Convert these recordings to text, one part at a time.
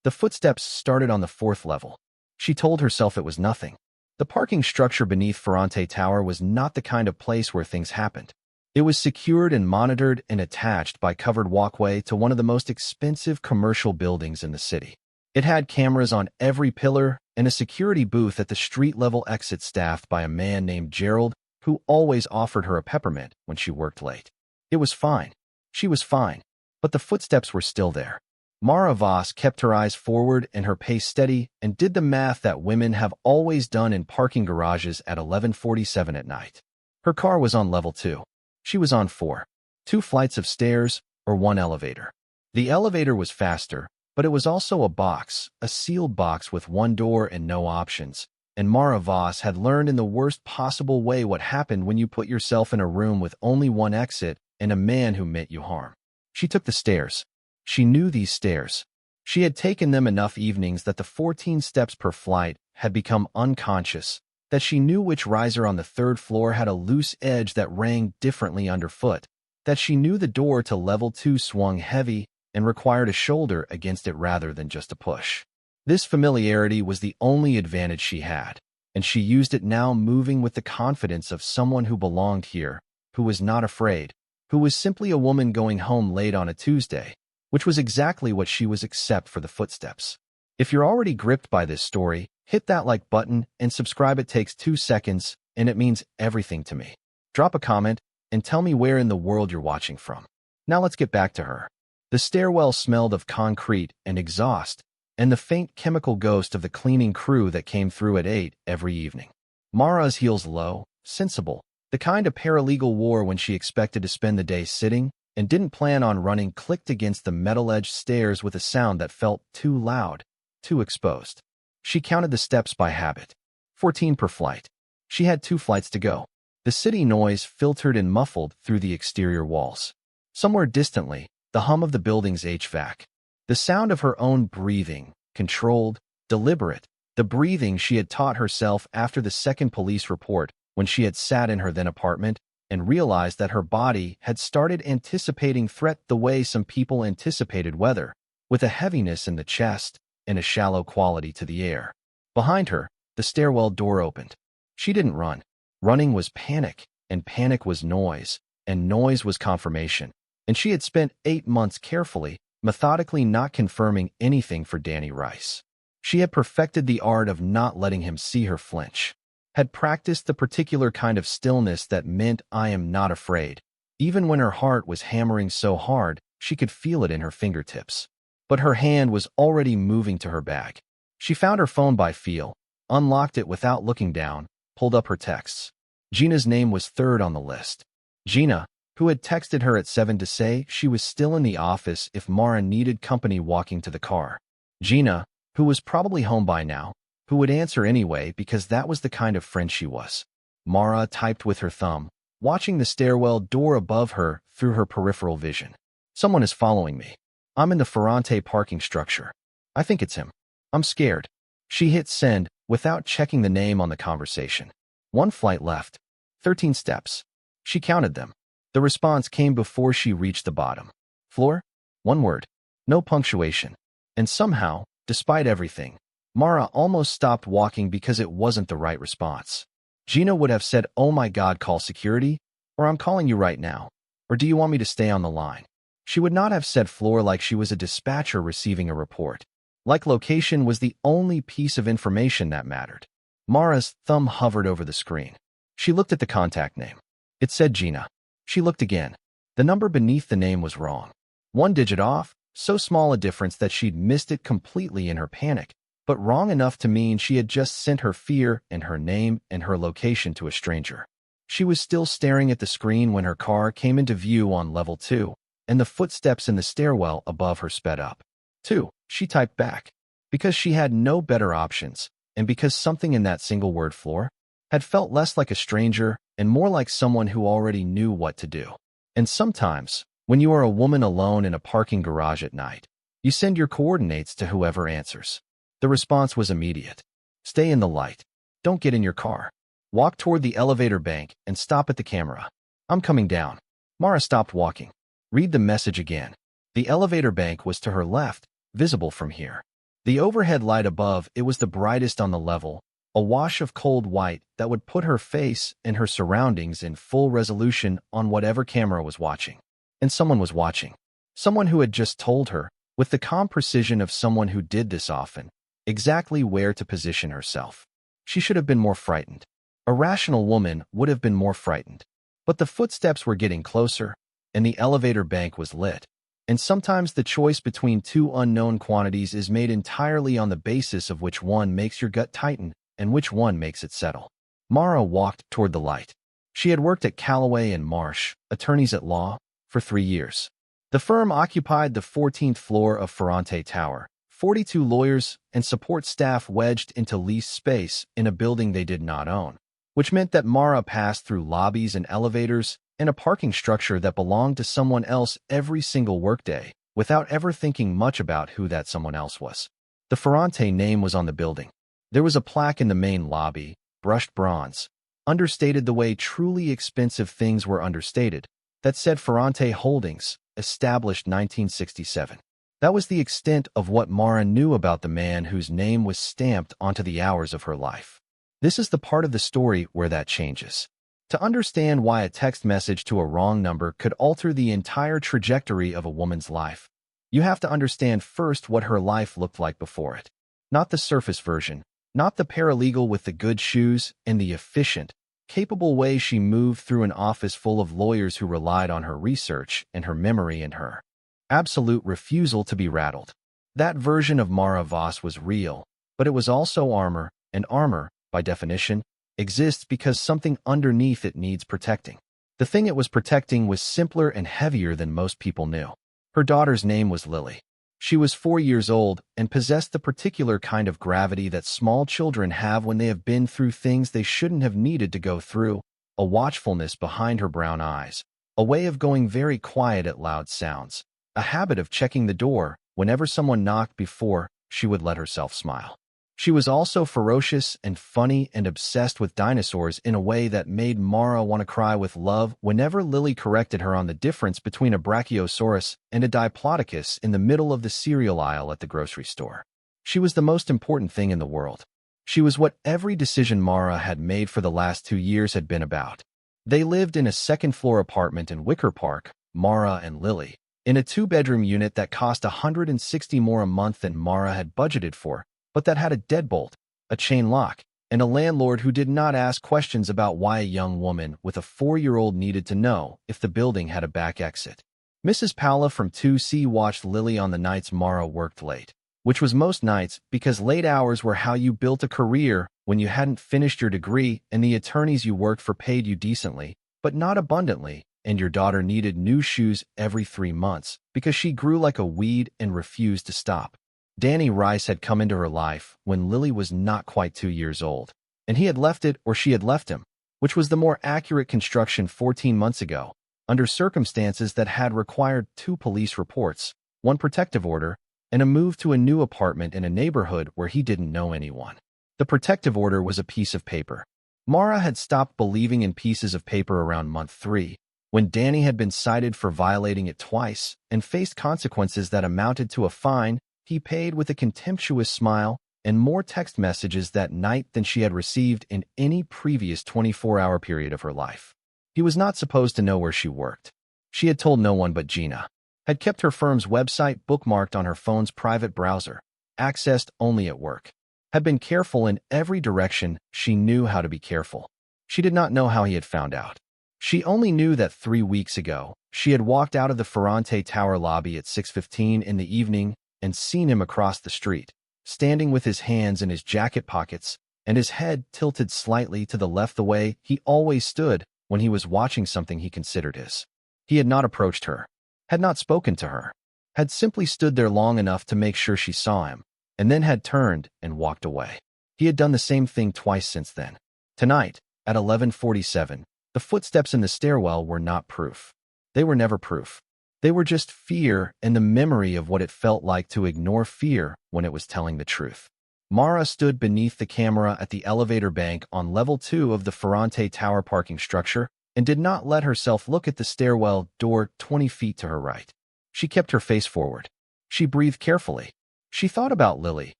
The footsteps started on the fourth level. She told herself it was nothing. The parking structure beneath Ferrante Tower was not the kind of place where things happened. It was secured and monitored and attached by covered walkway to one of the most expensive commercial buildings in the city. It had cameras on every pillar and a security booth at the street-level exit staffed by a man named Gerald who always offered her a peppermint when she worked late. It was fine. She was fine. But the footsteps were still there. Mara Voss kept her eyes forward and her pace steady and did the math that women have always done in parking garages at 11:47 at night. Her car was on level 2. She was on 4. 2 flights of stairs or 1 elevator. The elevator was faster, but it was also a sealed box with 1 door and no options. And Mara Voss had learned in the worst possible way what happened when you put yourself in a room with only 1 exit and a man who meant you harm. She took the stairs. She knew these stairs. She had taken them enough evenings that the 14 steps per flight had become unconscious, that she knew which riser on the 3rd floor had a loose edge that rang differently underfoot, that she knew the door to level 2 swung heavy and required a shoulder against it rather than just a push. This familiarity was the only advantage she had, and she used it now, moving with the confidence of someone who belonged here, who was not afraid, who was simply a woman going home late on a Tuesday, which was exactly what she was except for the footsteps. If you're already gripped by this story, hit that like button and subscribe. It takes 2 seconds, and it means everything to me. Drop a comment and tell me where in the world you're watching from. Now let's get back to her. The stairwell smelled of concrete and exhaust, and the faint chemical ghost of the cleaning crew that came through at 8 every evening. Mara's heels low, sensible, the kind a paralegal wore when she expected to spend the day sitting and didn't plan on running, clicked against the metal-edged stairs with a sound that felt too loud, too exposed. She counted the steps by habit. 14 per flight. She had 2 flights to go. The city noise filtered and muffled through the exterior walls. Somewhere distantly, the hum of the building's HVAC. The sound of her own breathing, controlled, deliberate, the breathing she had taught herself after the second police report when she had sat in her then apartment and realized that her body had started anticipating threat the way some people anticipated weather, with a heaviness in the chest and a shallow quality to the air. Behind her, the stairwell door opened. She didn't run. Running was panic, and panic was noise, and noise was confirmation. And she had spent 8 months carefully, methodically not confirming anything for Danny Rice. She had perfected the art of not letting him see her flinch, had practiced the particular kind of stillness that meant I am not afraid, even when her heart was hammering so hard she could feel it in her fingertips. But her hand was already moving to her bag. She found her phone by feel, unlocked it without looking down, pulled up her texts. Gina's name was 3rd on the list. Gina, who had texted her at 7 to say she was still in the office if Mara needed company walking to the car. Gina, who was probably home by now, who would answer anyway because that was the kind of friend she was. Mara typed with her thumb, watching the stairwell door above her through her peripheral vision. Someone is following me. I'm in the Ferrante parking structure. I think it's him. I'm scared. She hit send without checking the name on the conversation. 1 flight left. 13 steps. She counted them. The response came before she reached the bottom. Floor? 1 word. No punctuation. And somehow, despite everything, Mara almost stopped walking because it wasn't the right response. Gina would have said, "Oh my God, call security," or "I'm calling you right now," or "Do you want me to stay on the line?" She would not have said floor like she was a dispatcher receiving a report. Like location was the only piece of information that mattered. Mara's thumb hovered over the screen. She looked at the contact name. It said Gina. She looked again. The number beneath the name was wrong. 1 digit off, so small a difference that she'd missed it completely in her panic, but wrong enough to mean she had just sent her fear and her name and her location to a stranger. She was still staring at the screen when her car came into view on level 2, and the footsteps in the stairwell above her sped up. 2, she typed back, because she had no better options, and because something in that single word floor had felt less like a stranger and more like someone who already knew what to do. And sometimes, when you are a woman alone in a parking garage at night, you send your coordinates to whoever answers. The response was immediate. Stay in the light. Don't get in your car. Walk toward the elevator bank and stop at the camera. I'm coming down. Mara stopped walking. Read the message again. The elevator bank was to her left, visible from here. The overhead light above it was the brightest on the level, a wash of cold white that would put her face and her surroundings in full resolution on whatever camera was watching. And someone was watching. Someone who had just told her, with the calm precision of someone who did this often, exactly where to position herself. She should have been more frightened. A rational woman would have been more frightened. But the footsteps were getting closer, and the elevator bank was lit. And sometimes the choice between two unknown quantities is made entirely on the basis of which one makes your gut tighten and which one makes it settle. Mara walked toward the light. She had worked at Callaway and Marsh, attorneys at law, for 3 years. The firm occupied the 14th floor of Ferrante Tower, 42 lawyers and support staff wedged into leased space in a building they did not own, which meant that Mara passed through lobbies and elevators and a parking structure that belonged to someone else every single workday, without ever thinking much about who that someone else was. The Ferrante name was on the building. There was a plaque in the main lobby, brushed bronze, understated the way truly expensive things were understated, that said Ferrante Holdings, established 1967. That was the extent of what Mara knew about the man whose name was stamped onto the hours of her life. This is the part of the story where that changes. To understand why a text message to a wrong number could alter the entire trajectory of a woman's life, you have to understand first what her life looked like before it. Not the surface version, not the paralegal with the good shoes and the efficient, capable way she moved through an office full of lawyers who relied on her research and her memory and her absolute refusal to be rattled. That version of Mara Voss was real, but it was also armor, and armor, by definition, exists because something underneath it needs protecting. The thing it was protecting was simpler and heavier than most people knew. Her daughter's name was Lily. She was 4 years old and possessed the particular kind of gravity that small children have when they have been through things they shouldn't have needed to go through, a watchfulness behind her brown eyes, a way of going very quiet at loud sounds, a habit of checking the door whenever someone knocked before she would let herself smile. She was also ferocious and funny and obsessed with dinosaurs in a way that made Mara want to cry with love whenever Lily corrected her on the difference between a brachiosaurus and a diplodocus in the middle of the cereal aisle at the grocery store. She was the most important thing in the world. She was what every decision Mara had made for the last 2 years had been about. They lived in a second-floor apartment in Wicker Park, Mara and Lily, in a 2-bedroom unit that cost $160 more a month than Mara had budgeted for, but that had a deadbolt, a chain lock, and a landlord who did not ask questions about why a young woman with a 4-year-old needed to know if the building had a back exit. Mrs. Paula from 2C watched Lily on the nights Mara worked late, which was most nights because late hours were how you built a career when you hadn't finished your degree and the attorneys you worked for paid you decently, but not abundantly, and your daughter needed new shoes every 3 months because she grew like a weed and refused to stop. Danny Rice had come into her life when Lily was not quite 2 years old, and he had left it or she had left him, which was the more accurate construction 14 months ago, under circumstances that had required 2 police reports, 1 protective order, and a move to a new apartment in a neighborhood where he didn't know anyone. The protective order was a piece of paper. Mara had stopped believing in pieces of paper around month 3, when Danny had been cited for violating it twice and faced consequences that amounted to a fine. He paid with a contemptuous smile and more text messages that night than she had received in any previous 24-hour period of her life. He was not supposed to know where she worked. She had told no one but Gina, had kept her firm's website bookmarked on her phone's private browser, accessed only at work, had been careful in every direction she knew how to be careful. She did not know how he had found out. She only knew that 3 weeks ago, she had walked out of the Ferrante Tower lobby at 6:15 in the evening and seen him across the street, standing with his hands in his jacket pockets and his head tilted slightly to the left the way he always stood when he was watching something he considered his. He had not approached her, had not spoken to her, had simply stood there long enough to make sure she saw him, and then had turned and walked away. He had done the same thing twice since then. Tonight, at 11:47, the footsteps in the stairwell were not proof. They were never proof. They were just fear and the memory of what it felt like to ignore fear when it was telling the truth. Mara stood beneath the camera at the elevator bank on level 2 of the Ferrante Tower parking structure and did not let herself look at the stairwell door 20 feet to her right. She kept her face forward. She breathed carefully. She thought about Lily,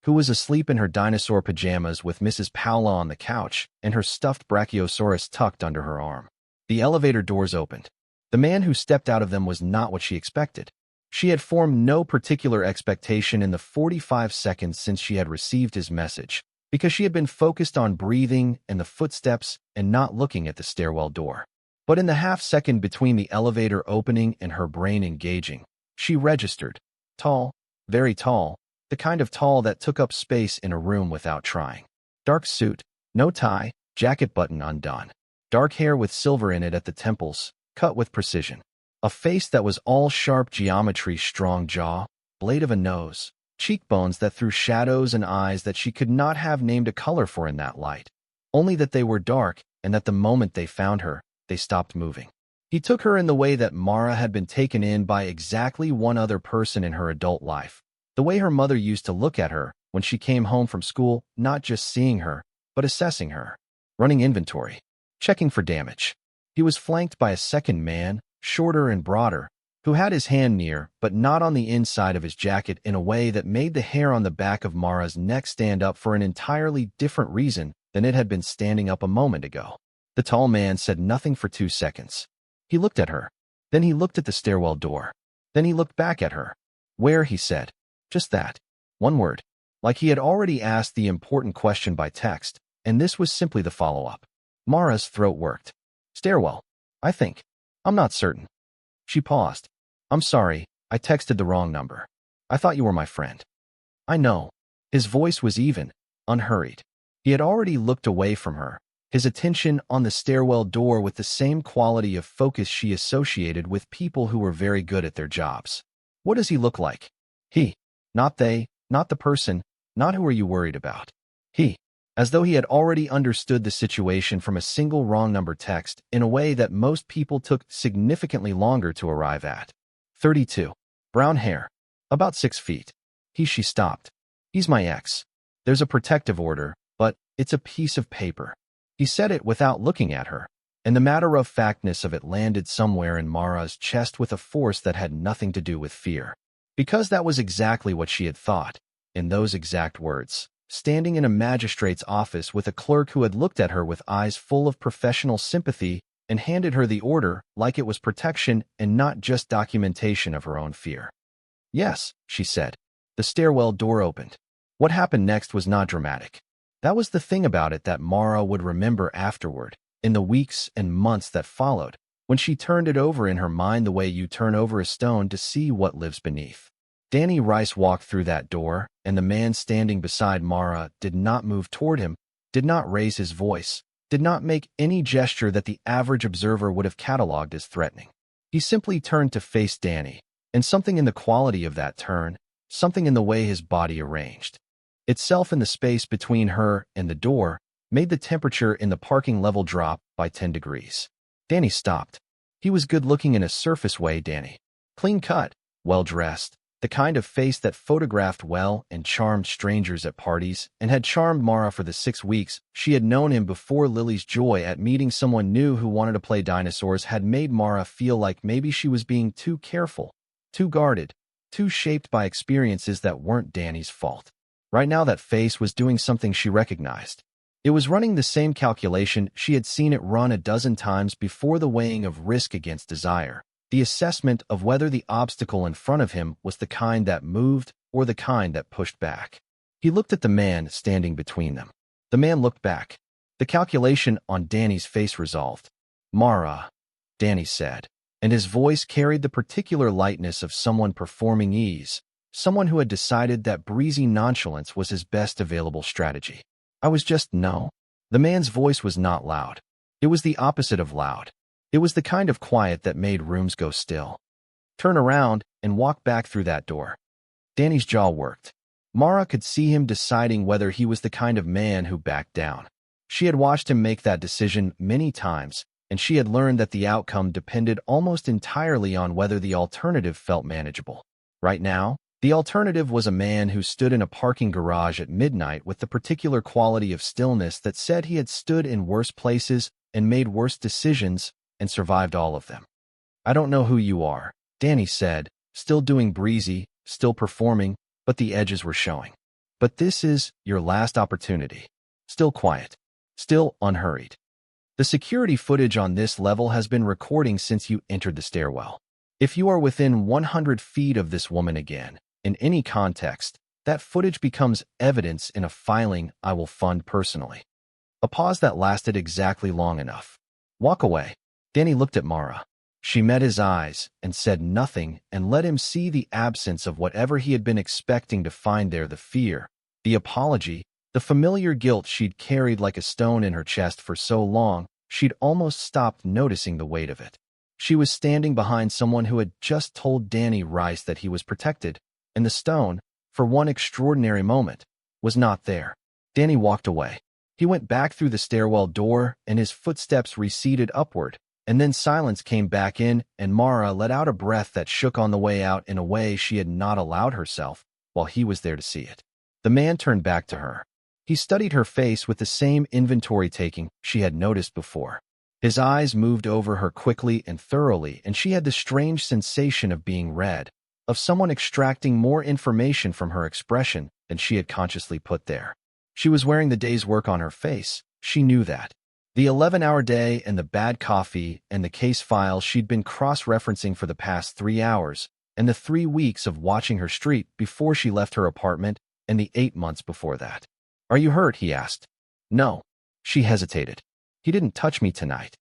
who was asleep in her dinosaur pajamas with Mrs. Paula on the couch and her stuffed brachiosaurus tucked under her arm. The elevator doors opened. The man who stepped out of them was not what she expected. She had formed no particular expectation in the 45 seconds since she had received his message, because she had been focused on breathing and the footsteps and not looking at the stairwell door. But in the half-second between the elevator opening and her brain engaging, she registered. Tall, very tall, the kind of tall that took up space in a room without trying. Dark suit, no tie, jacket button undone. Dark hair with silver in it at the temples, cut with precision. A face that was all sharp geometry, strong jaw, blade of a nose, cheekbones that threw shadows and eyes that she could not have named a color for in that light. Only that they were dark and that the moment they found her, they stopped moving. He took her in the way that Mara had been taken in by exactly one other person in her adult life. The way her mother used to look at her when she came home from school, not just seeing her, but assessing her. Running inventory. Checking for damage. He was flanked by a second man, shorter and broader, who had his hand near, but not on the inside of his jacket in a way that made the hair on the back of Mara's neck stand up for an entirely different reason than it had been standing up a moment ago. The tall man said nothing for 2 seconds. He looked at her. Then he looked at the stairwell door. Then he looked back at her. Where, he said. Just that. One word. Like he had already asked the important question by text, and this was simply the follow-up. Mara's throat worked. Stairwell. I think. I'm not certain. She paused. I'm sorry, I texted the wrong number. I thought you were my friend. I know. His voice was even, unhurried. He had already looked away from her, his attention on the stairwell door with the same quality of focus she associated with people who were very good at their jobs. What does he look like? He. Not they, not the person, not who are you worried about. He. As though he had already understood the situation from a single wrong number text in a way that most people took significantly longer to arrive at. 32. Brown hair. About 6 feet. She stopped. He's my ex. There's a protective order, but it's a piece of paper. He said it without looking at her, and the matter-of-factness of it landed somewhere in Mara's chest with a force that had nothing to do with fear. Because that was exactly what she had thought, in those exact words. Standing in a magistrate's office with a clerk who had looked at her with eyes full of professional sympathy and handed her the order like it was protection and not just documentation of her own fear. Yes, she said. The stairwell door opened. What happened next was not dramatic. That was the thing about it that Mara would remember afterward, in the weeks and months that followed, when she turned it over in her mind the way you turn over a stone to see what lives beneath. Danny Rice walked through that door, and the man standing beside Mara did not move toward him, did not raise his voice, did not make any gesture that the average observer would have cataloged as threatening. He simply turned to face Danny, and something in the quality of that turn, something in the way his body arranged itself in the space between her and the door, made the temperature in the parking level drop by 10 degrees. Danny stopped. He was good-looking in a surface way, Danny. Clean-cut, well-dressed, the kind of face that photographed well and charmed strangers at parties and had charmed Mara for the 6 weeks she had known him before. Lily's joy at meeting someone new who wanted to play dinosaurs had made Mara feel like maybe she was being too careful, too guarded, too shaped by experiences that weren't Danny's fault. Right now that face was doing something she recognized. It was running the same calculation she had seen it run a dozen times before, the weighing of risk against desire, the assessment of whether the obstacle in front of him was the kind that moved or the kind that pushed back. He looked at the man standing between them. The man looked back. The calculation on Danny's face resolved. Mara, Danny said, and his voice carried the particular lightness of someone performing ease, someone who had decided that breezy nonchalance was his best available strategy. I was just, no. The man's voice was not loud. It was the opposite of loud. It was the kind of quiet that made rooms go still. Turn around and walk back through that door. Danny's jaw worked. Mara could see him deciding whether he was the kind of man who backed down. She had watched him make that decision many times, and she had learned that the outcome depended almost entirely on whether the alternative felt manageable. Right now, the alternative was a man who stood in a parking garage at midnight with the particular quality of stillness that said he had stood in worse places and made worse decisions and survived all of them. I don't know who you are, Danny said, still doing breezy, still performing, but the edges were showing. But this is your last opportunity. Still quiet. Still unhurried. The security footage on this level has been recording since you entered the stairwell. If you are within 100 feet of this woman again, in any context, that footage becomes evidence in a filing I will fund personally. A pause that lasted exactly long enough. Walk away. Danny looked at Mara. She met his eyes and said nothing and let him see the absence of whatever he had been expecting to find there, the fear, the apology, the familiar guilt she'd carried like a stone in her chest for so long, she'd almost stopped noticing the weight of it. She was standing behind someone who had just told Danny Rice that he was protected, and the stone, for one extraordinary moment, was not there. Danny walked away. He went back through the stairwell door, and his footsteps receded upward, and then silence came back in, and Mara let out a breath that shook on the way out in a way she had not allowed herself while he was there to see it. The man turned back to her. He studied her face with the same inventory-taking she had noticed before. His eyes moved over her quickly and thoroughly, and she had the strange sensation of being read, of someone extracting more information from her expression than she had consciously put there. She was wearing the day's work on her face. She knew that. The 11-hour day and the bad coffee and the case files she'd been cross-referencing for the past 3 hours, and the 3 weeks of watching her street before she left her apartment, and the 8 months before that. "Are you hurt?" he asked. "No." She hesitated. "He didn't touch me tonight."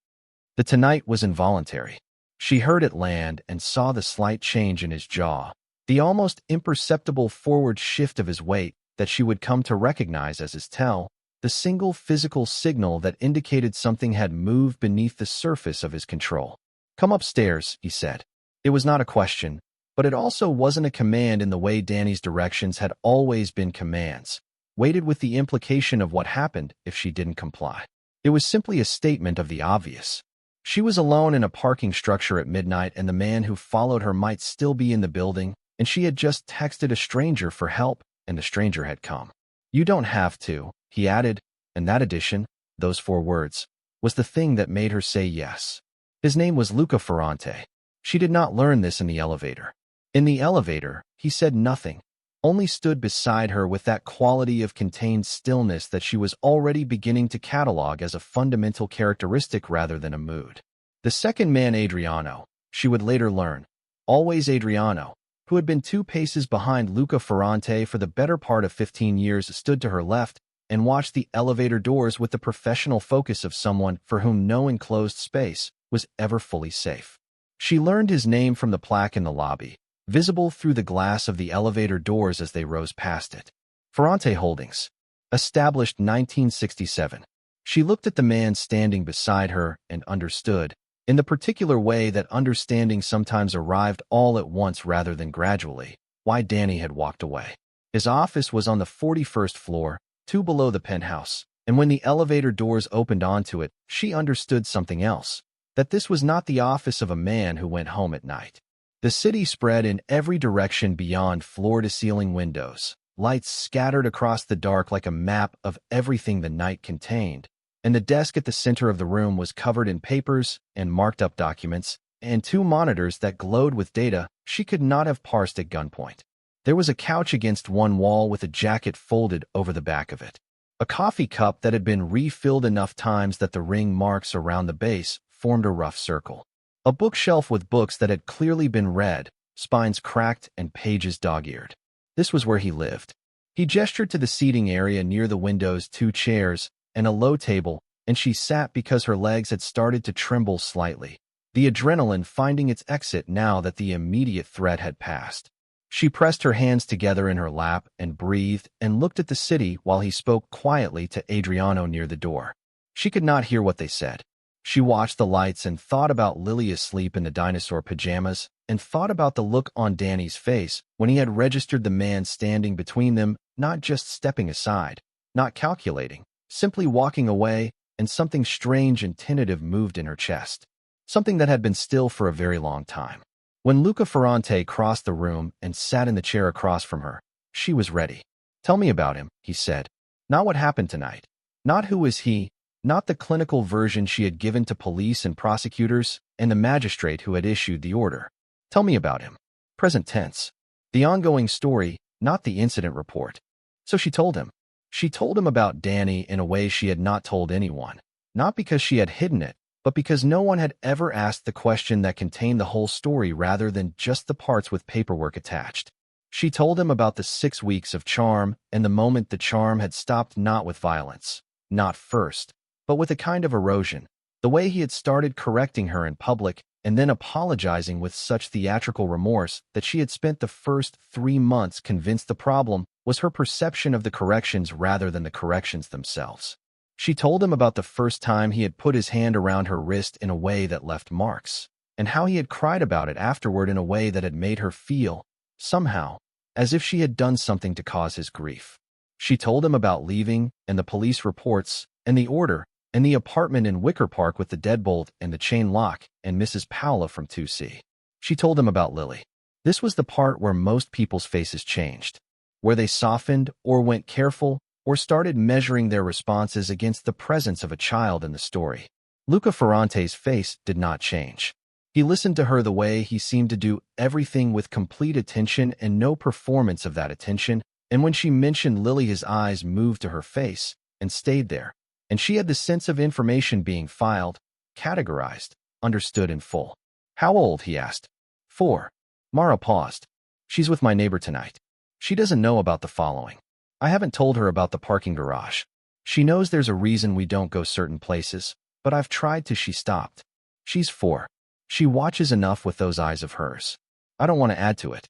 The tonight was involuntary. She heard it land and saw the slight change in his jaw, the almost imperceptible forward shift of his weight that she would come to recognize as his tell, the single physical signal that indicated something had moved beneath the surface of his control. "Come upstairs," he said. It was not a question, but it also wasn't a command in the way Danny's directions had always been commands, weighted with the implication of what happened if she didn't comply. It was simply a statement of the obvious. She was alone in a parking structure at midnight, and the man who followed her might still be in the building, and she had just texted a stranger for help, and the stranger had come. "You don't have to," he added, and that addition, those 4 words, was the thing that made her say yes. His name was Luca Ferrante. She did not learn this in the elevator. In the elevator, he said nothing, only stood beside her with that quality of contained stillness that she was already beginning to catalog as a fundamental characteristic rather than a mood. The second man, Adriano, she would later learn, always Adriano, who had been 2 paces behind Luca Ferrante for the better part of 15 years, stood to her left and watched the elevator doors with the professional focus of someone for whom no enclosed space was ever fully safe. She learned his name from the plaque in the lobby, visible through the glass of the elevator doors as they rose past it. Ferrante Holdings. Established 1967. She looked at the man standing beside her and understood, in the particular way that understanding sometimes arrived all at once rather than gradually, why Danny had walked away. His office was on the 41st floor, 2 below the penthouse, and when the elevator doors opened onto it, she understood something else, that this was not the office of a man who went home at night. The city spread in every direction beyond floor-to-ceiling windows, lights scattered across the dark like a map of everything the night contained, and the desk at the center of the room was covered in papers and marked-up documents, and 2 monitors that glowed with data she could not have parsed at gunpoint. There was a couch against one wall with a jacket folded over the back of it. A coffee cup that had been refilled enough times that the ring marks around the base formed a rough circle. A bookshelf with books that had clearly been read, spines cracked and pages dog-eared. This was where he lived. He gestured to the seating area near the windows, 2 chairs, and a low table, and she sat because her legs had started to tremble slightly, the adrenaline finding its exit now that the immediate threat had passed. She pressed her hands together in her lap and breathed and looked at the city while he spoke quietly to Adriano near the door. She could not hear what they said. She watched the lights and thought about Lily asleep in the dinosaur pajamas, and thought about the look on Danny's face when he had registered the man standing between them, not just stepping aside, not calculating, simply walking away, and something strange and tentative moved in her chest. Something that had been still for a very long time. When Luca Ferrante crossed the room and sat in the chair across from her, she was ready. "Tell me about him," he said. "Not what happened tonight. Not who is he, not the clinical version she had given to police and prosecutors and the magistrate who had issued the order. Tell me about him." Present tense. The ongoing story, not the incident report. So she told him. She told him about Danny in a way she had not told anyone, not because she had hidden it, but because no one had ever asked the question that contained the whole story rather than just the parts with paperwork attached. She told him about the 6 weeks of charm and the moment the charm had stopped, not with violence, not first, but with a kind of erosion, the way he had started correcting her in public and then apologizing with such theatrical remorse that she had spent the first 3 months convinced the problem was her perception of the corrections rather than the corrections themselves. She told him about the first time he had put his hand around her wrist in a way that left marks, and how he had cried about it afterward in a way that had made her feel, somehow, as if she had done something to cause his grief. She told him about leaving, and the police reports, and the order, and the apartment in Wicker Park with the deadbolt and the chain lock, and Mrs. Paola from 2C. She told him about Lily. This was the part where most people's faces changed, where they softened or went careful or started measuring their responses against the presence of a child in the story. Luca Ferrante's face did not change. He listened to her the way he seemed to do everything with complete attention and no performance of that attention, and when she mentioned Lily his eyes moved to her face and stayed there, and she had the sense of information being filed, categorized, understood in full. How old? He asked. 4. Mara paused. She's with my neighbor tonight. She doesn't know about the following. I haven't told her about the parking garage. She knows there's a reason we don't go certain places, but I've tried to. She stopped. She's 4. She watches enough with those eyes of hers. I don't want to add to it.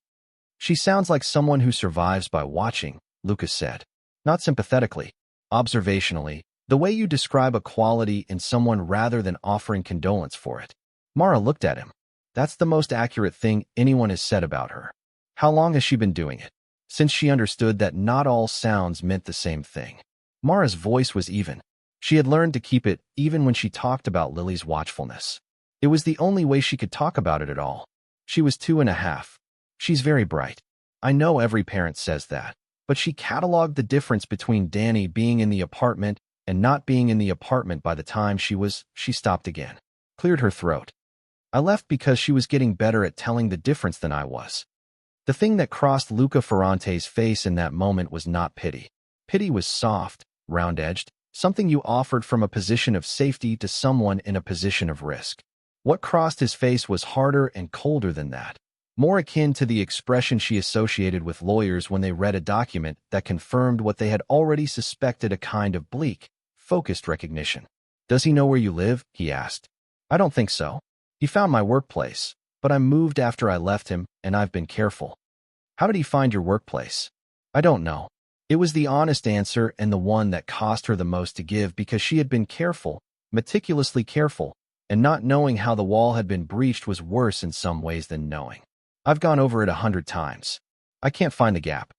She sounds like someone who survives by watching, Lucas said. Not sympathetically, observationally, the way you describe a quality in someone rather than offering condolence for it. Mara looked at him. That's the most accurate thing anyone has said about her. How long has she been doing it? Since she understood that not all sounds meant the same thing. Mara's voice was even. She had learned to keep it even when she talked about Lily's watchfulness. It was the only way she could talk about it at all. She was 2.5. She's very bright. I know every parent says that, but she cataloged the difference between Danny being in the apartment and not being in the apartment by the time she stopped again, cleared her throat. I left because she was getting better at telling the difference than I was. The thing that crossed Luca Ferrante's face in that moment was not pity. Pity was soft, round-edged, something you offered from a position of safety to someone in a position of risk. What crossed his face was harder and colder than that, more akin to the expression she associated with lawyers when they read a document that confirmed what they had already suspected, a kind of bleak, focused recognition. Does he know where you live? He asked. I don't think so. He found my workplace, but I moved after I left him, and I've been careful. How did he find your workplace? I don't know. It was the honest answer and the one that cost her the most to give because she had been careful, meticulously careful, and not knowing how the wall had been breached was worse in some ways than knowing. I've gone over it 100 times. I can't find the gap.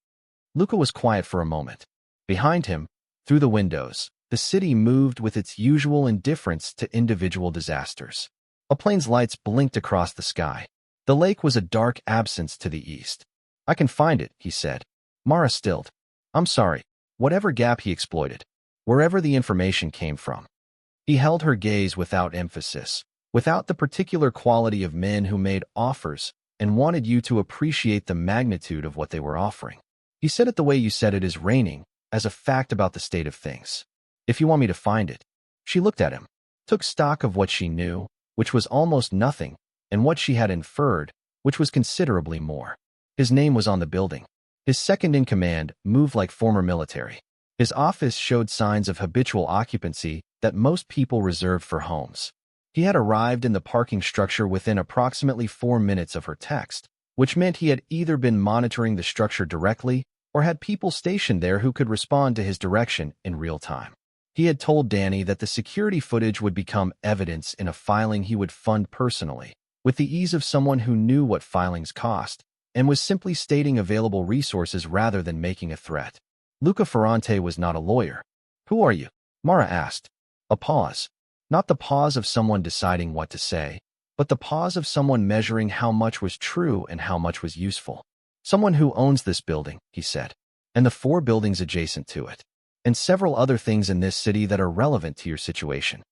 Luca was quiet for a moment. Behind him, through the windows, the city moved with its usual indifference to individual disasters. A plane's lights blinked across the sky. The lake was a dark absence to the east. I can find it, he said. Mara stilled. I'm sorry. Whatever gap he exploited. Wherever the information came from. He held her gaze without emphasis, without the particular quality of men who made offers and wanted you to appreciate the magnitude of what they were offering. He said it the way you said it is raining, as a fact about the state of things. If you want me to find it. She looked at him, took stock of what she knew, which was almost nothing, and what she had inferred, which was considerably more. His name was on the building. His second-in-command moved like former military. His office showed signs of habitual occupancy that most people reserved for homes. He had arrived in the parking structure within approximately 4 minutes of her text, which meant he had either been monitoring the structure directly or had people stationed there who could respond to his direction in real time. He had told Danny that the security footage would become evidence in a filing he would fund personally, with the ease of someone who knew what filings cost, and was simply stating available resources rather than making a threat. Luca Ferrante was not a lawyer. Who are you? Mara asked. A pause. Not the pause of someone deciding what to say, but the pause of someone measuring how much was true and how much was useful. Someone who owns this building, he said, and the 4 buildings adjacent to it, and several other things in this city that are relevant to your situation.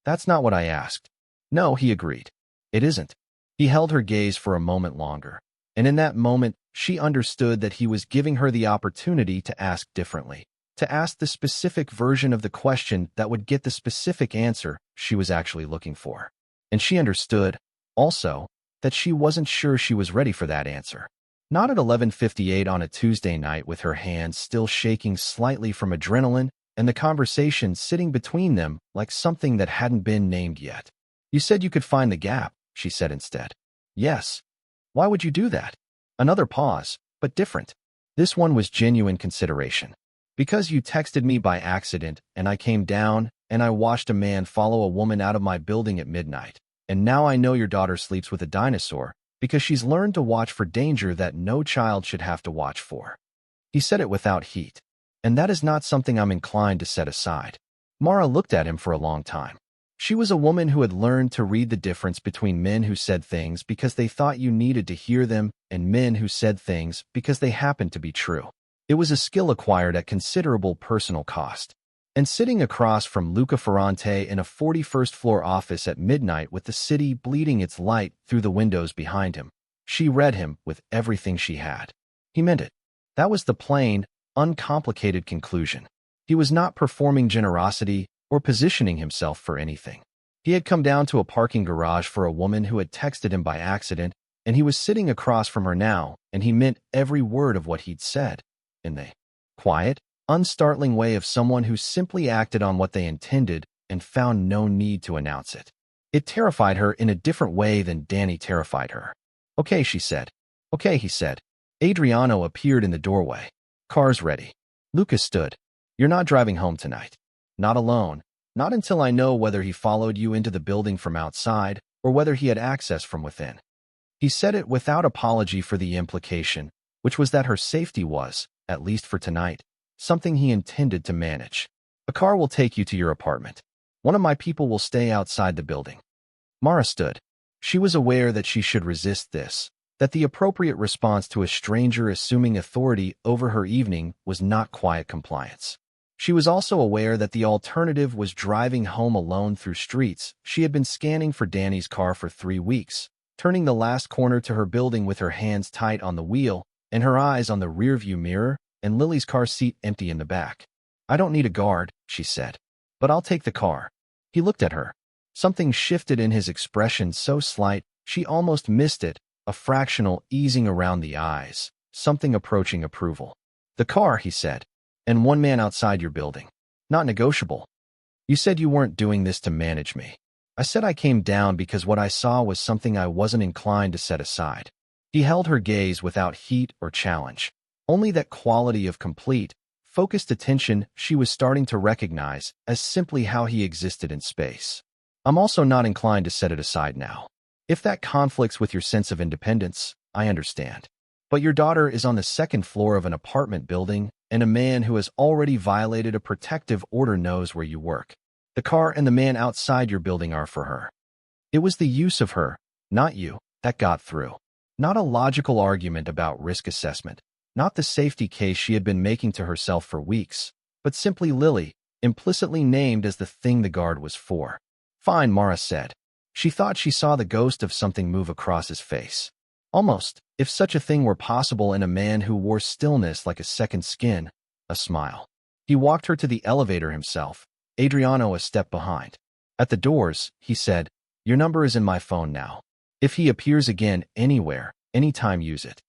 That's not what I asked. No, he agreed. It isn't. He held her gaze for a moment longer, and in that moment, She understood that he was giving her the opportunity to ask differently, to ask the specific version of the question that would get the specific answer she was actually looking for. And she understood, also, that she wasn't sure she was ready for that answer. Not at 11:58 on a Tuesday night with her hands still shaking slightly from adrenaline and the conversation sitting between them like something that hadn't been named yet. "You said you could find the gap," she said instead. "Yes. Why would you do that?" Another pause, but different. This one was genuine consideration. "Because you texted me by accident, and I came down, and I watched a man follow a woman out of my building at midnight. And now I know your daughter sleeps with a dinosaur, because she's learned to watch for danger that no child should have to watch for." He said it without heat. "And that is not something I'm inclined to set aside." Mara looked at him for a long time. She was a woman who had learned to read the difference between men who said things because they thought you needed to hear them and men who said things because they happened to be true. It was a skill acquired at considerable personal cost. And sitting across from Luca Ferrante in a 41st floor office at midnight with the city bleeding its light through the windows behind him, she read him with everything she had. He meant it. That was the plain, uncomplicated conclusion. He was not performing generosity or positioning himself for anything. He had come down to a parking garage for a woman who had texted him by accident, and he was sitting across from her now, and he meant every word of what he'd said, in the quiet, unstartling way of someone who simply acted on what they intended and found no need to announce it. It terrified her in a different way than Danny terrified her. "Okay," she said. "Okay," he said. Adriano appeared in the doorway. "Car's ready." Lucas stood. "You're not driving home tonight. Not alone. Not until I know whether he followed you into the building from outside or whether he had access from within." He said it without apology for the implication, which was that her safety was, at least for tonight, something he intended to manage. "A car will take you to your apartment. One of my people will stay outside the building." Mara stood. She was aware that she should resist this, that the appropriate response to a stranger assuming authority over her evening was not quiet compliance. She was also aware that the alternative was driving home alone through streets she had been scanning for Danny's car for 3 weeks, turning the last corner to her building with her hands tight on the wheel and her eyes on the rearview mirror and Lily's car seat empty in the back. "I don't need a guard," she said, "but I'll take the car." He looked at her. Something shifted in his expression so slight she almost missed it, a fractional easing around the eyes, something approaching approval. "The car," he said, "and one man outside your building. Not negotiable." "You said you weren't doing this to manage me." "I said I came down because what I saw was something I wasn't inclined to set aside." He held her gaze without heat or challenge. Only that quality of complete, focused attention she was starting to recognize as simply how he existed in space. "I'm also not inclined to set it aside now. If that conflicts with your sense of independence, I understand. But your daughter is on the 2nd floor of an apartment building, and a man who has already violated a protective order knows where you work. The car and the man outside your building are for her." It was the use of her, not you, that got through. Not a logical argument about risk assessment, not the safety case she had been making to herself for weeks, but simply Lily, implicitly named as the thing the guard was for. "Fine," Mara said. She thought she saw the ghost of something move across his face. Almost, if such a thing were possible in a man who wore stillness like a second skin, a smile. He walked her to the elevator himself, Adriano a step behind. At the doors, he said, "Your number is in my phone now. If he appears again anywhere, anytime use it."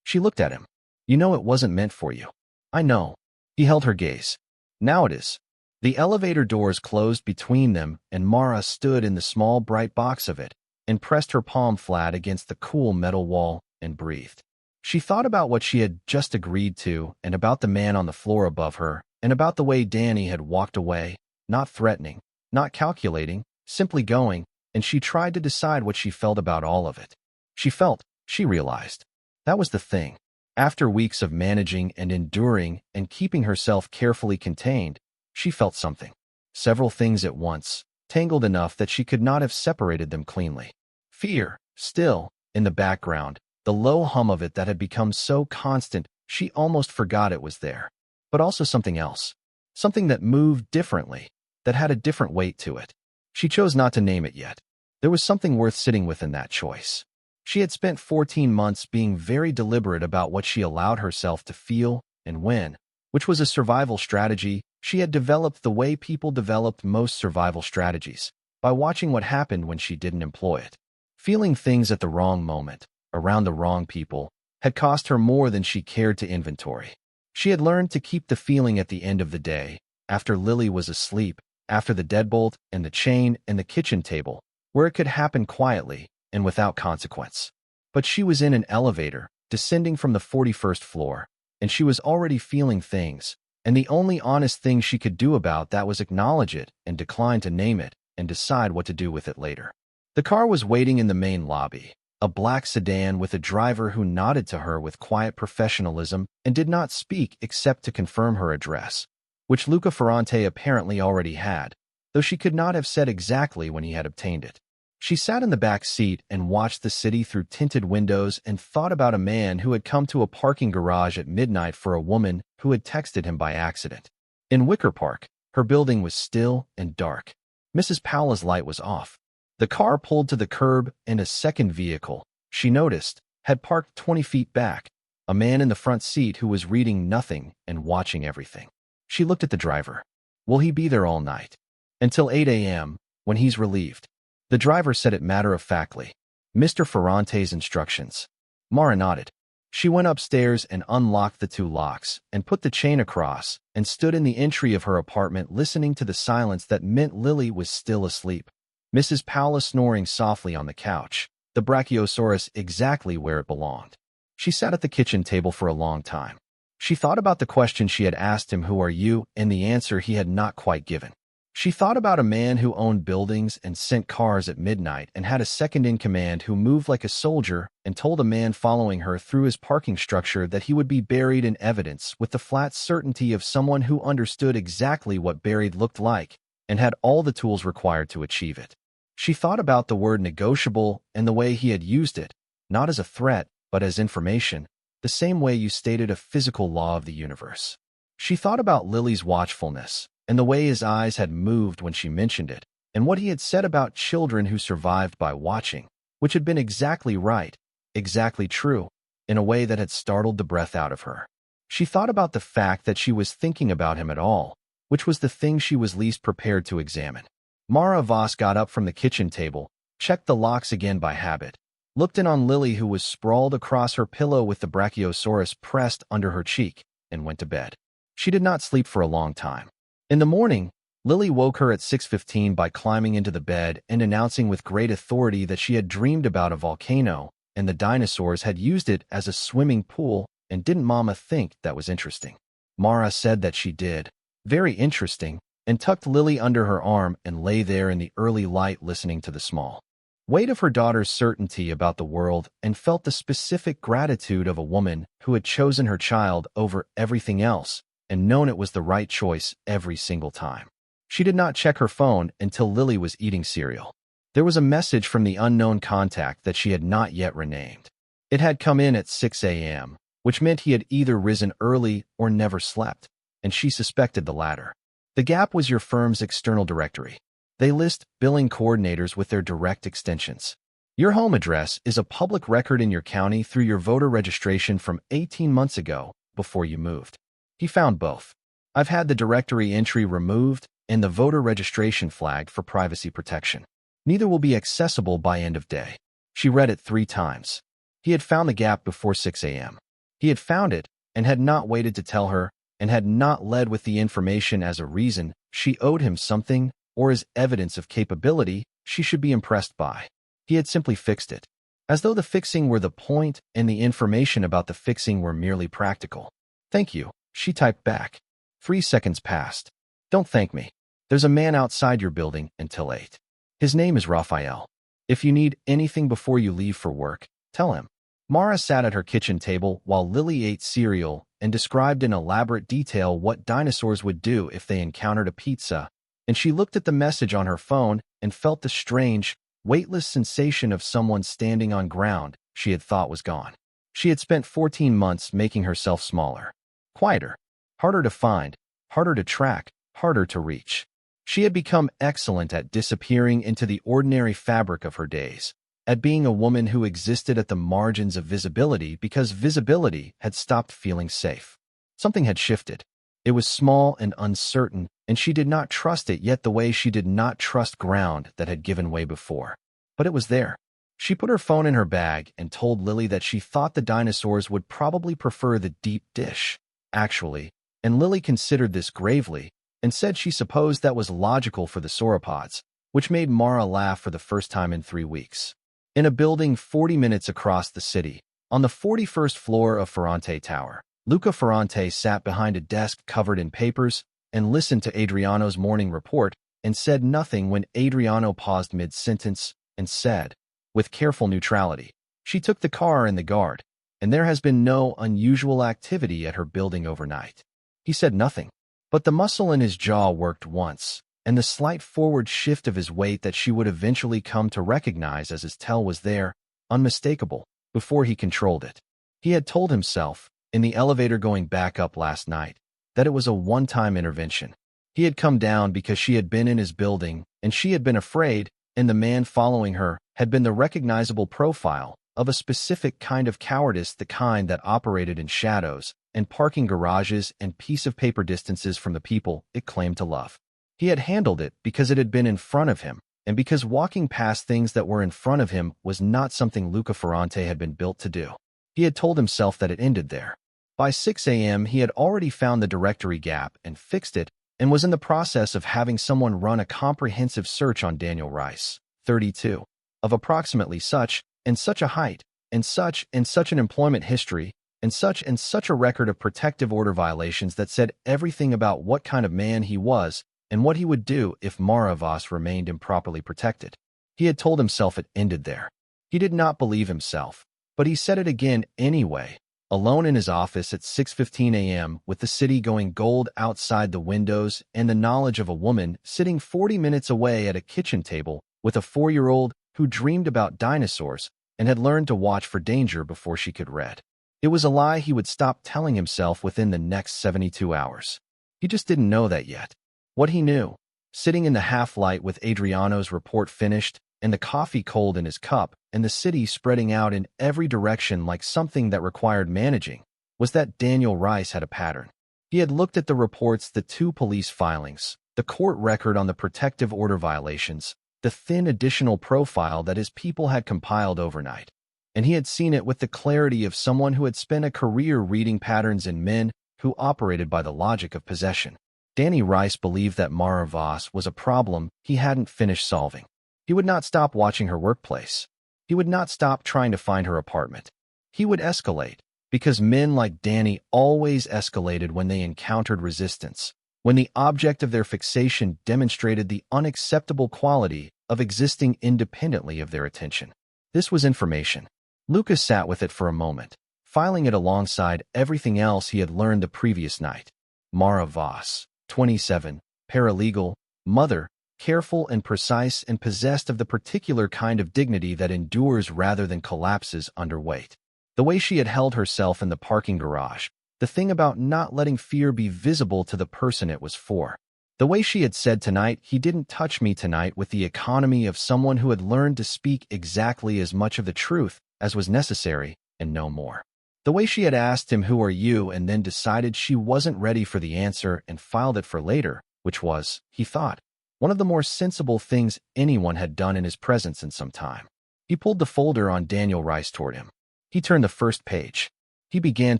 She looked at him. "You know it wasn't meant for you." "I know." He held her gaze. "Now it is." The elevator doors closed between them, and Mara stood in the small bright box of it and pressed her palm flat against the cool metal wall and breathed. She thought about what she had just agreed to and about the man on the floor above her and about the way Danny had walked away, not threatening, not calculating, simply going, and she tried to decide what she felt about all of it. She realized. That was the thing. After weeks of managing and enduring and keeping herself carefully contained, she felt something. Several things at once, tangled enough that she could not have separated them cleanly. Fear, still, in the background, the low hum of it that had become so constant she almost forgot it was there. But also something else. Something that moved differently, that had a different weight to it. She chose not to name it yet. There was something worth sitting with in that choice. She had spent 14 months being very deliberate about what she allowed herself to feel and when, which was a survival strategy. She had developed the way people developed most survival strategies, by watching what happened when she didn't employ it. Feeling things at the wrong moment, around the wrong people, had cost her more than she cared to inventory. She had learned to keep the feeling at the end of the day, after Lily was asleep, after the deadbolt and the chain and the kitchen table, where it could happen quietly and without consequence. But she was in an elevator, descending from the 41st floor, and she was already feeling things, and the only honest thing she could do about that was acknowledge it and decline to name it and decide what to do with it later. The car was waiting in the main lobby, a black sedan with a driver who nodded to her with quiet professionalism and did not speak except to confirm her address, which Luca Ferrante apparently already had, though she could not have said exactly when he had obtained it. She sat in the back seat and watched the city through tinted windows and thought about a man who had come to a parking garage at midnight for a woman who had texted him by accident. In Wicker Park, her building was still and dark. Mrs. Powell's light was off. The car pulled to the curb and a second vehicle, she noticed, had parked 20 feet back, a man in the front seat who was reading nothing and watching everything. She looked at the driver. Will he be there all night? Until 8 a.m., when he's relieved. The driver said it matter-of-factly. Mr. Ferrante's instructions. Mara nodded. She went upstairs and unlocked the 2 locks and put the chain across and stood in the entry of her apartment listening to the silence that meant Lily was still asleep. Mrs. Powell snoring softly on the couch, the Brachiosaurus exactly where it belonged. She sat at the kitchen table for a long time. She thought about the question she had asked him, "Who are you?" and the answer he had not quite given. She thought about a man who owned buildings and sent cars at midnight and had a second-in-command who moved like a soldier and told a man following her through his parking structure that he would be buried in evidence with the flat certainty of someone who understood exactly what buried looked like and had all the tools required to achieve it. She thought about the word negotiable and the way he had used it, not as a threat, but as information, the same way you stated a physical law of the universe. She thought about Lily's watchfulness, and the way his eyes had moved when she mentioned it, and what he had said about children who survived by watching, which had been exactly right, exactly true, in a way that had startled the breath out of her. She thought about the fact that she was thinking about him at all, which was the thing she was least prepared to examine. Mara Voss got up from the kitchen table, checked the locks again by habit, looked in on Lily who was sprawled across her pillow with the Brachiosaurus pressed under her cheek, and went to bed. She did not sleep for a long time. In the morning, Lily woke her at 6:15 by climbing into the bed and announcing with great authority that she had dreamed about a volcano and the dinosaurs had used it as a swimming pool, and didn't Mama think that was interesting? Mara said that she did. Very interesting, and tucked Lily under her arm and lay there in the early light listening to the small weight of her daughter's certainty about the world and felt the specific gratitude of a woman who had chosen her child over everything else and known it was the right choice every single time. She did not check her phone until Lily was eating cereal. There was a message from the unknown contact that she had not yet renamed. It had come in at 6 a.m., which meant he had either risen early or never slept, and she suspected the latter. The Gap was your firm's external directory. They list billing coordinators with their direct extensions. Your home address is a public record in your county through your voter registration from 18 months ago, before you moved. He found both. I've had the directory entry removed and the voter registration flagged for privacy protection. Neither will be accessible by end of day. She read it 3 times. He had found the Gap before 6 a.m. He had found it and had not waited to tell her and had not led with the information as a reason she owed him something or as evidence of capability she should be impressed by. He had simply fixed it, as though the fixing were the point and the information about the fixing were merely practical. Thank you, she typed back. 3 seconds passed. Don't thank me. There's a man outside your building until 8. His name is Raphael. If you need anything before you leave for work, tell him. Mara sat at her kitchen table while Lily ate cereal and described in elaborate detail what dinosaurs would do if they encountered a pizza, and she looked at the message on her phone and felt the strange, weightless sensation of someone standing on ground she had thought was gone. She had spent 14 months making herself smaller, quieter, harder to find, harder to track, harder to reach. She had become excellent at disappearing into the ordinary fabric of her days, at being a woman who existed at the margins of visibility because visibility had stopped feeling safe. Something had shifted. It was small and uncertain, and she did not trust it yet the way she did not trust ground that had given way before. But it was there. She put her phone in her bag and told Lily that she thought the dinosaurs would probably prefer the deep dish, actually, and Lily considered this gravely and said she supposed that was logical for the sauropods, which made Mara laugh for the first time in 3 weeks. In a building 40 minutes across the city, on the 41st floor of Ferrante Tower, Luca Ferrante sat behind a desk covered in papers and listened to Adriano's morning report and said nothing when Adriano paused mid-sentence and said, with careful neutrality, "She took the car and the guard, and there has been no unusual activity at her building overnight." He said nothing, but the muscle in his jaw worked once, and the slight forward shift of his weight that she would eventually come to recognize as his tail was there, unmistakable, before he controlled it. He had told himself, in the elevator going back up last night, that it was a one-time intervention. He had come down because she had been in his building, and she had been afraid, and the man following her had been the recognizable profile of a specific kind of cowardice, the kind that operated in shadows and parking garages and piece of paper distances from the people it claimed to love. He had handled it because it had been in front of him, and because walking past things that were in front of him was not something Luca Ferrante had been built to do. He had told himself that it ended there. By 6 a.m., he had already found the directory gap and fixed it, and was in the process of having someone run a comprehensive search on Daniel Rice, 32, of approximately such and such a height, and such an employment history, and such a record of protective order violations that said everything about what kind of man he was and what he would do if Mara Voss remained improperly protected. He had told himself it ended there. He did not believe himself, but he said it again anyway, alone in his office at 6:15 a.m. with the city going gold outside the windows and the knowledge of a woman sitting 40 minutes away at a kitchen table with a 4-year-old who dreamed about dinosaurs and had learned to watch for danger before she could read. It was a lie he would stop telling himself within the next 72 hours. He just didn't know that yet. What he knew, sitting in the half-light with Adriano's report finished and the coffee cold in his cup and the city spreading out in every direction like something that required managing, was that Daniel Rice had a pattern. He had looked at the reports, the 2 police filings, the court record on the protective order violations, the thin additional profile that his people had compiled overnight, and he had seen it with the clarity of someone who had spent a career reading patterns in men who operated by the logic of possession. Danny Rice believed that Mara Voss was a problem he hadn't finished solving. He would not stop watching her workplace. He would not stop trying to find her apartment. He would escalate, because men like Danny always escalated when they encountered resistance, when the object of their fixation demonstrated the unacceptable quality of existing independently of their attention. This was information. Lucas sat with it for a moment, filing it alongside everything else he had learned the previous night. Mara Voss, 27, paralegal, mother, careful and precise and possessed of the particular kind of dignity that endures rather than collapses under weight. The way she had held herself in the parking garage, the thing about not letting fear be visible to the person it was for. The way she had said tonight, "He didn't touch me tonight," with the economy of someone who had learned to speak exactly as much of the truth as was necessary and no more. The way she had asked him, "Who are you?" and then decided she wasn't ready for the answer and filed it for later, which was, he thought, one of the more sensible things anyone had done in his presence in some time. He pulled the folder on Daniel Rice toward him. He turned the first page. He began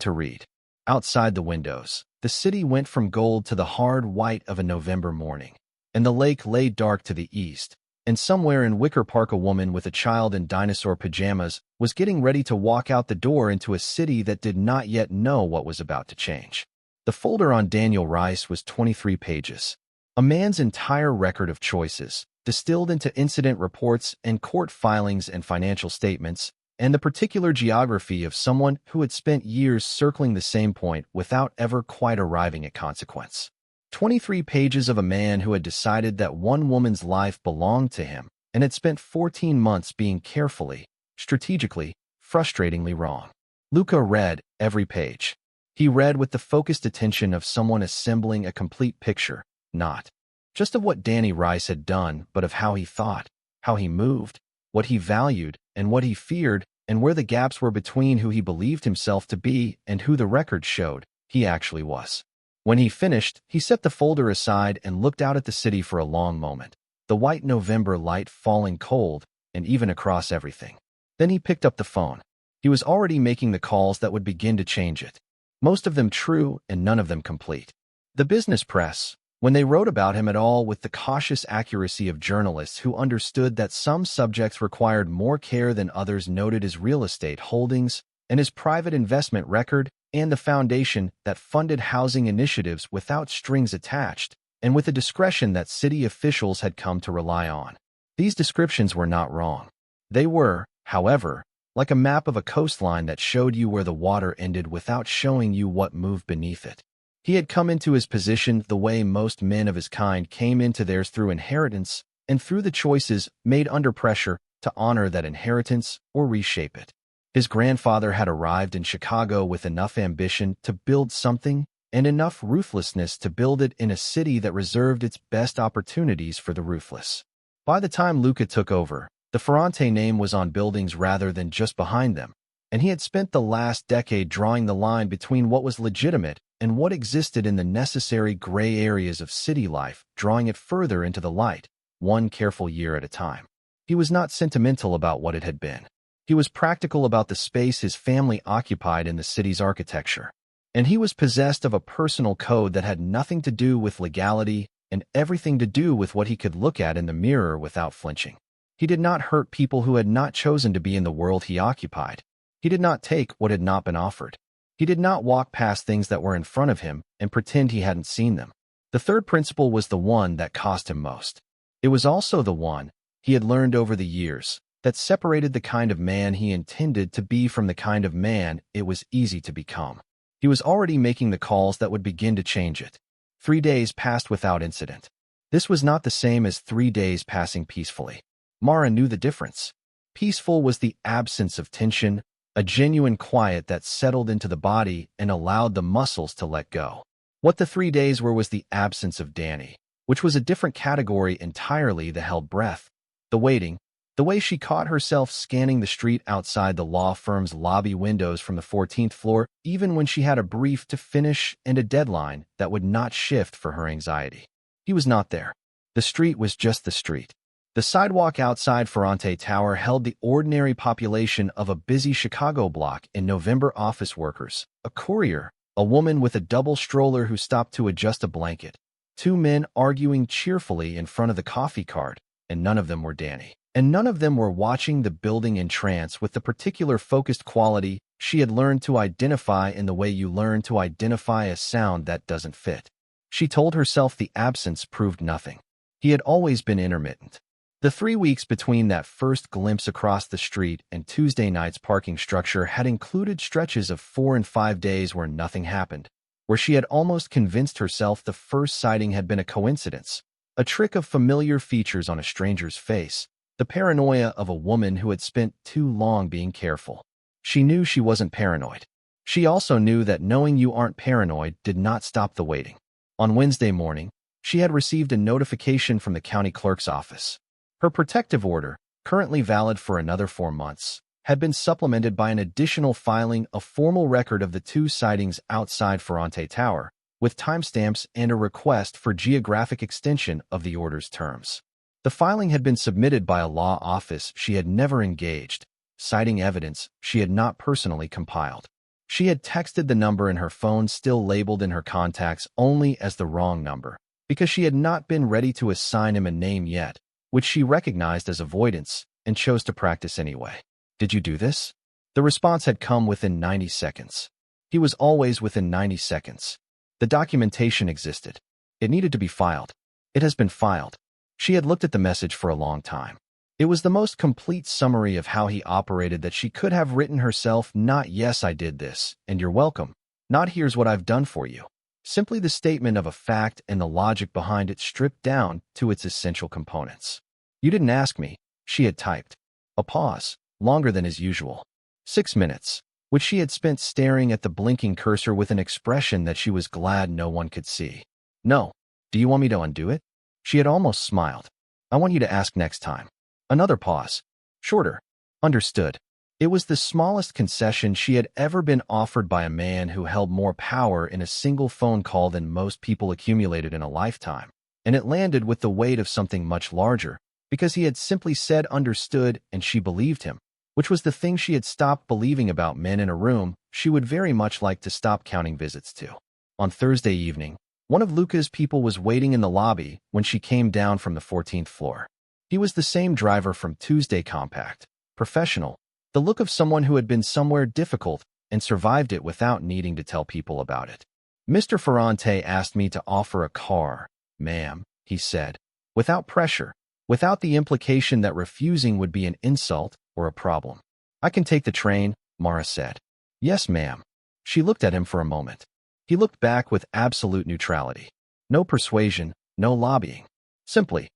to read. Outside the windows, the city went from gold to the hard white of a November morning, and the lake lay dark to the east, and somewhere in Wicker Park a woman with a child in dinosaur pajamas was getting ready to walk out the door into a city that did not yet know what was about to change. The folder on Daniel Rice was 23 pages. A man's entire record of choices, distilled into incident reports and court filings and financial statements, and the particular geography of someone who had spent years circling the same point without ever quite arriving at consequence. 23 pages of a man who had decided that one woman's life belonged to him and had spent 14 months being carefully, strategically, frustratingly wrong. Luca read every page. He read with the focused attention of someone assembling a complete picture, not just of what Danny Rice had done, but of how he thought, how he moved, what he valued and what he feared, and where the gaps were between who he believed himself to be and who the record showed he actually was. When he finished, he set the folder aside and looked out at the city for a long moment, the white November light falling cold and even across everything. Then he picked up the phone. He was already making the calls that would begin to change it. Most of them true and none of them complete. The business press, when they wrote about him at all with the cautious accuracy of journalists who understood that some subjects required more care than others, noted his real estate holdings and his private investment record and the foundation that funded housing initiatives without strings attached and with a discretion that city officials had come to rely on. These descriptions were not wrong. They were, however, like a map of a coastline that showed you where the water ended without showing you what moved beneath it. He had come into his position the way most men of his kind came into theirs, through inheritance and through the choices made under pressure to honor that inheritance or reshape it. His grandfather had arrived in Chicago with enough ambition to build something and enough ruthlessness to build it in a city that reserved its best opportunities for the ruthless. By the time Luca took over, the Ferrante name was on buildings rather than just behind them, and he had spent the last decade drawing the line between what was legitimate and what existed in the necessary gray areas of city life, drawing it further into the light, one careful year at a time. He was not sentimental about what it had been. He was practical about the space his family occupied in the city's architecture. And he was possessed of a personal code that had nothing to do with legality and everything to do with what he could look at in the mirror without flinching. He did not hurt people who had not chosen to be in the world he occupied. He did not take what had not been offered. He did not walk past things that were in front of him and pretend he hadn't seen them. The third principle was the one that cost him most. It was also the one he had learned over the years that separated the kind of man he intended to be from the kind of man it was easy to become. He was already making the calls that would begin to change it. 3 days passed without incident. This was not the same as 3 days passing peacefully. Mara knew the difference. Peaceful was the absence of tension, a genuine quiet that settled into the body and allowed the muscles to let go. What the 3 days were was the absence of Danny, which was a different category entirely. The held breath, the waiting, the way she caught herself scanning the street outside the law firm's lobby windows from the 14th floor, even when she had a brief to finish and a deadline that would not shift for her anxiety. He was not there. The street was just the street. The sidewalk outside Ferrante Tower held the ordinary population of a busy Chicago block in November: office workers, a courier, a woman with a double stroller who stopped to adjust a blanket, 2 men arguing cheerfully in front of the coffee cart, and none of them were Danny. And none of them were watching the building in trance with the particular focused quality she had learned to identify in the way you learn to identify a sound that doesn't fit. She told herself the absence proved nothing. He had always been intermittent. The 3 weeks between that first glimpse across the street and Tuesday night's parking structure had included stretches of 4 and 5 days where nothing happened, where she had almost convinced herself the first sighting had been a coincidence, a trick of familiar features on a stranger's face, the paranoia of a woman who had spent too long being careful. She knew she wasn't paranoid. She also knew that knowing you aren't paranoid did not stop the waiting. On Wednesday morning, she had received a notification from the county clerk's office. Her protective order, currently valid for another 4 months, had been supplemented by an additional filing, a formal record of the 2 sightings outside Ferrante Tower, with timestamps and a request for geographic extension of the order's terms. The filing had been submitted by a law office she had never engaged, citing evidence she had not personally compiled. She had texted the number in her phone, still labeled in her contacts only as the wrong number, because she had not been ready to assign him a name yet, which she recognized as avoidance and chose to practice anyway. "Did you do this?" The response had come within 90 seconds. He was always within 90 seconds. The documentation existed. It needed to be filed. It has been filed. She had looked at the message for a long time. It was the most complete summary of how he operated that she could have written herself, not "yes, I did this, and you're welcome," not "here's what I've done for you." Simply the statement of a fact and the logic behind it stripped down to its essential components. "You didn't ask me," she had typed. A pause, longer than his usual. 6 minutes, which she had spent staring at the blinking cursor with an expression that she was glad no one could see. "No. Do you want me to undo it?" She had almost smiled. "I want you to ask next time." Another pause. Shorter. Understood. It was the smallest concession she had ever been offered by a man who held more power in a single phone call than most people accumulated in a lifetime, and it landed with the weight of something much larger, because he had simply said understood and she believed him, which was the thing she had stopped believing about men in a room she would very much like to stop counting visits to. On Thursday evening, one of Luca's people was waiting in the lobby when she came down from the 14th floor. He was the same driver from Tuesday, compact, professional, the look of someone who had been somewhere difficult and survived it without needing to tell people about it. Mr. Ferrante asked me to offer a car, ma'am, he said, without pressure, without the implication that refusing would be an insult or a problem. I can take the train, Mara said. Yes, ma'am. She looked at him for a moment. He looked back with absolute neutrality. No persuasion, no lobbying. Simply,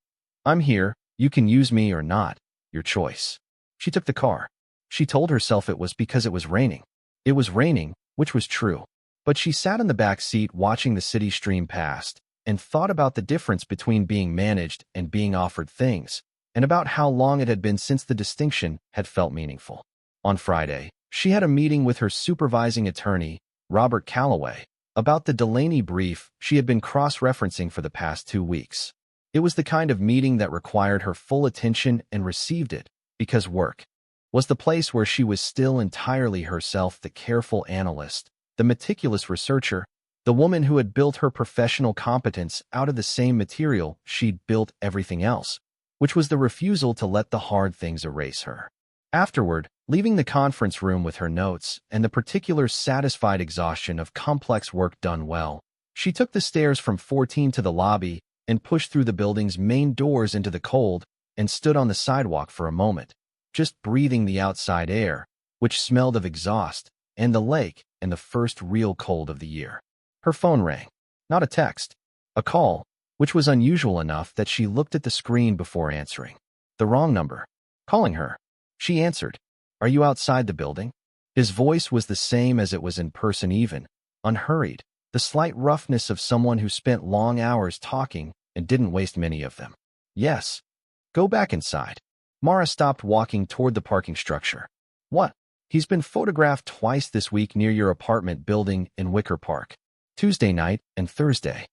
I'm here, you can use me or not, your choice. She took the car. She told herself it was because it was raining. It was raining, which was true. But she sat in the back seat watching the city stream past and thought about the difference between being managed and being offered things, and about how long it had been since the distinction had felt meaningful. On Friday, she had a meeting with her supervising attorney, Robert Calloway, about the Delaney brief she had been cross-referencing for the past 2 weeks. It was the kind of meeting that required her full attention and received it, because work was the place where she was still entirely herself, the careful analyst, the meticulous researcher, the woman who had built her professional competence out of the same material she'd built everything else, which was the refusal to let the hard things erase her. Afterward, leaving the conference room with her notes and the particular satisfied exhaustion of complex work done well, she took the stairs from 14 to the lobby and pushed through the building's main doors into the cold and stood on the sidewalk for a moment, just breathing the outside air, which smelled of exhaust, and the lake and the first real cold of the year. Her phone rang. Not a text. A call, which was unusual enough that she looked at the screen before answering. The wrong number. Calling her. She answered. Are you outside the building? His voice was the same as it was in person, even, unhurried, the slight roughness of someone who spent long hours talking and didn't waste many of them. Yes. Go back inside. Mara stopped walking toward the parking structure. What? He's been photographed twice this week near your apartment building in Wicker Park. Tuesday night and Thursday.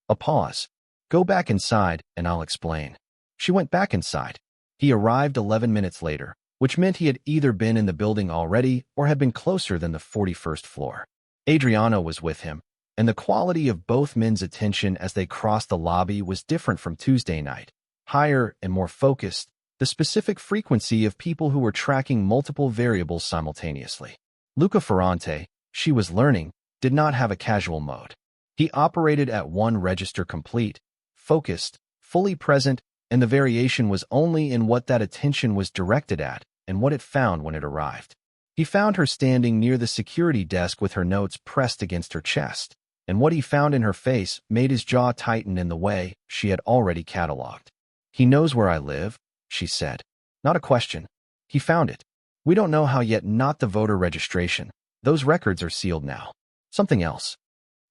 A pause. Go back inside and I'll explain. She went back inside. He arrived 11 minutes later, which meant he had either been in the building already or had been closer than the 41st floor. Adriano was with him, and the quality of both men's attention as they crossed the lobby was different from Tuesday night, higher and more focused, the specific frequency of people who were tracking multiple variables simultaneously. Luca Ferrante, she was learning, did not have a casual mode. He operated at one register, complete, focused, fully present, and the variation was only in what that attention was directed at and what it found when it arrived. He found her standing near the security desk with her notes pressed against her chest, and what he found in her face made his jaw tighten in the way she had already cataloged. He knows where I live, she said. Not a question. He found it. We don't know how yet, not the voter registration. Those records are sealed now. Something else.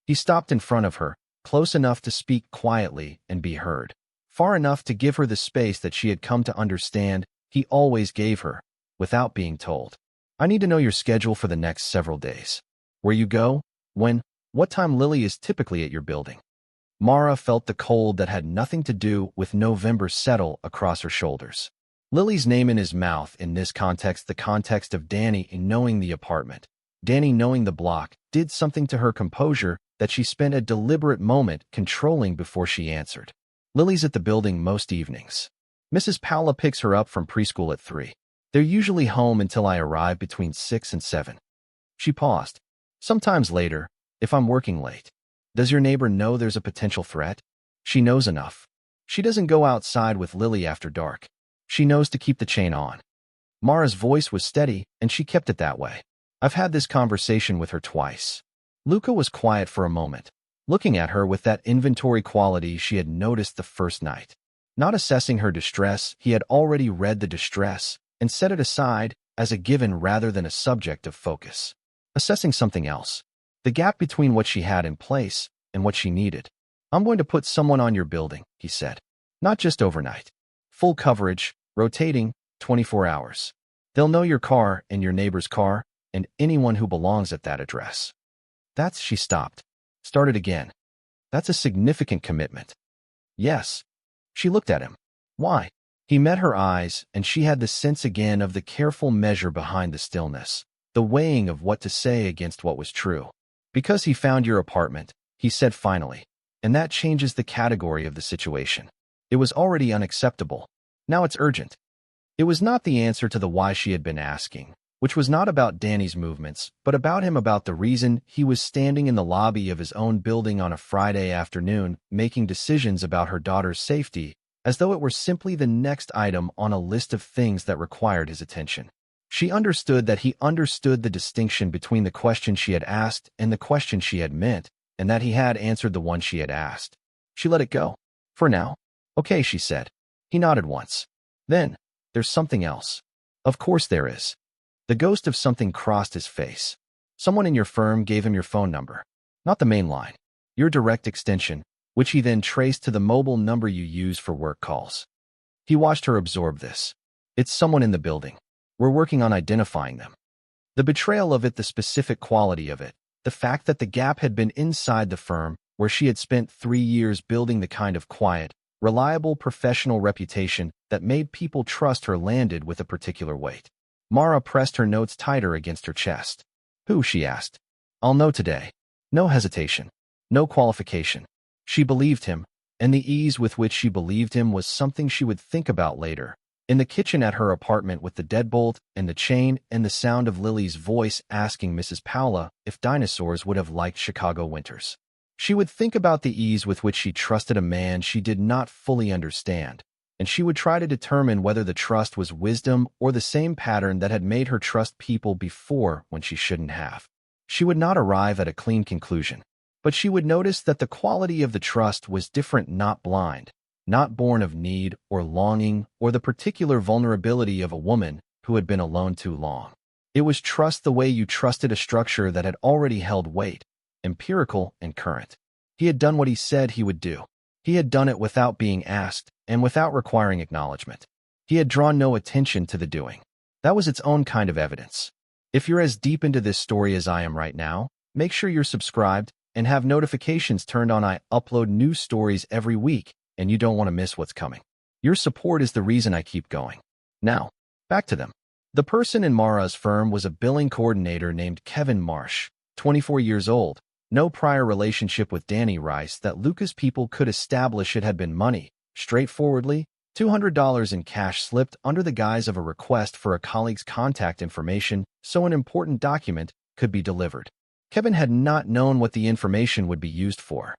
He stopped in front of her, close enough to speak quietly and be heard, far enough to give her the space that she had come to understand he always gave her, without being told. I need to know your schedule for the next several days. Where you go, when, what time Lily is typically at your building. Mara felt the cold that had nothing to do with November settle across her shoulders. Lily's name in his mouth in this context, the context of Danny in knowing the apartment, Danny knowing the block, did something to her composure that she spent a deliberate moment controlling before she answered. Lily's at the building most evenings. Mrs. Paula picks her up from preschool at 3. They're usually home until I arrive between 6 and 7. She paused. Sometimes later, if I'm working late. Does your neighbor know there's a potential threat? She knows enough. She doesn't go outside with Lily after dark. She knows to keep the chain on. Mara's voice was steady, and she kept it that way. I've had this conversation with her twice. Luca was quiet for a moment, looking at her with that inventory quality she had noticed the first night. Not assessing her distress, he had already read the distress and set it aside as a given rather than a subject of focus. Assessing something else. The gap between what she had in place and what she needed. I'm going to put someone on your building, he said. Not just overnight. Full coverage, rotating, 24 hours. They'll know your car and your neighbor's car and anyone who belongs at that address. She stopped. Started again. That's a significant commitment. Yes. She looked at him. Why? He met her eyes, and she had the sense again of the careful measure behind the stillness, the weighing of what to say against what was true. Because he found your apartment, he said finally, and that changes the category of the situation. It was already unacceptable. Now it's urgent. It was not the answer to the why she had been asking, which was not about Danny's movements, but about the reason he was standing in the lobby of his own building on a Friday afternoon, making decisions about her daughter's safety, as though it were simply the next item on a list of things that required his attention. She understood that he understood the distinction between the question she had asked and the question she had meant, and that he had answered the one she had asked. She let it go. For now. Okay, she said. He nodded once. Then, there's something else. Of course there is. The ghost of something crossed his face. Someone in your firm gave him your phone number. Not the main line. Your direct extension, which he then traced to the mobile number you use for work calls. He watched her absorb this. It's someone in the building. We're working on identifying them. The betrayal of it, the specific quality of it, the fact that the gap had been inside the firm, where she had spent 3 years building the kind of quiet, reliable professional reputation that made people trust her, landed with a particular weight. Mara pressed her notes tighter against her chest. Who? She asked. I'll know today. No hesitation. No qualification. She believed him, and the ease with which she believed him was something she would think about later. In the kitchen at her apartment, with the deadbolt and the chain and the sound of Lily's voice asking Mrs. Paula if dinosaurs would have liked Chicago winters. She would think about the ease with which she trusted a man she did not fully understand, and she would try to determine whether the trust was wisdom or the same pattern that had made her trust people before when she shouldn't have. She would not arrive at a clean conclusion, but she would notice that the quality of the trust was different, not blind, not born of need or longing or the particular vulnerability of a woman who had been alone too long. It was trust the way you trusted a structure that had already held weight, empirical and current. He had done what he said he would do. He had done it without being asked and without requiring acknowledgement. He had drawn no attention to the doing. That was its own kind of evidence. If you're as deep into this story as I am right now, make sure you're subscribed and have notifications turned on. I upload new stories every week, and you don't want to miss what's coming. Your support is the reason I keep going. Now, back to them. The person in Mara's firm was a billing coordinator named Kevin Marsh, 24 years old, no prior relationship with Danny Rice that Luca's people could establish. It had been money, straightforwardly, $200 in cash slipped under the guise of a request for a colleague's contact information so an important document could be delivered. Kevin had not known what the information would be used for.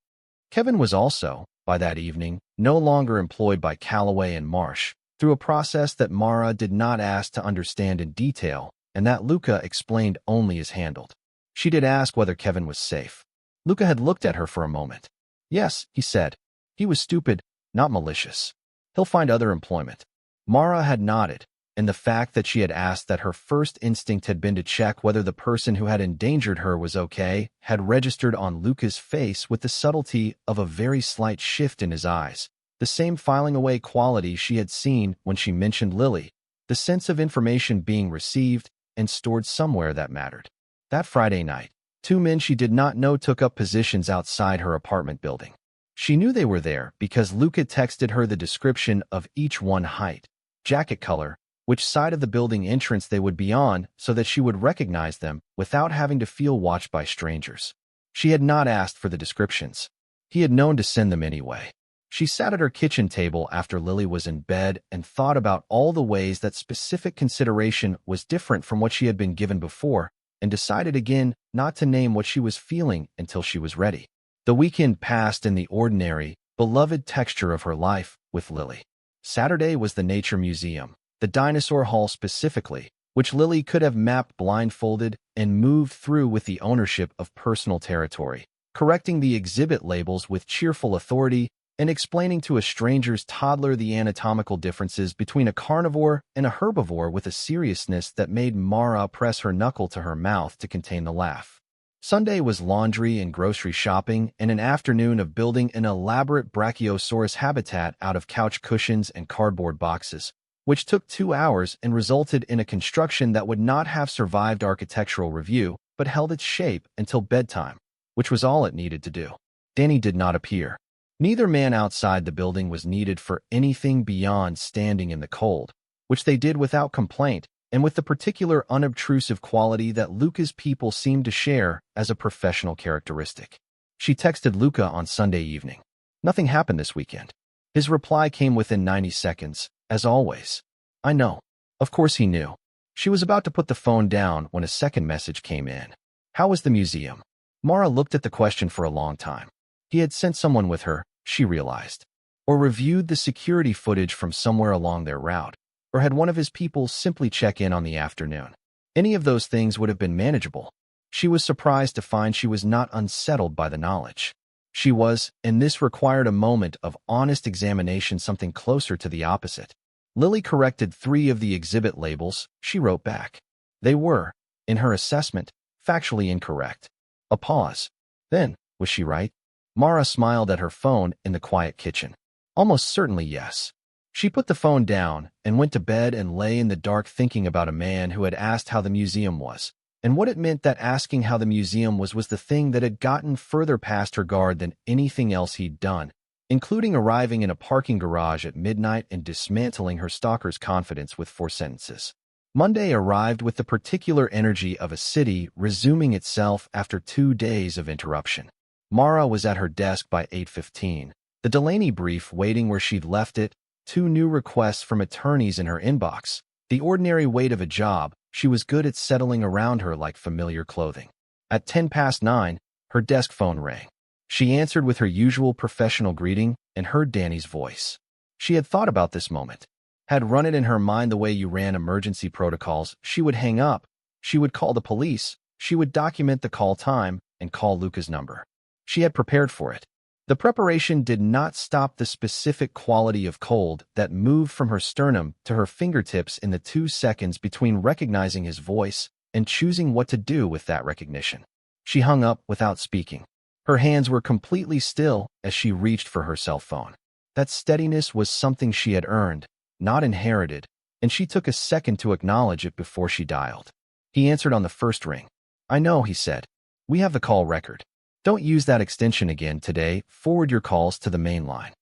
Kevin was also, by that evening, no longer employed by Callaway and Marsh, through a process that Mara did not ask to understand in detail and that Luca explained only as handled. She did ask whether Kevin was safe. Luca had looked at her for a moment. Yes, he said. He was stupid, not malicious. He'll find other employment. Mara had nodded, and the fact that she had asked that her first instinct had been to check whether the person who had endangered her was okay had registered on Luca's face with the subtlety of a very slight shift in his eyes, the same filing away quality she had seen when she mentioned Lily, the sense of information being received and stored somewhere that mattered. That Friday night, 2 men she did not know took up positions outside her apartment building. She knew they were there because Luca texted her the description of each one: height, jacket color, which side of the building entrance they would be on, so that she would recognize them without having to feel watched by strangers. She had not asked for the descriptions. He had known to send them anyway. She sat at her kitchen table after Lily was in bed and thought about all the ways that specific consideration was different from what she had been given before, and decided again not to name what she was feeling until she was ready. The weekend passed in the ordinary, beloved texture of her life with Lily. Saturday was the Nature Museum, the Dinosaur Hall specifically, which Lily could have mapped blindfolded and moved through with the ownership of personal territory, correcting the exhibit labels with cheerful authority and explaining to a stranger's toddler the anatomical differences between a carnivore and a herbivore with a seriousness that made Mara press her knuckle to her mouth to contain the laugh. Sunday was laundry and grocery shopping and an afternoon of building an elaborate Brachiosaurus habitat out of couch cushions and cardboard boxes, which took 2 hours and resulted in a construction that would not have survived architectural review, but held its shape until bedtime, which was all it needed to do. Danny did not appear. Neither man outside the building was needed for anything beyond standing in the cold, which they did without complaint and with the particular unobtrusive quality that Luca's people seemed to share as a professional characteristic. She texted Luca on Sunday evening. Nothing happened this weekend. His reply came within 90 seconds, as always. I know. Of course he knew. She was about to put the phone down when a second message came in. How was the museum? Mara looked at the question for a long time. He had sent someone with her, she realized, or reviewed the security footage from somewhere along their route, or had one of his people simply check in on the afternoon. Any of those things would have been manageable. She was surprised to find she was not unsettled by the knowledge. She was, and this required a moment of honest examination, something closer to the opposite. Lily corrected 3 of the exhibit labels, she wrote back. They were, in her assessment, factually incorrect. A pause. Then, was she right? Mara smiled at her phone in the quiet kitchen. Almost certainly yes. She put the phone down and went to bed and lay in the dark thinking about a man who had asked how the museum was, and what it meant that asking how the museum was the thing that had gotten further past her guard than anything else he'd done, including arriving in a parking garage at midnight and dismantling her stalker's confidence with 4 sentences. Monday arrived with the particular energy of a city resuming itself after 2 days of interruption. Mara was at her desk by 8:15, the Delaney brief waiting where she'd left it, 2 new requests from attorneys in her inbox. The ordinary weight of a job, she was good at settling around her like familiar clothing. At 9:10, her desk phone rang. She answered with her usual professional greeting and heard Danny's voice. She had thought about this moment, had run it in her mind the way you ran emergency protocols. She would hang up, she would call the police, she would document the call time and call Luca's number. She had prepared for it. The preparation did not stop the specific quality of cold that moved from her sternum to her fingertips in the 2 seconds between recognizing his voice and choosing what to do with that recognition. She hung up without speaking. Her hands were completely still as she reached for her cell phone. That steadiness was something she had earned, not inherited, and she took a second to acknowledge it before she dialed. He answered on the first ring. I know, he said. We have the call record. Don't use that extension again today. Forward your calls to the main line.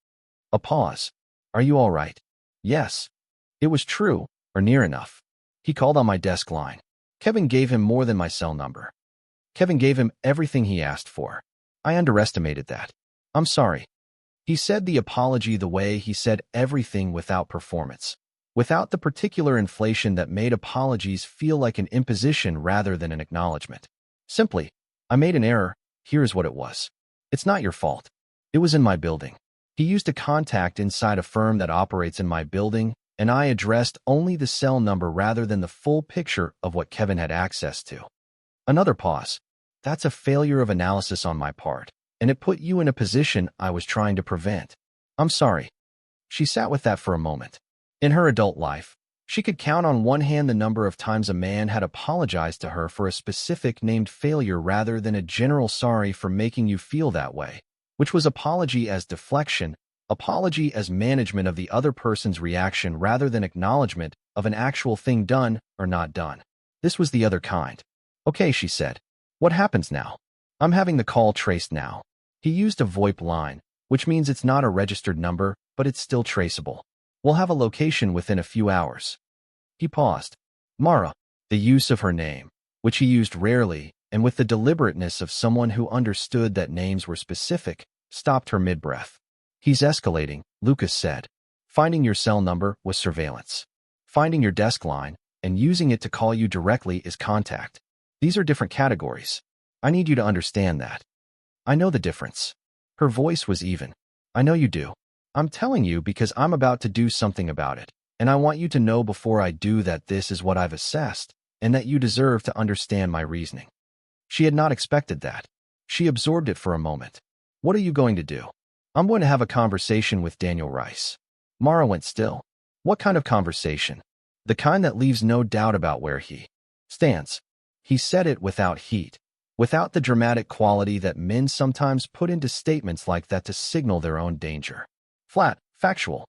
A pause. Are you all right? Yes. It was true, or near enough. He called on my desk line. Kevin gave him more than my cell number. Kevin gave him everything he asked for. I underestimated that. I'm sorry. He said the apology the way he said everything without performance, without the particular inflation that made apologies feel like an imposition rather than an acknowledgement. Simply, I made an error. Here's what it was. It's not your fault. It was in my building. He used a contact inside a firm that operates in my building, and I addressed only the cell number rather than the full picture of what Kevin had access to. Another pause. That's a failure of analysis on my part, and it put you in a position I was trying to prevent. I'm sorry. She sat with that for a moment. In her adult life, she could count on one hand the number of times a man had apologized to her for a specific named failure rather than a general sorry for making you feel that way, which was apology as deflection, apology as management of the other person's reaction rather than acknowledgement of an actual thing done or not done. This was the other kind. Okay, she said. What happens now? I'm having the call traced now. He used a VoIP line, which means it's not a registered number, but it's still traceable. We'll have a location within a few hours. He paused. Mara, the use of her name, which he used rarely, and with the deliberateness of someone who understood that names were specific, stopped her mid-breath. He's escalating, Lucas said. Finding your cell number was surveillance. Finding your desk line and using it to call you directly is contact. These are different categories. I need you to understand that. I know the difference. Her voice was even. I know you do. I'm telling you because I'm about to do something about it, and I want you to know before I do that this is what I've assessed, and that you deserve to understand my reasoning. She had not expected that. She absorbed it for a moment. What are you going to do? I'm going to have a conversation with Daniel Rice. Mara went still. What kind of conversation? The kind that leaves no doubt about where he stands. He said it without heat, without the dramatic quality that men sometimes put into statements like that to signal their own danger. Flat, factual.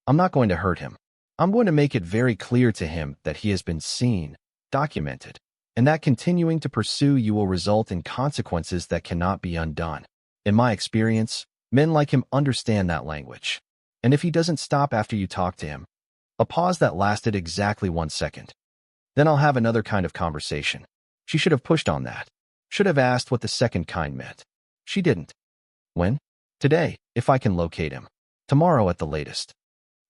I'm not going to hurt him. I'm going to make it very clear to him that he has been seen, documented, and that continuing to pursue you will result in consequences that cannot be undone. In my experience, men like him understand that language. And if he doesn't stop after you talk to him, a pause that lasted exactly 1 second. Then I'll have another kind of conversation. She should have pushed on that. Should have asked what the second kind meant. She didn't. When? Today, if I can locate him. Tomorrow at the latest.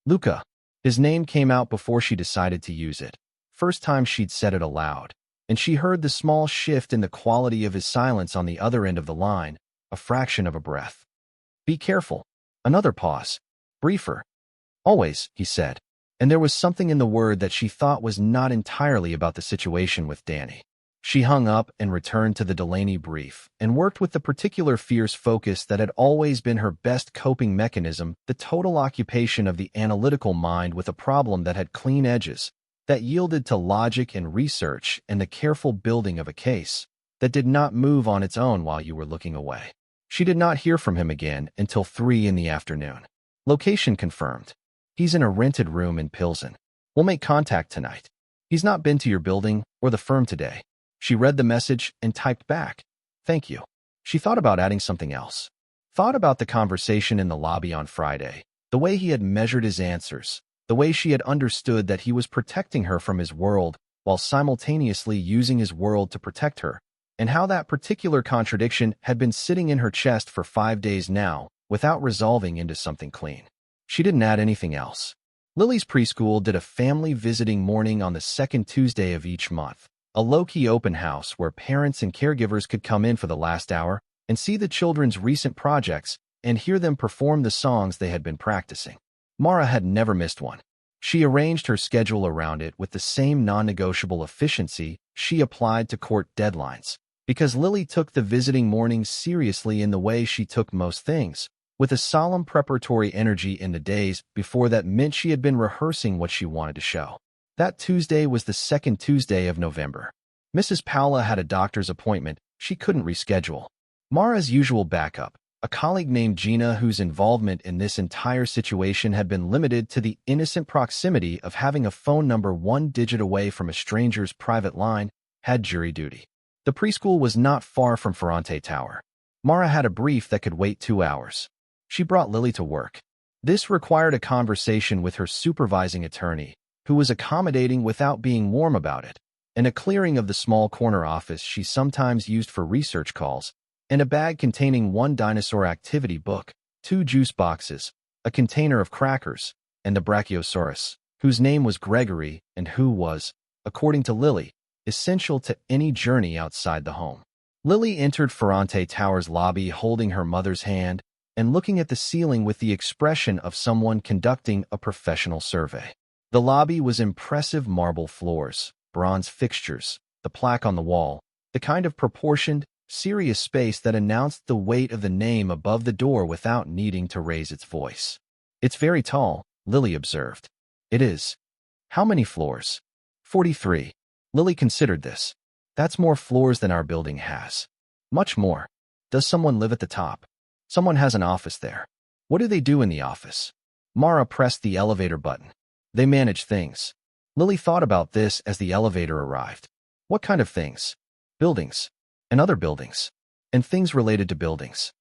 Luca. His name came out before she decided to use it. First time she'd said it aloud. And she heard the small shift in the quality of his silence on the other end of the line, a fraction of a breath. Be careful. Another pause. Briefer. Always, he said. And there was something in the word that she thought was not entirely about the situation with Danny. She hung up and returned to the Delaney brief and worked with the particular fierce focus that had always been her best coping mechanism, the total occupation of the analytical mind with a problem that had clean edges, that yielded to logic and research and the careful building of a case, that did not move on its own while you were looking away. She did not hear from him again until 3 in the afternoon. Location confirmed. He's in a rented room in Pilsen. We'll make contact tonight. He's not been to your building or the firm today. She read the message and typed back, "Thank you." She thought about adding something else. Thought about the conversation in the lobby on Friday, the way he had measured his answers, the way she had understood that he was protecting her from his world while simultaneously using his world to protect her, and how that particular contradiction had been sitting in her chest for 5 days now without resolving into something clean. She didn't add anything else. Lily's preschool did a family visiting morning on the second Tuesday of each month, a low-key open house where parents and caregivers could come in for the last hour and see the children's recent projects and hear them perform the songs they had been practicing. Mara had never missed one. She arranged her schedule around it with the same non-negotiable efficiency she applied to court deadlines, because Lily took the visiting mornings seriously in the way she took most things, with a solemn preparatory energy in the days before that meant she had been rehearsing what she wanted to show. That Tuesday was the second Tuesday of November. Mrs. Paula had a doctor's appointment she couldn't reschedule. Mara's usual backup, a colleague named Gina whose involvement in this entire situation had been limited to the innocent proximity of having a phone number 1 digit away from a stranger's private line, had jury duty. The preschool was not far from Ferrante Tower. Mara had a brief that could wait 2 hours. She brought Lily to work. This required a conversation with her supervising attorney, who was accommodating without being warm about it, and a clearing of the small corner office she sometimes used for research calls, and a bag containing 1 dinosaur activity book, 2 juice boxes, a container of crackers, and the Brachiosaurus, whose name was Gregory and who was, according to Lily, essential to any journey outside the home. Lily entered Ferrante Tower's lobby holding her mother's hand and looking at the ceiling with the expression of someone conducting a professional survey. The lobby was impressive marble floors, bronze fixtures, the plaque on the wall, the kind of proportioned, serious space that announced the weight of the name above the door without needing to raise its voice. "It's very tall," Lily observed. "It is." "How many floors?" 43. Lily considered this. "That's more floors than our building has." "Much more." "Does someone live at the top?" "Someone has an office there." "What do they do in the office?" Mara pressed the elevator button. "They manage things." Lily thought about this as the elevator arrived. "What kind of things?" "Buildings. And other buildings. And things related to buildings."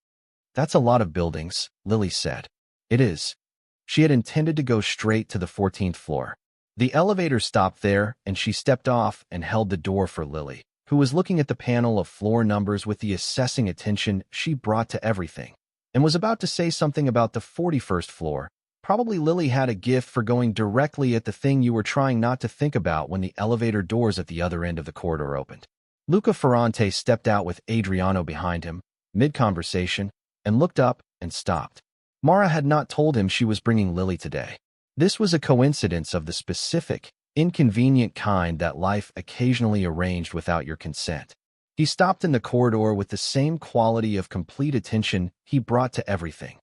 "That's a lot of buildings," Lily said. "It is." She had intended to go straight to the 14th floor. The elevator stopped there, and she stepped off and held the door for Lily, who was looking at the panel of floor numbers with the assessing attention she brought to everything, and was about to say something about the 41st floor. Probably Lily had a gift for going directly at the thing you were trying not to think about when the elevator doors at the other end of the corridor opened. Luca Ferrante stepped out with Adriano behind him, mid-conversation, and looked up and stopped. Mara had not told him she was bringing Lily today. This was a coincidence of the specific, inconvenient kind that life occasionally arranged without your consent. He stopped in the corridor with the same quality of complete attention he brought to everything.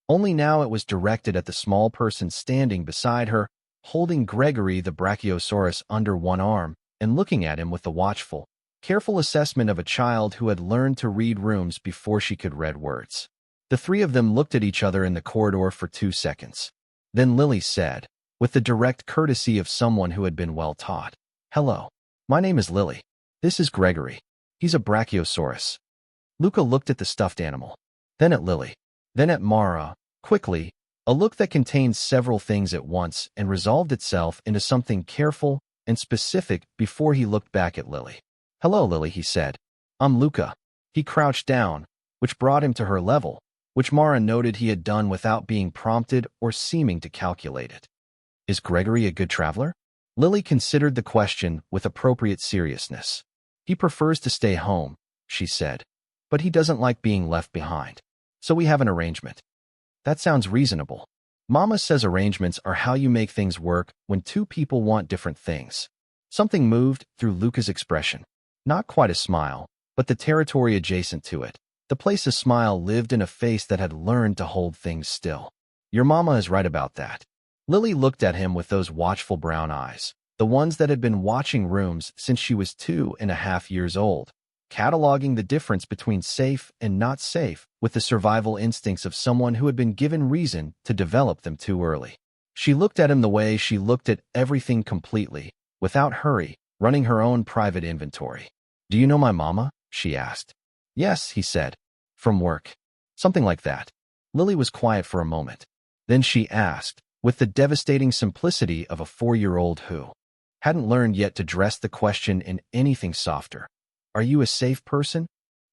Only now it was directed at the small person standing beside her, holding Gregory the Brachiosaurus under one arm and looking at him with the watchful, careful assessment of a child who had learned to read rooms before she could read words. The 3 of them looked at each other in the corridor for 2 seconds. Then Lily said, with the direct courtesy of someone who had been well taught. "Hello. My name is Lily. This is Gregory. He's a brachiosaurus." Luca looked at the stuffed animal, then at Lily, then at Mara, quickly, a look that contained several things at once and resolved itself into something careful and specific before he looked back at Lily. "Hello, Lily," he said. "I'm Luca." He crouched down, which brought him to her level, which Mara noted he had done without being prompted or seeming to calculate it. "Is Gregory a good traveler?" Lily considered the question with appropriate seriousness. "He prefers to stay home," she said, "but he doesn't like being left behind. So we have an arrangement." "That sounds reasonable. Mama says arrangements are how you make things work when two people want different things." Something moved through Luca's expression. Not quite a smile, but the territory adjacent to it. The place a smile lived in a face that had learned to hold things still. "Your mama is right about that." Lily looked at him with those watchful brown eyes, the ones that had been watching rooms since she was 2.5 years old, cataloging the difference between safe and not safe with the survival instincts of someone who had been given reason to develop them too early. She looked at him the way she looked at everything completely, without hurry, running her own private inventory. "Do you know my mama?" she asked. "Yes," he said. "From work." Something like that. Lily was quiet for a moment. Then she asked, with the devastating simplicity of a 4-year-old who hadn't learned yet to dress the question in anything softer. "Are you a safe person?"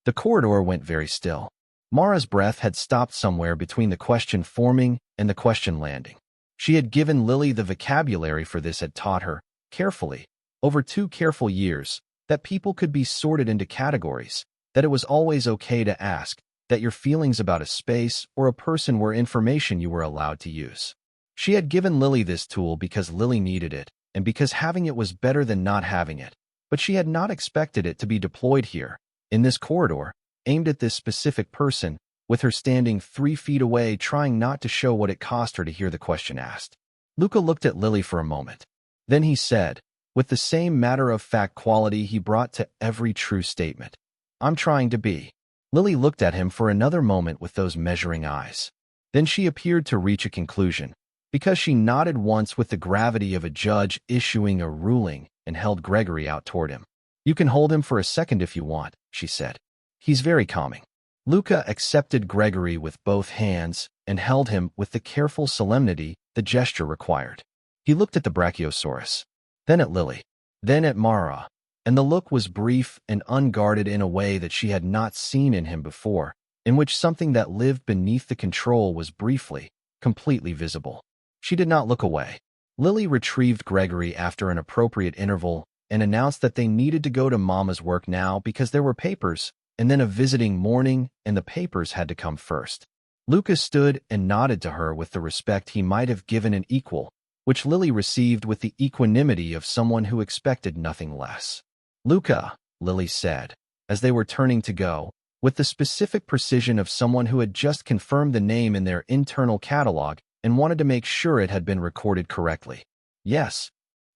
The corridor went very still. Mara's breath had stopped somewhere between the question forming and the question landing. She had given Lily the vocabulary for this, had taught her, carefully, over 2 careful years, that people could be sorted into categories, that it was always okay to ask, that your feelings about a space or a person were information you were allowed to use. She had given Lily this tool because Lily needed it, and because having it was better than not having it, but she had not expected it to be deployed here, in this corridor, aimed at this specific person, with her standing 3 feet away trying not to show what it cost her to hear the question asked. Luca looked at Lily for a moment. Then he said, with the same matter-of-fact quality he brought to every true statement, "I'm trying to be." Lily looked at him for another moment with those measuring eyes. Then she appeared to reach a conclusion, because she nodded once with the gravity of a judge issuing a ruling and held Gregory out toward him. "You can hold him for a second if you want," she said. "He's very calming." Luca accepted Gregory with both hands and held him with the careful solemnity the gesture required. He looked at the brachiosaurus, then at Lily, then at Mara, and the look was brief and unguarded in a way that she had not seen in him before, in which something that lived beneath the control was briefly, completely visible. She did not look away. Lily retrieved Gregory after an appropriate interval and announced that they needed to go to Mama's work now because there were papers, and then a visiting morning, and the papers had to come first. Luca stood and nodded to her with the respect he might have given an equal, which Lily received with the equanimity of someone who expected nothing less. "Luca," Lily said, as they were turning to go, with the specific precision of someone who had just confirmed the name in their internal catalog and wanted to make sure it had been recorded correctly. "Yes.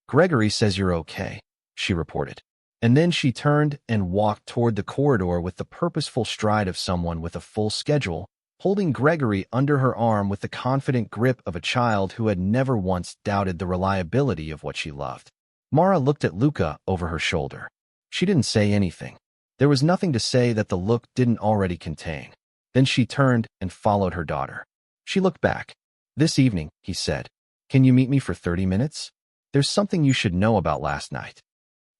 Gregory says you're okay," she reported. And then she turned and walked toward the corridor with the purposeful stride of someone with a full schedule, holding Gregory under her arm with the confident grip of a child who had never once doubted the reliability of what she loved. Mara looked at Luca over her shoulder. She didn't say anything. There was nothing to say that the look didn't already contain. Then she turned and followed her daughter. She looked back. "This evening," he said, "can you meet me for 30 minutes? There's something you should know about last night."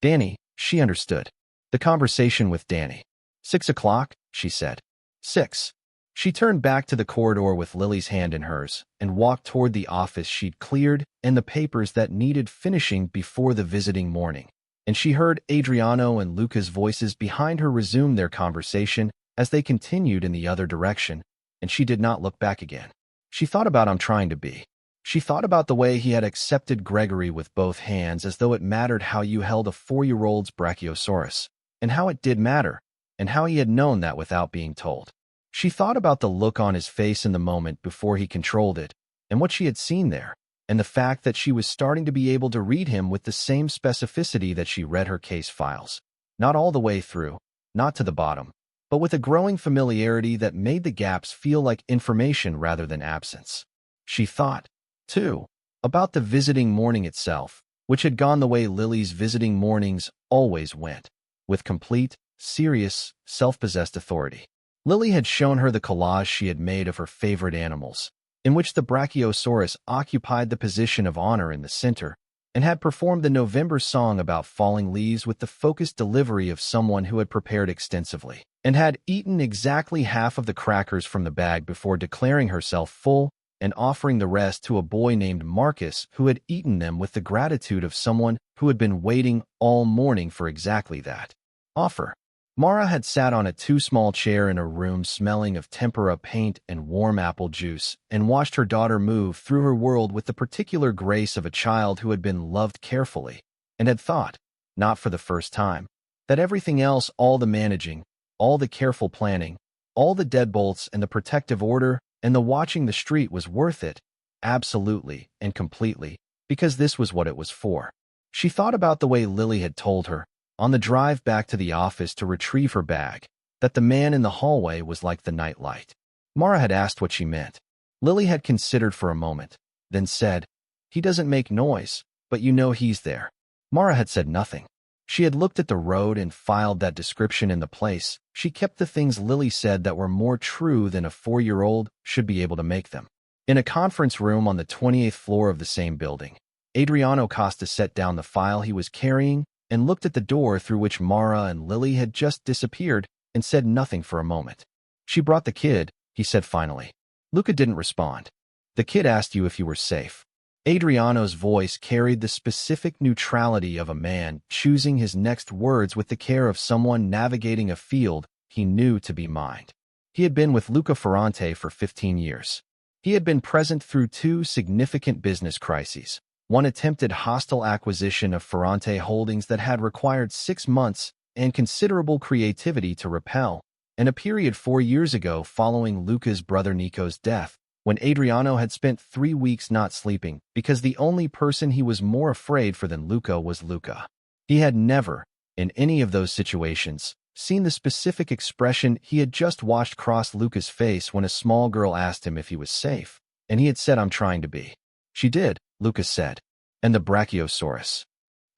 Danny, she understood. The conversation with Danny. 6 o'clock, she said. 6. She turned back to the corridor with Lily's hand in hers and walked toward the office she'd cleared and the papers that needed finishing before the visiting morning. And she heard Adriano and Luca's voices behind her resume their conversation as they continued in the other direction, and she did not look back again. She thought about "I'm trying to be." She thought about the way he had accepted Gregory with both hands as though it mattered how you held a 4-year-old's brachiosaurus, and how it did matter, and how he had known that without being told. She thought about the look on his face in the moment before he controlled it, and what she had seen there, and the fact that she was starting to be able to read him with the same specificity that she read her case files. Not all the way through, not to the bottom, but with a growing familiarity that made the gaps feel like information rather than absence. She thought, too, about the visiting morning itself, which had gone the way Lily's visiting mornings always went, with complete, serious, self-possessed authority. Lily had shown her the collage she had made of her favorite animals, in which the Brachiosaurus occupied the position of honor in the center, and had performed the November song about falling leaves with the focused delivery of someone who had prepared extensively, and had eaten exactly half of the crackers from the bag before declaring herself full and offering the rest to a boy named Marcus who had eaten them with the gratitude of someone who had been waiting all morning for exactly that offer. Mara had sat on a too-small chair in a room smelling of tempera paint and warm apple juice and watched her daughter move through her world with the particular grace of a child who had been loved carefully and had thought, not for the first time, that everything else, all the managing, all the careful planning, all the deadbolts and the protective order and the watching the street was worth it, absolutely and completely, because this was what it was for. She thought about the way Lily had told her, on the drive back to the office to retrieve her bag, that the man in the hallway was like the night light. Mara had asked what she meant. Lily had considered for a moment, then said, "He doesn't make noise, but you know he's there." Mara had said nothing. She had looked at the road and filed that description in the place. She kept the things Lily said that were more true than a 4-year-old should be able to make them. In a conference room on the 28th floor of the same building, Adriano Costa set down the file he was carrying and looked at the door through which Mara and Lily had just disappeared and said nothing for a moment. "She brought the kid," he said finally. Luca didn't respond. "The kid asked you if you were safe." Adriano's voice carried the specific neutrality of a man choosing his next words with the care of someone navigating a field he knew to be mined. He had been with Luca Ferrante for 15 years. He had been present through 2 significant business crises. One attempted hostile acquisition of Ferrante holdings that had required 6 months and considerable creativity to repel, and a period 4 years ago following Luca's brother Nico's death, when Adriano had spent 3 weeks not sleeping because the only person he was more afraid for than Luca was Luca. He had never, in any of those situations, seen the specific expression he had just watched cross Luca's face when a small girl asked him if he was safe, and he had said, "I'm trying to be." "She did," Luca said. "And the Brachiosaurus?"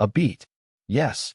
"A beat." "Yes."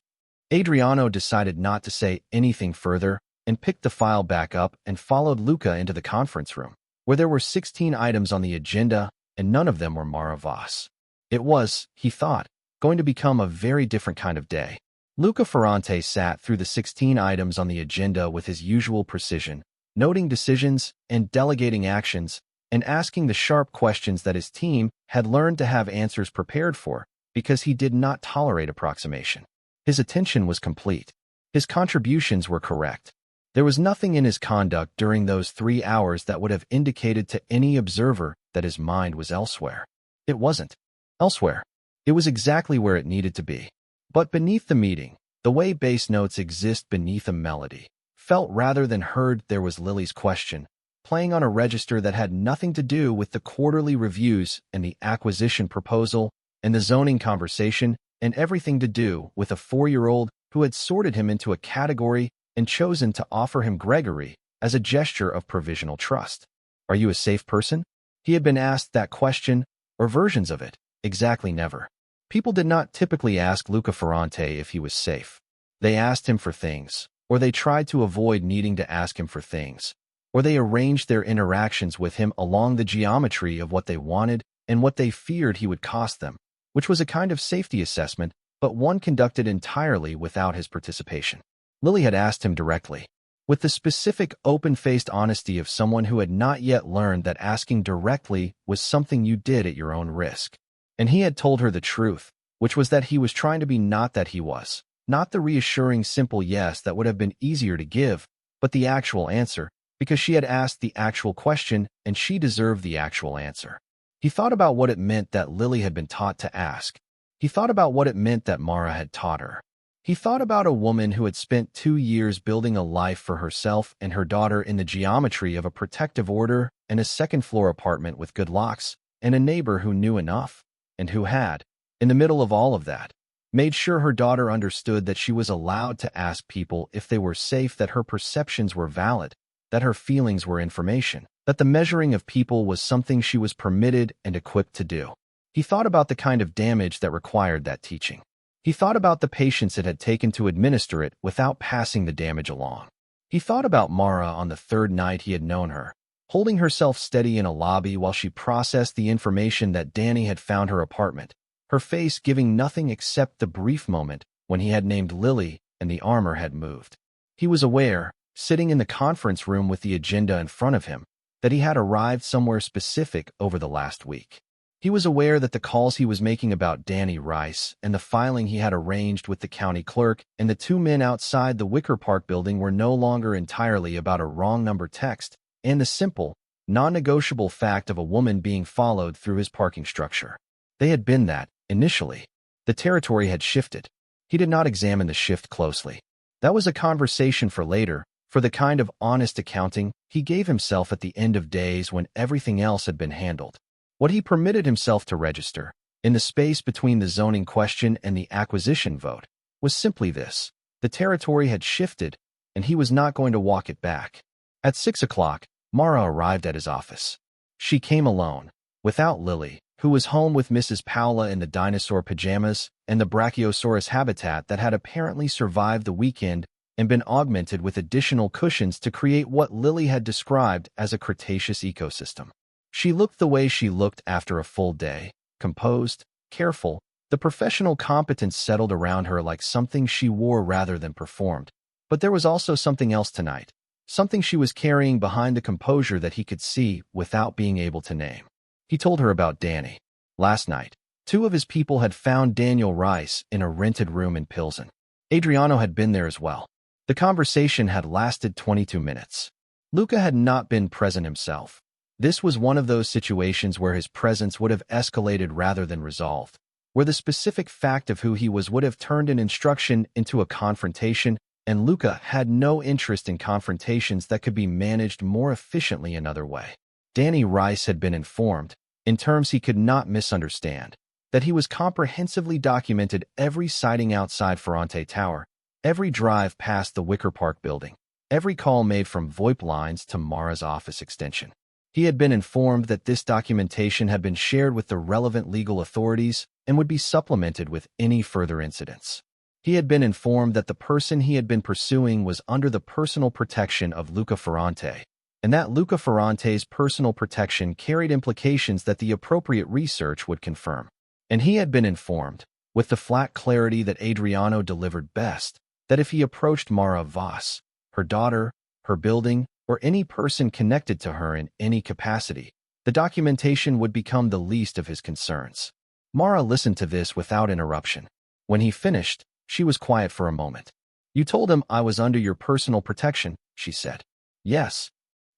Adriano decided not to say anything further and picked the file back up and followed Luca into the conference room, where there were 16 items on the agenda and none of them were Mara Voss. It was, he thought, going to become a very different kind of day. Luca Ferrante sat through the 16 items on the agenda with his usual precision, noting decisions and delegating actions, and asking the sharp questions that his team had learned to have answers prepared for because he did not tolerate approximation. His attention was complete. His contributions were correct. There was nothing in his conduct during those 3 hours that would have indicated to any observer that his mind was elsewhere. It wasn't elsewhere. It was exactly where it needed to be. But beneath the meeting, the way bass notes exist beneath a melody, felt rather than heard, there was Lily's question, playing on a register that had nothing to do with the quarterly reviews and the acquisition proposal and the zoning conversation, and everything to do with a 4-year-old who had sorted him into a category and chosen to offer him Gregory as a gesture of provisional trust. "Are you a safe person?" He had been asked that question, or versions of it, exactly never. People did not typically ask Luca Ferrante if he was safe. They asked him for things, or they tried to avoid needing to ask him for things, or they arranged their interactions with him along the geometry of what they wanted and what they feared he would cost them, which was a kind of safety assessment, but one conducted entirely without his participation. Lily had asked him directly, with the specific open-faced honesty of someone who had not yet learned that asking directly was something you did at your own risk. And he had told her the truth, which was that he was trying to be not that he was, not the reassuring simple yes that would have been easier to give, but the actual answer, because she had asked the actual question and she deserved the actual answer. He thought about what it meant that Lily had been taught to ask. He thought about what it meant that Mara had taught her. He thought about a woman who had spent 2 years building a life for herself and her daughter in the geometry of a protective order and a second-floor apartment with good locks, and a neighbor who knew enough, and who had, in the middle of all of that, made sure her daughter understood that she was allowed to ask people if they were safe, that her perceptions were valid, that her feelings were information, that the measuring of people was something she was permitted and equipped to do. He thought about the kind of damage that required that teaching. He thought about the patience it had taken to administer it without passing the damage along. He thought about Mara on the third night he had known her, holding herself steady in a lobby while she processed the information that Danny had found her apartment, her face giving nothing except the brief moment when he had named Lily and the armor had moved. He was aware, sitting in the conference room with the agenda in front of him, that he had arrived somewhere specific over the last week. He was aware that the calls he was making about Danny Rice and the filing he had arranged with the county clerk and the two men outside the Wicker Park building were no longer entirely about a wrong number text and the simple, non-negotiable fact of a woman being followed through his parking structure. They had been that, initially. The territory had shifted. He did not examine the shift closely. That was a conversation for later, for the kind of honest accounting he gave himself at the end of days when everything else had been handled. What he permitted himself to register, in the space between the zoning question and the acquisition vote, was simply this. The territory had shifted, and he was not going to walk it back. At 6 o'clock, Mara arrived at his office. She came alone, without Lily, who was home with Mrs. Paula in the dinosaur pajamas and the Brachiosaurus habitat that had apparently survived the weekend and been augmented with additional cushions to create what Lily had described as a Cretaceous ecosystem. She looked the way she looked after a full day, composed, careful, the professional competence settled around her like something she wore rather than performed. But there was also something else tonight, something she was carrying behind the composure that he could see without being able to name. He told her about Danny. Last night, two of his people had found Daniel Rice in a rented room in Pilsen. Adriano had been there as well. The conversation had lasted 22 minutes. Luca had not been present himself. This was one of those situations where his presence would have escalated rather than resolved, where the specific fact of who he was would have turned an instruction into a confrontation, and Luca had no interest in confrontations that could be managed more efficiently another way. Danny Rice had been informed, in terms he could not misunderstand, that he was comprehensively documented every sighting outside Ferrante Tower, every drive past the Wicker Park building, every call made from VoIP lines to Mara's office extension. He had been informed that this documentation had been shared with the relevant legal authorities and would be supplemented with any further incidents. He had been informed that the person he had been pursuing was under the personal protection of Luca Ferrante, and that Luca Ferrante's personal protection carried implications that the appropriate research would confirm. And he had been informed, with the flat clarity that Adriano delivered best, that if he approached Mara Voss, her daughter, her building, or any person connected to her in any capacity, the documentation would become the least of his concerns. Mara listened to this without interruption. When he finished, she was quiet for a moment. "You told him I was under your personal protection," she said. "Yes.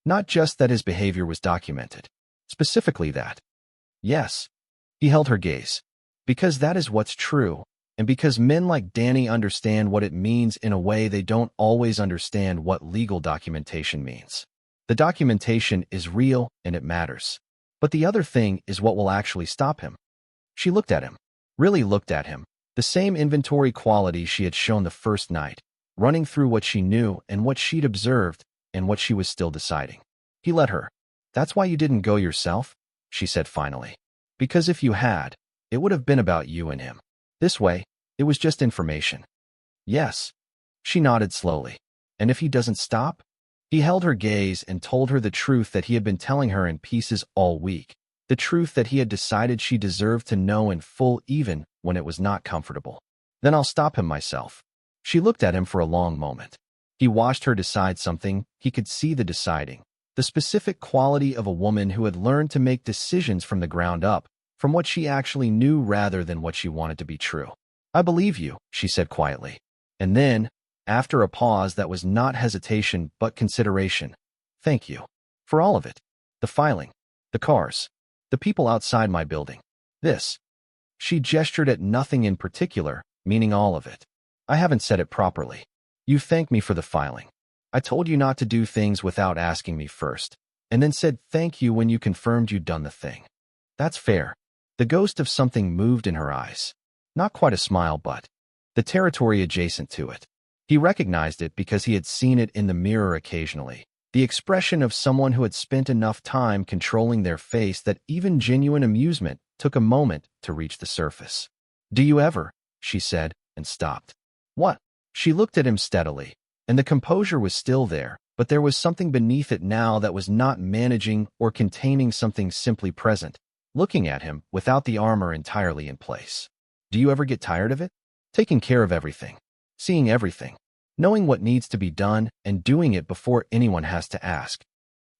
Not just that his behavior was documented. Specifically that." "Yes." He held her gaze. "Because that is what's true, and because men like Danny understand what it means in a way they don't always understand what legal documentation means. The documentation is real and it matters. But the other thing is what will actually stop him." She looked at him, really looked at him, the same inventory quality she had shown the first night, running through what she knew and what she'd observed and what she was still deciding. He let her. "That's why you didn't go yourself?" she said finally. "Because if you had, it would have been about you and him. This way, it was just information." "Yes." She nodded slowly. "And if he doesn't stop?" He held her gaze and told her the truth that he had been telling her in pieces all week, the truth that he had decided she deserved to know in full even when it was not comfortable. "Then I'll stop him myself." She looked at him for a long moment. He watched her decide something. He could see the deciding, the specific quality of a woman who had learned to make decisions from the ground up, from what she actually knew rather than what she wanted to be true. "I believe you," she said quietly. And then, after a pause that was not hesitation but consideration, "Thank you. For all of it. The filing. The cars. The people outside my building. This." She gestured at nothing in particular, meaning all of it. "I haven't said it properly. You thanked me for the filing. I told you not to do things without asking me first, and then said thank you when you confirmed you'd done the thing. That's fair." The ghost of something moved in her eyes. Not quite a smile, but the territory adjacent to it. He recognized it because he had seen it in the mirror occasionally, the expression of someone who had spent enough time controlling their face that even genuine amusement took a moment to reach the surface. "Do you ever?" she said, and stopped. "What?" She looked at him steadily, and the composure was still there, but there was something beneath it now that was not managing or containing, something simply present, looking at him without the armor entirely in place. "Do you ever get tired of it? Taking care of everything, seeing everything, knowing what needs to be done, and doing it before anyone has to ask."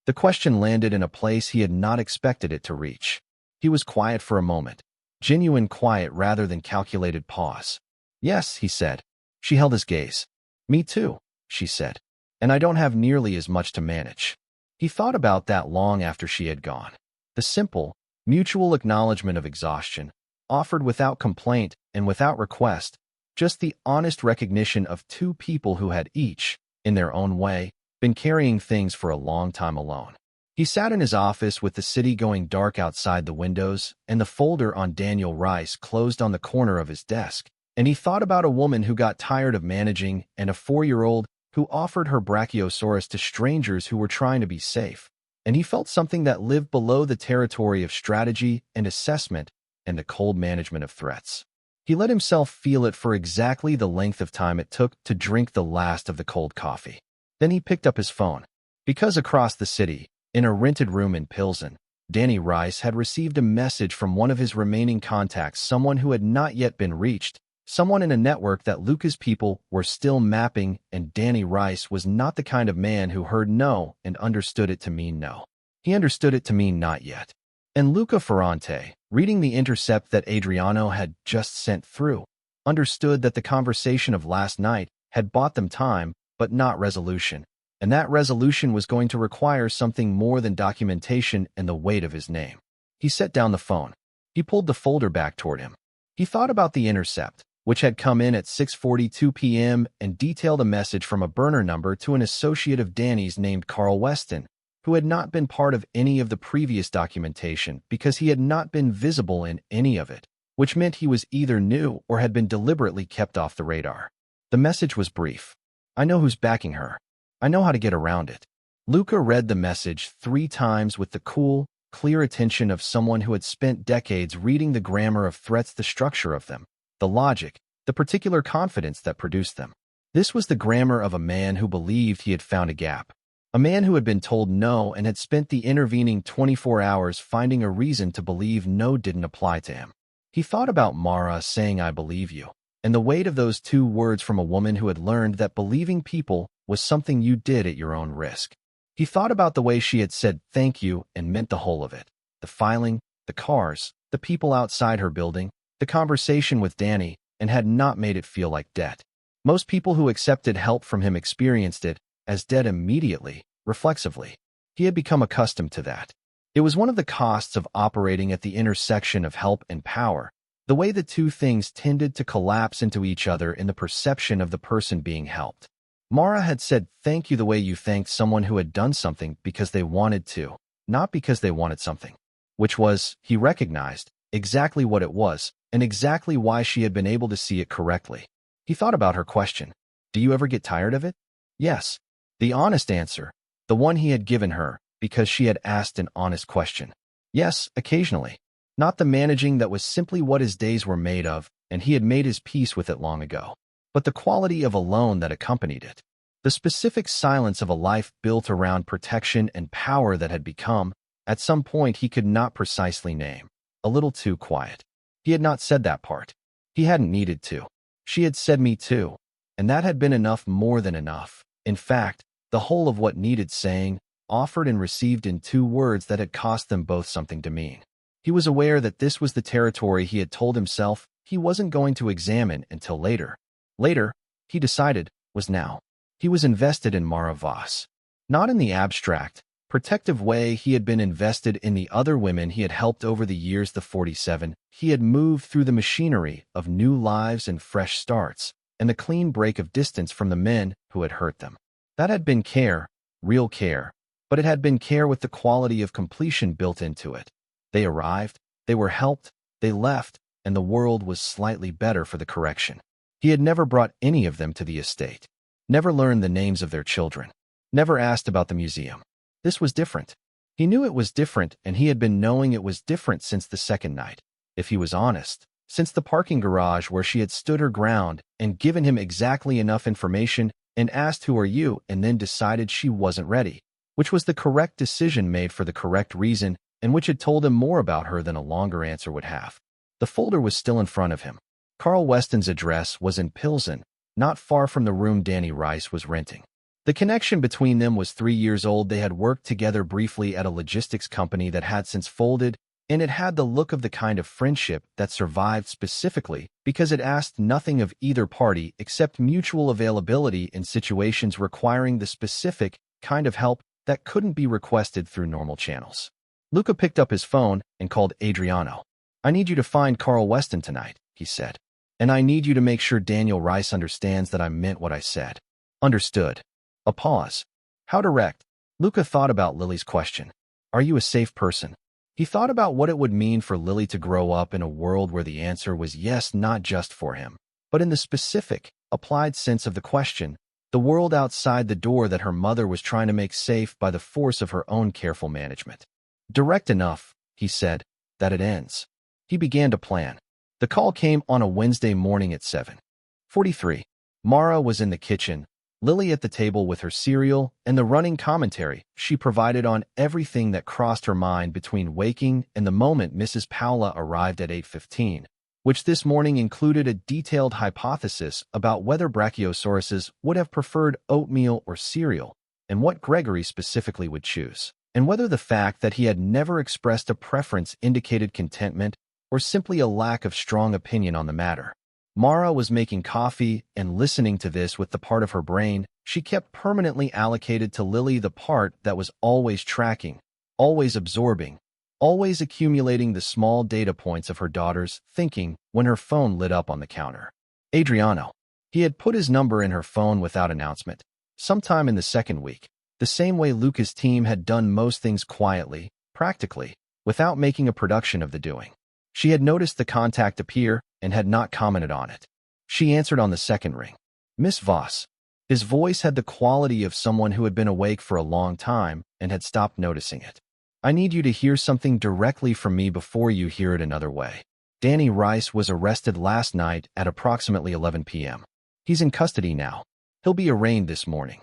The question landed in a place he had not expected it to reach. He was quiet for a moment, genuine quiet rather than calculated pause. "Yes," he said. She held his gaze. "Me too," she said. "And I don't have nearly as much to manage." He thought about that long after she had gone. The simple, mutual acknowledgement of exhaustion, offered without complaint and without request, just the honest recognition of two people who had each, in their own way, been carrying things for a long time alone. He sat in his office with the city going dark outside the windows and the folder on Daniel Rice closed on the corner of his desk, and he thought about a woman who got tired of managing and a 4-year-old who offered her brachiosaurus to strangers who were trying to be safe, and he felt something that lived below the territory of strategy and assessment and the cold management of threats. He let himself feel it for exactly the length of time it took to drink the last of the cold coffee. Then he picked up his phone. Because across the city, in a rented room in Pilsen, Danny Rice had received a message from one of his remaining contacts, someone who had not yet been reached, someone in a network that Luca's people were still mapping, and Danny Rice was not the kind of man who heard no and understood it to mean no. He understood it to mean not yet. And Luca Ferrante, reading the intercept that Adriano had just sent through, understood that the conversation of last night had bought them time, but not resolution, and that resolution was going to require something more than documentation and the weight of his name. He set down the phone. He pulled the folder back toward him. He thought about the intercept, which had come in at 6:42 p.m. and detailed a message from a burner number to an associate of Danny's named Carl Weston, who had not been part of any of the previous documentation because he had not been visible in any of it, which meant he was either new or had been deliberately kept off the radar. The message was brief. "I know who's backing her. I know how to get around it." Luca read the message 3 times with the cool, clear attention of someone who had spent decades reading the grammar of threats, the structure of them, the logic, the particular confidence that produced them. This was the grammar of a man who believed he had found a gap. A man who had been told no and had spent the intervening 24 hours finding a reason to believe no didn't apply to him. He thought about Mara saying, "I believe you," and the weight of those 2 words from a woman who had learned that believing people was something you did at your own risk. He thought about the way she had said thank you and meant the whole of it. The filing, the cars, the people outside her building, the conversation with Danny, and had not made it feel like debt. Most people who accepted help from him experienced it as debt immediately, reflexively. He had become accustomed to that. It was one of the costs of operating at the intersection of help and power, the way the 2 things tended to collapse into each other in the perception of the person being helped. Mara had said thank you the way you thanked someone who had done something because they wanted to, not because they wanted something, which was, he recognized, exactly what it was, and exactly why she had been able to see it correctly. He thought about her question. "Do you ever get tired of it?" Yes. The honest answer, the one he had given her, because she had asked an honest question. Yes, occasionally. Not the managing that was simply what his days were made of, and he had made his peace with it long ago, but the quality of alone that accompanied it. The specific silence of a life built around protection and power that had become, at some point he could not precisely name, a little too quiet. He had not said that part. He hadn't needed to. She had said me too, and that had been enough, more than enough. In fact, the whole of what needed saying, offered and received in 2 words that had cost them both something to mean. He was aware that this was the territory he had told himself he wasn't going to examine until later. Later, he decided, was now. He was invested in Mara Voss. Not in the abstract, protective way he had been invested in the other women he had helped over the years. The 47, he had moved through the machinery of new lives and fresh starts, and the clean break of distance from the men who had hurt them. That had been care, real care, but it had been care with the quality of completion built into it. They arrived, they were helped, they left, and the world was slightly better for the correction. He had never brought any of them to the estate, never learned the names of their children. Never asked about the museum. This was different. He knew it was different, and he had been knowing it was different since the second night. If he was honest, since the parking garage where she had stood her ground and given him exactly enough information and asked who are you and then decided she wasn't ready, which was the correct decision made for the correct reason and which had told him more about her than a longer answer would have. The folder was still in front of him. Carl Weston's address was in Pilsen, not far from the room Danny Rice was renting. The connection between them was 3 years old. They had worked together briefly at a logistics company that had since folded, and it had the look of the kind of friendship that survived specifically because it asked nothing of either party except mutual availability in situations requiring the specific kind of help that couldn't be requested through normal channels. Luca picked up his phone and called Adriano. "I need you to find Carl Weston tonight," he said. "And I need you to make sure Daniel Rice understands that I meant what I said." "Understood." A pause. How direct? Luca thought about Lily's question. "Are you a safe person?" He thought about what it would mean for Lily to grow up in a world where the answer was yes, not just for him, but in the specific, applied sense of the question, the world outside the door that her mother was trying to make safe by the force of her own careful management. Direct enough, he said, that it ends. He began to plan. The call came on a Wednesday morning at 7:43. Mara was in the kitchen, Lily at the table with her cereal and the running commentary she provided on everything that crossed her mind between waking and the moment Mrs. Paula arrived at 8:15, which this morning included a detailed hypothesis about whether brachiosauruses would have preferred oatmeal or cereal, and what Gregory specifically would choose, and whether the fact that he had never expressed a preference indicated contentment or simply a lack of strong opinion on the matter. Mara was making coffee and listening to this with the part of her brain she kept permanently allocated to Lily, the part that was always tracking, always absorbing, always accumulating the small data points of her daughter's thinking when her phone lit up on the counter. Adriano. He had put his number in her phone without announcement, sometime in the second week, the same way Luca's team had done most things quietly, practically, without making a production of the doing. She had noticed the contact appear and had not commented on it. She answered on the second ring. "Miss Voss." His voice had the quality of someone who had been awake for a long time and had stopped noticing it. "I need you to hear something directly from me before you hear it another way. Danny Rice was arrested last night at approximately 11 p.m. He's in custody now. He'll be arraigned this morning."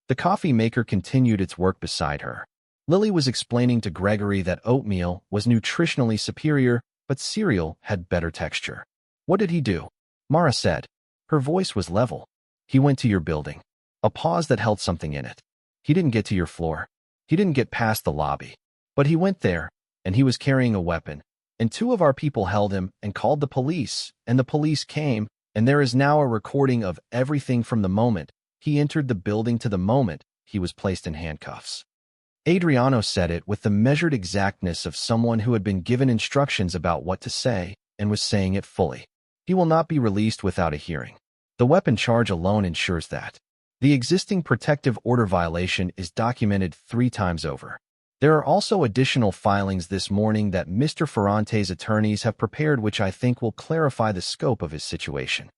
The coffee maker continued its work beside her. Lily was explaining to Gregory that oatmeal was nutritionally superior, but cereal had better texture. "What did he do?" Mara said. Her voice was level. "He went to your building." A pause that held something in it. "He didn't get to your floor. He didn't get past the lobby. But he went there, and he was carrying a weapon, and 2 of our people held him and called the police, and the police came, and there is now a recording of everything from the moment he entered the building to the moment he was placed in handcuffs." Adriano said it with the measured exactness of someone who had been given instructions about what to say and was saying it fully. "He will not be released without a hearing. The weapon charge alone ensures that. The existing protective order violation is documented 3 times over. There are also additional filings this morning that Mr. Ferrante's attorneys have prepared which I think will clarify the scope of his situation."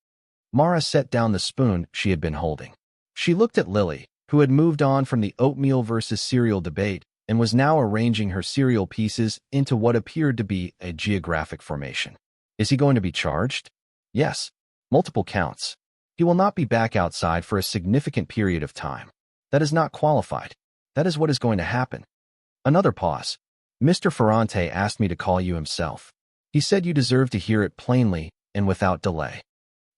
Mara set down the spoon she had been holding. She looked at Lily, who had moved on from the oatmeal versus cereal debate and was now arranging her cereal pieces into what appeared to be a geographic formation. "Is he going to be charged?" "Yes. Multiple counts. He will not be back outside for a significant period of time. That is not qualified. That is what is going to happen." Another pause. "Mr. Ferrante asked me to call you himself. He said you deserve to hear it plainly and without delay."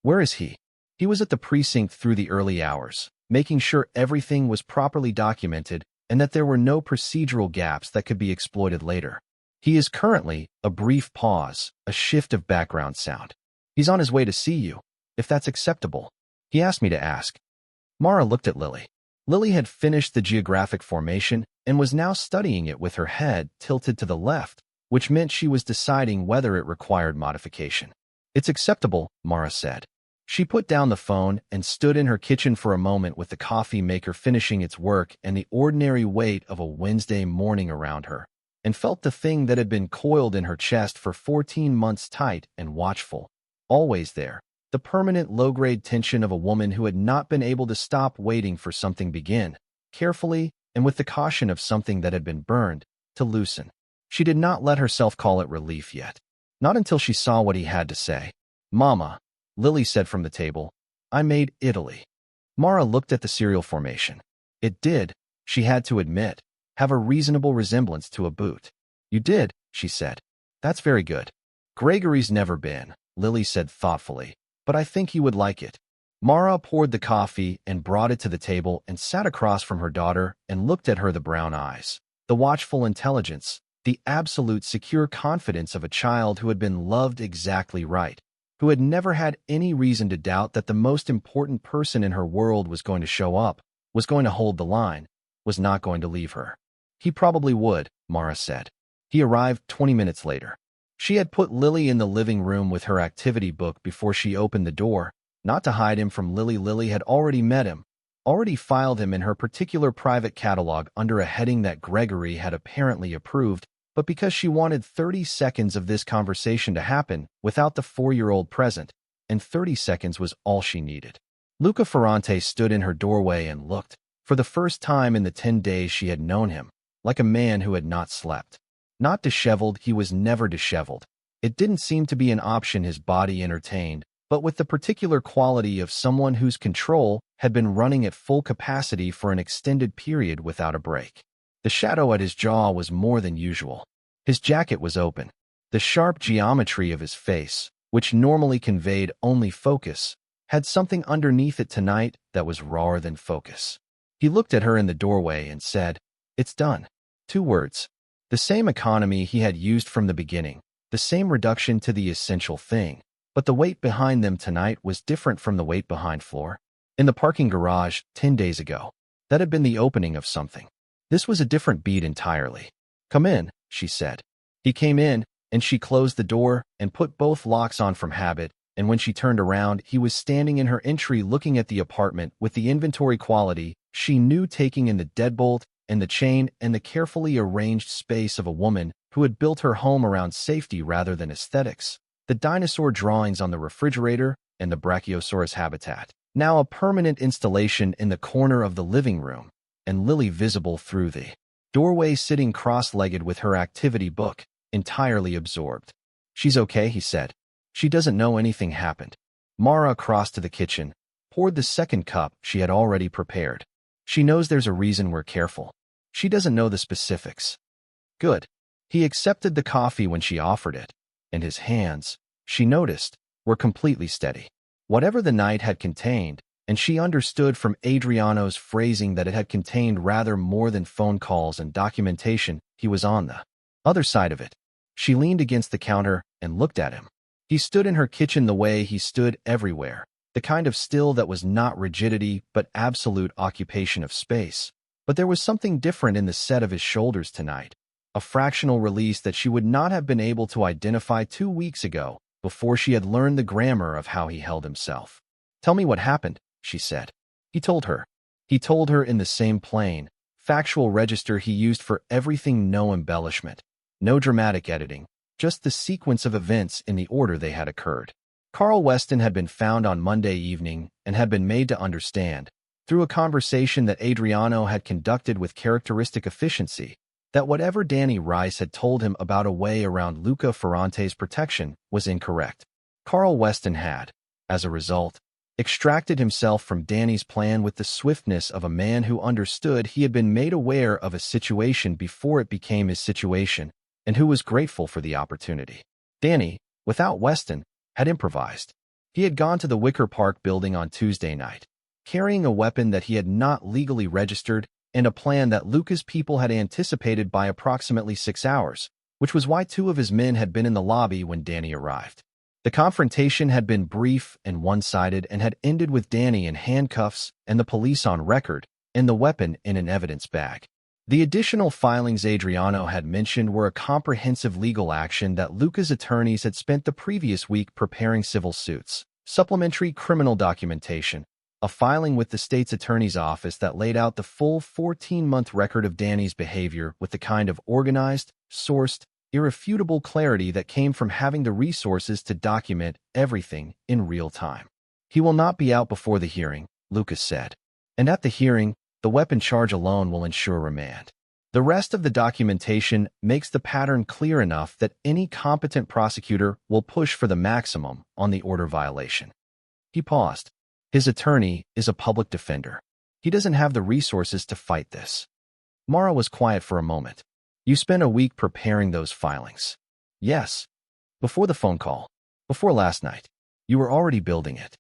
"Where is he?" "He was at the precinct through the early hours, making sure everything was properly documented and that there were no procedural gaps that could be exploited later. He is currently," a brief pause, a shift of background sound. "He's on his way to see you, if that's acceptable. He asked me to ask." Mara looked at Lily. Lily had finished the geographic formation and was now studying it with her head tilted to the left, which meant she was deciding whether it required modification. "It's acceptable," Mara said. She put down the phone and stood in her kitchen for a moment with the coffee maker finishing its work and the ordinary weight of a Wednesday morning around her, and felt the thing that had been coiled in her chest for 14 months tight and watchful, always there, the permanent low-grade tension of a woman who had not been able to stop waiting for something begin, carefully and with the caution of something that had been burned, to loosen. She did not let herself call it relief yet. Not until she saw what he had to say. "Mama," Lily said from the table, "I made Italy." Mara looked at the cereal formation. It did, she had to admit, have a reasonable resemblance to a boot. "You did," she said. "That's very good." "Gregory's never been," Lily said thoughtfully, "but I think you would like it." Mara poured the coffee and brought it to the table and sat across from her daughter and looked at her the brown eyes, the watchful intelligence, the absolute secure confidence of a child who had been loved exactly right, who had never had any reason to doubt that the most important person in her world was going to show up, was going to hold the line, was not going to leave her. "He probably would," Mara said. He arrived 20 minutes later. She had put Lily in the living room with her activity book before she opened the door, not to hide him from Lily. Lily had already met him, already filed him in her particular private catalog under a heading that Gregory had apparently approved, but because she wanted 30 seconds of this conversation to happen without the 4-year-old present, and 30 seconds was all she needed. Luca Ferrante stood in her doorway and looked, for the first time in the 10 days she had known him, like a man who had not slept. Not disheveled, he was never disheveled. It didn't seem to be an option his body entertained, but with the particular quality of someone whose control had been running at full capacity for an extended period without a break. The shadow at his jaw was more than usual. His jacket was open. The sharp geometry of his face, which normally conveyed only focus, had something underneath it tonight that was rawer than focus. He looked at her in the doorway and said, "It's done." 2 words. The same economy he had used from the beginning, the same reduction to the essential thing, but the weight behind them tonight was different from the weight behind floor. In the parking garage 10 days ago, that had been the opening of something. This was a different beat entirely. "Come in," she said. He came in, and she closed the door and put both locks on from habit, and when she turned around, he was standing in her entry looking at the apartment with the inventory quality she knew, taking in the deadbolt and the chain and the carefully arranged space of a woman who had built her home around safety rather than aesthetics. The dinosaur drawings on the refrigerator and the Brachiosaurus habitat, now a permanent installation in the corner of the living room, and Lily visible through the doorway sitting cross-legged with her activity book, entirely absorbed. "She's okay," he said. "She doesn't know anything happened." Mara crossed to the kitchen, poured the second cup she had already prepared. "She knows there's a reason we're careful. She doesn't know the specifics." "Good." He accepted the coffee when she offered it, and his hands, she noticed, were completely steady. Whatever the night had contained, and she understood from Adriano's phrasing that it had contained rather more than phone calls and documentation, he was on the other side of it. She leaned against the counter and looked at him. He stood in her kitchen the way he stood everywhere, the kind of still that was not rigidity but absolute occupation of space. But there was something different in the set of his shoulders tonight, a fractional release that she would not have been able to identify 2 weeks ago, before she had learned the grammar of how he held himself. "Tell me what happened," she said. He told her. He told her in the same plain, factual register he used for everything, no embellishment, no dramatic editing, just the sequence of events in the order they had occurred. Carl Weston had been found on Monday evening and had been made to understand, through a conversation that Adriano had conducted with characteristic efficiency, that whatever Danny Rice had told him about a way around Luca Ferrante's protection was incorrect. Carl Weston had, as a result, extracted himself from Danny's plan with the swiftness of a man who understood he had been made aware of a situation before it became his situation, and who was grateful for the opportunity. Danny, without Weston, had improvised. He had gone to the Wicker Park building on Tuesday night, carrying a weapon that he had not legally registered and a plan that Luca's people had anticipated by approximately 6 hours, which was why 2 of his men had been in the lobby when Danny arrived. The confrontation had been brief and one-sided and had ended with Danny in handcuffs and the police on record, and the weapon in an evidence bag. The additional filings Adriano had mentioned were a comprehensive legal action that Luca's attorneys had spent the previous week preparing civil suits, supplementary criminal documentation, a filing with the state's attorney's office that laid out the full 14-month record of Danny's behavior with the kind of organized, sourced, irrefutable clarity that came from having the resources to document everything in real time. "He will not be out before the hearing," Lucas said. "And at the hearing, The weapon charge alone will ensure remand. The rest of the documentation makes the pattern clear enough that any competent prosecutor will push for the maximum on the order violation. He paused. His attorney is a public defender. He doesn't have the resources to fight this. Mara was quiet for a moment. You spent a week preparing those filings. Yes. Before the phone call. Before last night. You were already building it.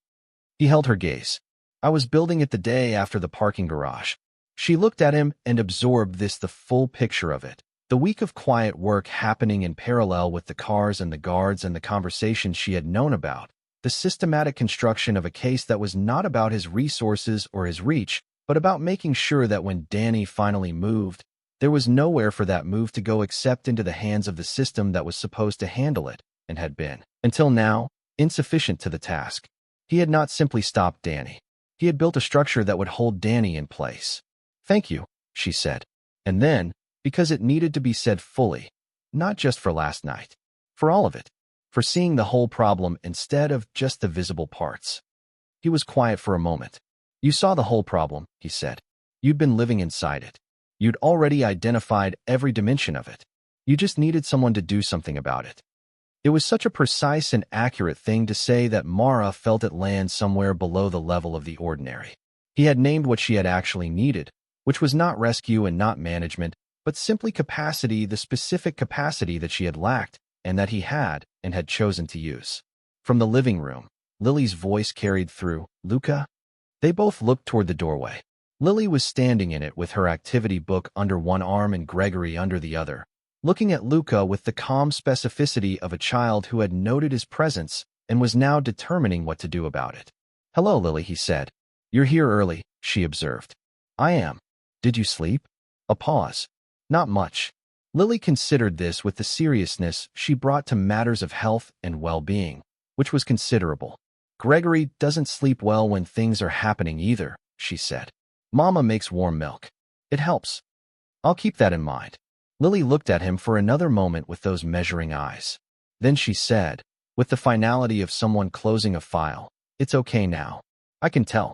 He held her gaze. I was building it the day after the parking garage. She looked at him and absorbed the full picture of it. The week of quiet work happening in parallel with the cars and the guards and the conversations she had known about. The systematic construction of a case that was not about his resources or his reach, but about making sure that when Danny finally moved, there was nowhere for that move to go except into the hands of the system that was supposed to handle it, and had been, until now, insufficient to the task. He had not simply stopped Danny. He had built a structure that would hold Danny in place. Thank you, she said. And then, because it needed to be said fully, not just for last night, for all of it, for seeing the whole problem instead of just the visible parts. He was quiet for a moment. You saw the whole problem, he said. You'd been living inside it. You'd already identified every dimension of it. You just needed someone to do something about it. It was such a precise and accurate thing to say that Mara felt it land somewhere below the level of the ordinary. He had named what she had actually needed, which was not rescue and not management, but simply capacity, the specific capacity that she had lacked and that he had and had chosen to use. From the living room, Lily's voice carried through, Luca? They both looked toward the doorway. Lily was standing in it with her activity book under one arm and Gregory under the other, looking at Luca with the calm specificity of a child who had noted his presence and was now determining what to do about it. Hello, Lily, he said. You're here early, she observed. I am. Did you sleep? A pause. Not much. Lily considered this with the seriousness she brought to matters of health and well-being, which was considerable. Gregory doesn't sleep well when things are happening either, she said. Mama makes warm milk. It helps. I'll keep that in mind. Lily looked at him for another moment with those measuring eyes. Then she said, with the finality of someone closing a file, it's okay now. I can tell.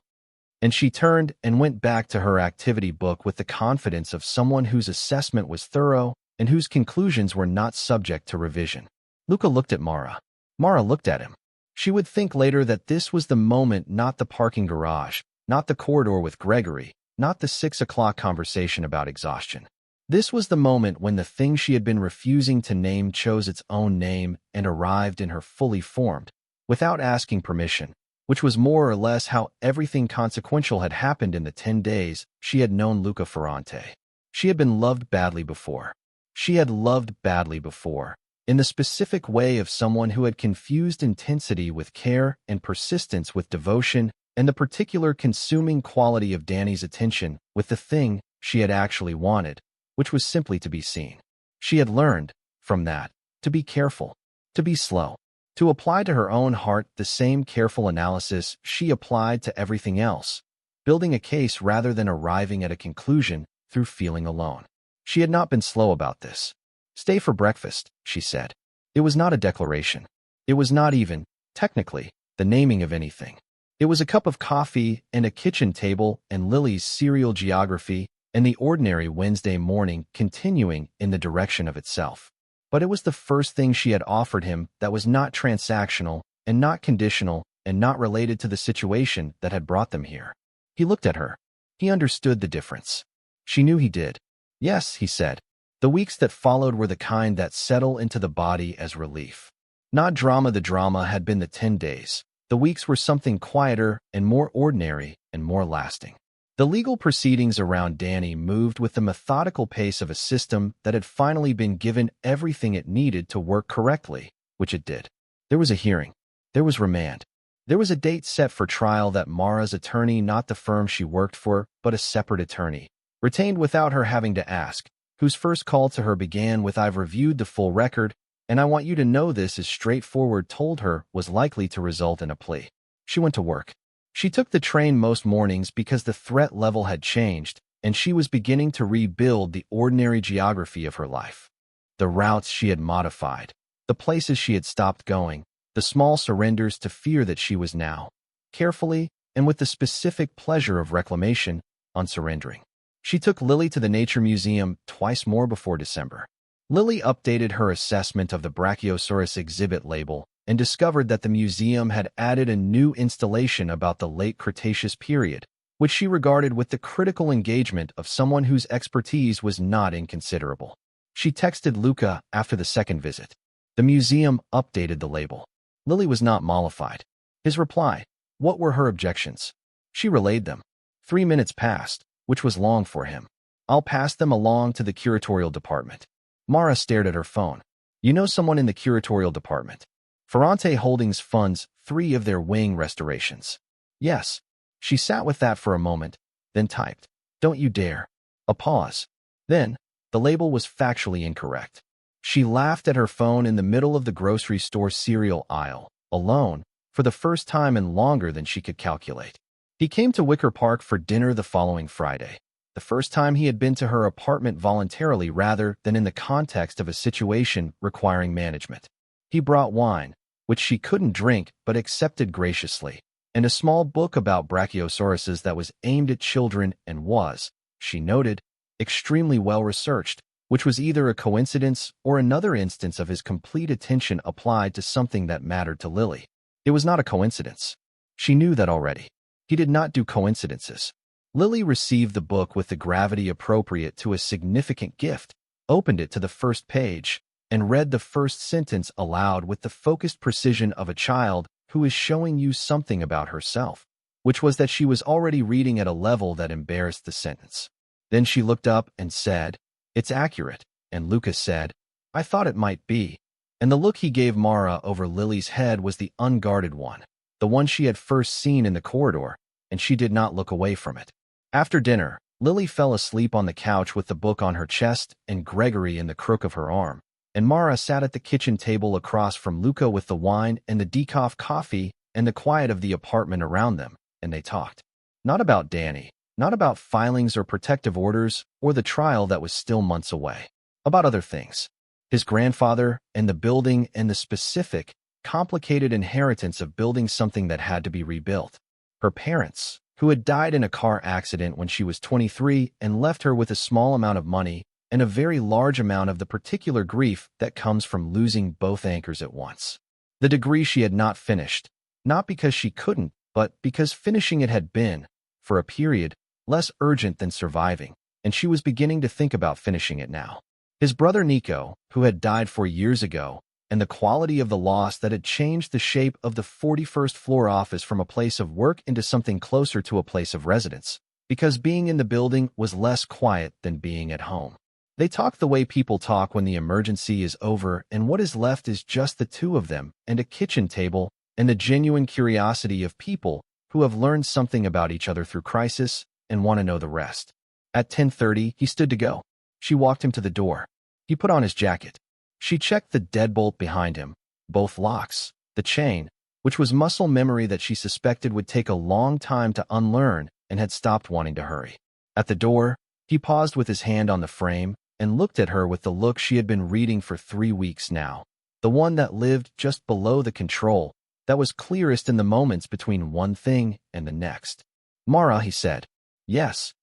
And she turned and went back to her activity book with the confidence of someone whose assessment was thorough and whose conclusions were not subject to revision. Luca looked at Mara. Mara looked at him. She would think later that this was the moment, not the parking garage, not the corridor with Gregory, not the 6 o'clock conversation about exhaustion. This was the moment when the thing she had been refusing to name chose its own name and arrived in her fully formed, without asking permission, which was more or less how everything consequential had happened in the 10 days she had known Luca Ferrante. She had been loved badly before. She had loved badly before, in the specific way of someone who had confused intensity with care and persistence with devotion and the particular consuming quality of Danny's attention with the thing she had actually wanted, which was simply to be seen. She had learned, from that, to be careful, to be slow, to apply to her own heart the same careful analysis she applied to everything else, building a case rather than arriving at a conclusion through feeling alone. She had not been slow about this. Stay for breakfast, she said. It was not a declaration. It was not even, technically, the naming of anything. It was a cup of coffee and a kitchen table and Lily's serial geography and the ordinary Wednesday morning continuing in the direction of itself. But it was the first thing she had offered him that was not transactional and not conditional and not related to the situation that had brought them here. He looked at her. He understood the difference. She knew he did. Yes, he said. The weeks that followed were the kind that settle into the body as relief. Not drama. The drama had been the 10 days. The weeks were something quieter and more ordinary and more lasting. The legal proceedings around Danny moved with the methodical pace of a system that had finally been given everything it needed to work correctly, which it did. There was a hearing. There was remand. There was a date set for trial that Mara's attorney, not the firm she worked for, but a separate attorney, retained without her having to ask, whose first call to her began with "I've reviewed the full record, and I want you to know this is straightforward," told her was likely to result in a plea. She went to work. She took the train most mornings because the threat level had changed, and she was beginning to rebuild the ordinary geography of her life. The routes she had modified, the places she had stopped going, the small surrenders to fear that she was now, carefully and with the specific pleasure of reclamation, on surrendering. She took Lily to the Nature Museum twice more before December. Lily updated her assessment of the Brachiosaurus exhibit label and discovered that the museum had added a new installation about the late Cretaceous period, which she regarded with the critical engagement of someone whose expertise was not inconsiderable. She texted Luca after the second visit. The museum updated the label. Lily was not mollified. His reply, what were her objections? She relayed them. 3 minutes passed, which was long for him. I'll pass them along to the curatorial department. Mara stared at her phone. You know someone in the curatorial department? Ferrante Holdings funds 3 of their wing restorations. Yes. She sat with that for a moment, then typed, don't you dare. A pause. Then, the label was factually incorrect. She laughed at her phone in the middle of the grocery store cereal aisle, alone, for the first time in longer than she could calculate. He came to Wicker Park for dinner the following Friday, the first time he had been to her apartment voluntarily rather than in the context of a situation requiring management. He brought wine, which she couldn't drink but accepted graciously, and a small book about brachiosauruses that was aimed at children and was, she noted, extremely well-researched, which was either a coincidence or another instance of his complete attention applied to something that mattered to Lily. It was not a coincidence. She knew that already. He did not do coincidences. Lily received the book with the gravity appropriate to a significant gift, opened it to the first page, and read the first sentence aloud with the focused precision of a child who is showing you something about herself, which was that she was already reading at a level that embarrassed the sentence. Then she looked up and said, it's accurate, and Lucas said, I thought it might be. And the look he gave Mara over Lily's head was the unguarded one, the one she had first seen in the corridor, and she did not look away from it. After dinner, Lily fell asleep on the couch with the book on her chest and Gregory in the crook of her arm, and Mara sat at the kitchen table across from Luca with the wine and the decaf coffee and the quiet of the apartment around them, and they talked. Not about Danny, not about filings or protective orders or the trial that was still months away. About other things. His grandfather and the building and the specific, complicated inheritance of building something that had to be rebuilt. Her parents, who had died in a car accident when she was 23 and left her with a small amount of money and a very large amount of the particular grief that comes from losing both anchors at once. The degree she had not finished, not because she couldn't, but because finishing it had been, for a period, less urgent than surviving, and she was beginning to think about finishing it now. His brother Nico, who had died 4 years ago, and the quality of the loss that had changed the shape of the 41st floor office from a place of work into something closer to a place of residence, because being in the building was less quiet than being at home. They talk the way people talk when the emergency is over and what is left is just the two of them and a kitchen table and the genuine curiosity of people who have learned something about each other through crisis and want to know the rest. At 10:30, he stood to go. She walked him to the door. He put on his jacket. She checked the deadbolt behind him, both locks, the chain, which was muscle memory that she suspected would take a long time to unlearn and had stopped wanting to hurry. At the door, he paused with his hand on the frame and looked at her with the look she had been reading for 3 weeks now, the one that lived just below the control, that was clearest in the moments between one thing and the next. Mara, he said. Yes.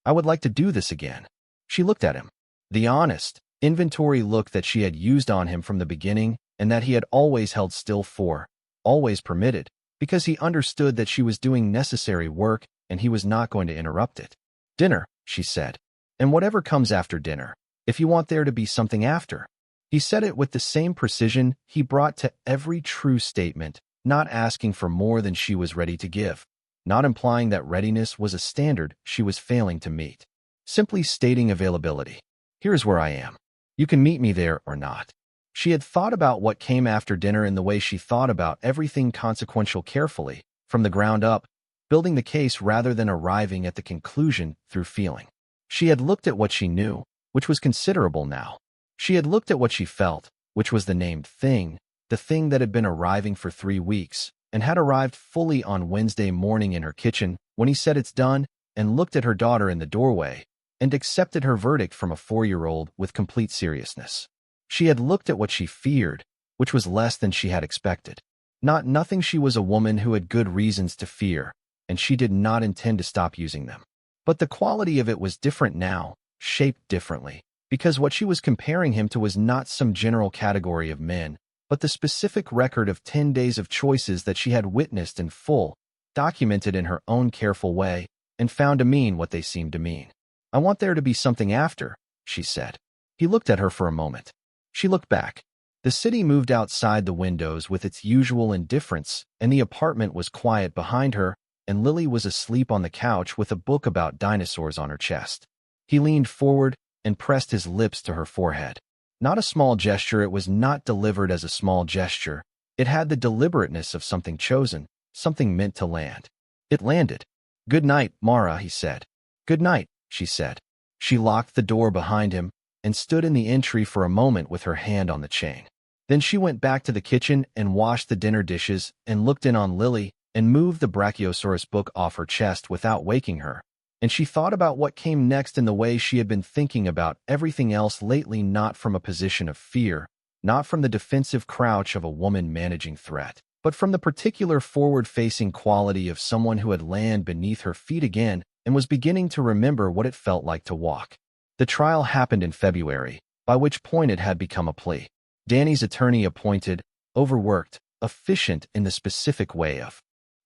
I would like to do this again. She looked at him. The honest, inventory look that she had used on him from the beginning and that he had always held still for, always permitted, because he understood that she was doing necessary work and he was not going to interrupt it. Dinner, she said. And whatever comes after dinner, if you want there to be something after. He said it with the same precision he brought to every true statement, not asking for more than she was ready to give, not implying that readiness was a standard she was failing to meet. Simply stating availability. Here's where I am. You can meet me there or not. She had thought about what came after dinner in the way she thought about everything consequential carefully, from the ground up, building the case rather than arriving at the conclusion through feeling. She had looked at what she knew, which was considerable now. She had looked at what she felt, which was the named thing, the thing that had been arriving for 3 weeks, and had arrived fully on Wednesday morning in her kitchen when he said it's done, and looked at her daughter in the doorway, and accepted her verdict from a 4-year-old with complete seriousness. She had looked at what she feared, which was less than she had expected. Nothing. She was a woman who had good reasons to fear, and she did not intend to stop using them. But the quality of it was different now, shaped differently, because what she was comparing him to was not some general category of men, but the specific record of 10 days of choices that she had witnessed in full, documented in her own careful way, and found to mean what they seemed to mean. "I want there to be something after," she said. He looked at her for a moment. She looked back. The city moved outside the windows with its usual indifference, and the apartment was quiet behind her, and Lily was asleep on the couch with a book about dinosaurs on her chest. He leaned forward and pressed his lips to her forehead. Not a small gesture, it was not delivered as a small gesture. It had the deliberateness of something chosen, something meant to land. It landed. "Good night, Mara," he said. "Good night," she said. She locked the door behind him and stood in the entry for a moment with her hand on the chain. Then she went back to the kitchen and washed the dinner dishes and looked in on Lily and moved the Brachiosaurus book off her chest without waking her. And she thought about what came next in the way she had been thinking about everything else lately, not from a position of fear, not from the defensive crouch of a woman managing threat, but from the particular forward-facing quality of someone who had land beneath her feet again and was beginning to remember what it felt like to walk. The trial happened in February, by which point it had become a plea. Danny's attorney appointed, overworked, efficient in the specific way of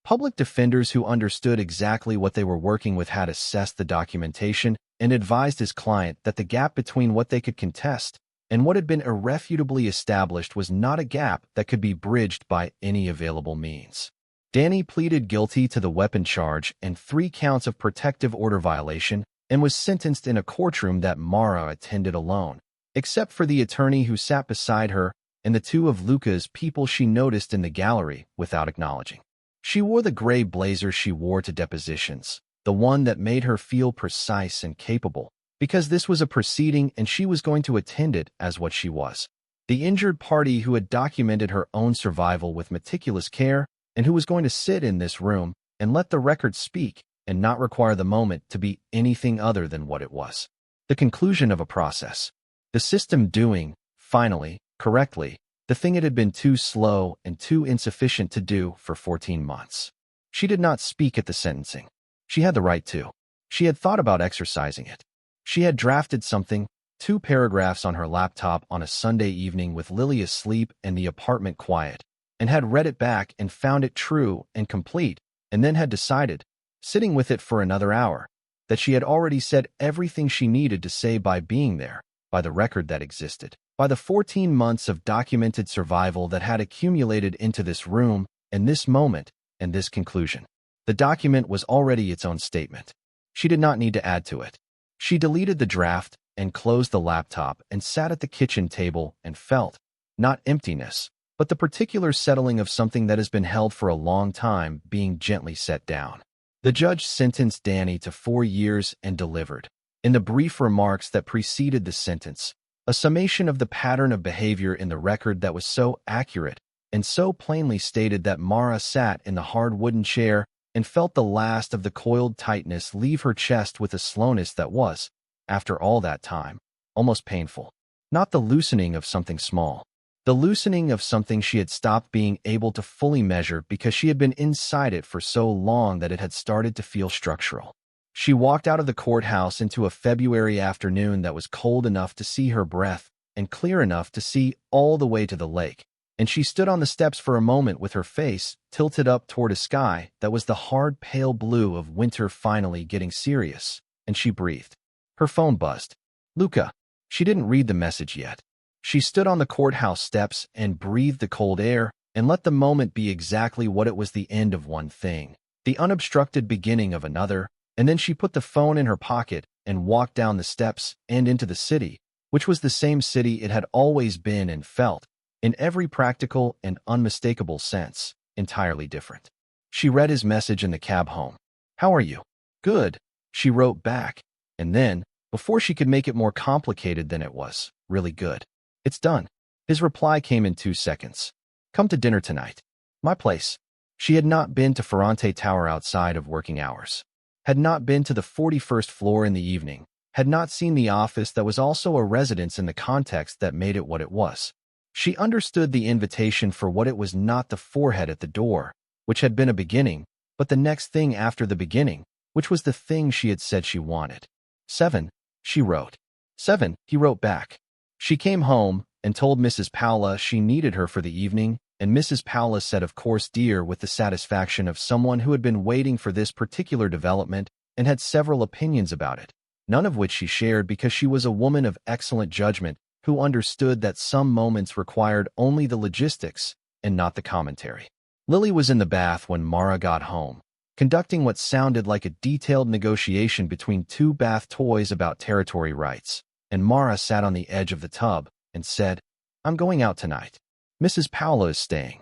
public defenders who understood exactly what they were working with, had assessed the documentation and advised his client that the gap between what they could contest and what had been irrefutably established was not a gap that could be bridged by any available means. Danny pleaded guilty to the weapon charge and 3 counts of protective order violation and was sentenced in a courtroom that Mara attended alone, except for the attorney who sat beside her and the 2 of Luca's people she noticed in the gallery without acknowledging. She wore the gray blazer she wore to depositions, the one that made her feel precise and capable, because this was a proceeding and she was going to attend it as what she was. The injured party who had documented her own survival with meticulous care and who was going to sit in this room and let the record speak and not require the moment to be anything other than what it was. The conclusion of a process. The system doing, finally, correctly, the thing it had been too slow and too insufficient to do for 14 months. She did not speak at the sentencing. She had the right to. She had thought about exercising it. She had drafted something, 2 paragraphs on her laptop on a Sunday evening with Lily asleep and the apartment quiet, and had read it back and found it true and complete, and then had decided, sitting with it for another hour, that she had already said everything she needed to say by being there, by the record that existed, by the 14 months of documented survival that had accumulated into this room and this moment and this conclusion. The document was already its own statement. She did not need to add to it. She deleted the draft and closed the laptop and sat at the kitchen table and felt, not emptiness, but the particular settling of something that has been held for a long time being gently set down. The judge sentenced Danny to 4 years and delivered, in the brief remarks that preceded the sentence, a summation of the pattern of behavior in the record that was so accurate and so plainly stated that Mara sat in the hard wooden chair and felt the last of the coiled tightness leave her chest with a slowness that was, after all that time, almost painful. Not the loosening of something small. The loosening of something she had stopped being able to fully measure because she had been inside it for so long that it had started to feel structural. She walked out of the courthouse into a February afternoon that was cold enough to see her breath and clear enough to see all the way to the lake, and she stood on the steps for a moment with her face tilted up toward a sky that was the hard pale blue of winter finally getting serious, and she breathed. Her phone buzzed. Luca. She didn't read the message yet. She stood on the courthouse steps and breathed the cold air and let the moment be exactly what it was, the end of one thing, the unobstructed beginning of another, and then she put the phone in her pocket and walked down the steps and into the city, which was the same city it had always been and felt, in every practical and unmistakable sense, entirely different. She read his message in the cab home. "How are you?" "Good," she wrote back, and then, before she could make it more complicated than it was, "Really good. It's done." His reply came in 2 seconds. "Come to dinner tonight. My place." She had not been to Ferrante Tower outside of working hours, had not been to the 41st floor in the evening, had not seen the office that was also a residence in the context that made it what it was. She understood the invitation for what it was, not the forehead at the door, which had been a beginning, but the next thing after the beginning, which was the thing she had said she wanted. 7, she wrote. 7, he wrote back. She came home and told Mrs. Paula she needed her for the evening, and Mrs. Paula said, "Of course, dear," with the satisfaction of someone who had been waiting for this particular development and had several opinions about it, none of which she shared because she was a woman of excellent judgment who understood that some moments required only the logistics and not the commentary. Lily was in the bath when Mara got home, conducting what sounded like a detailed negotiation between two bath toys about territory rights, and Mara sat on the edge of the tub and said, "I'm going out tonight. Mrs. Paula is staying."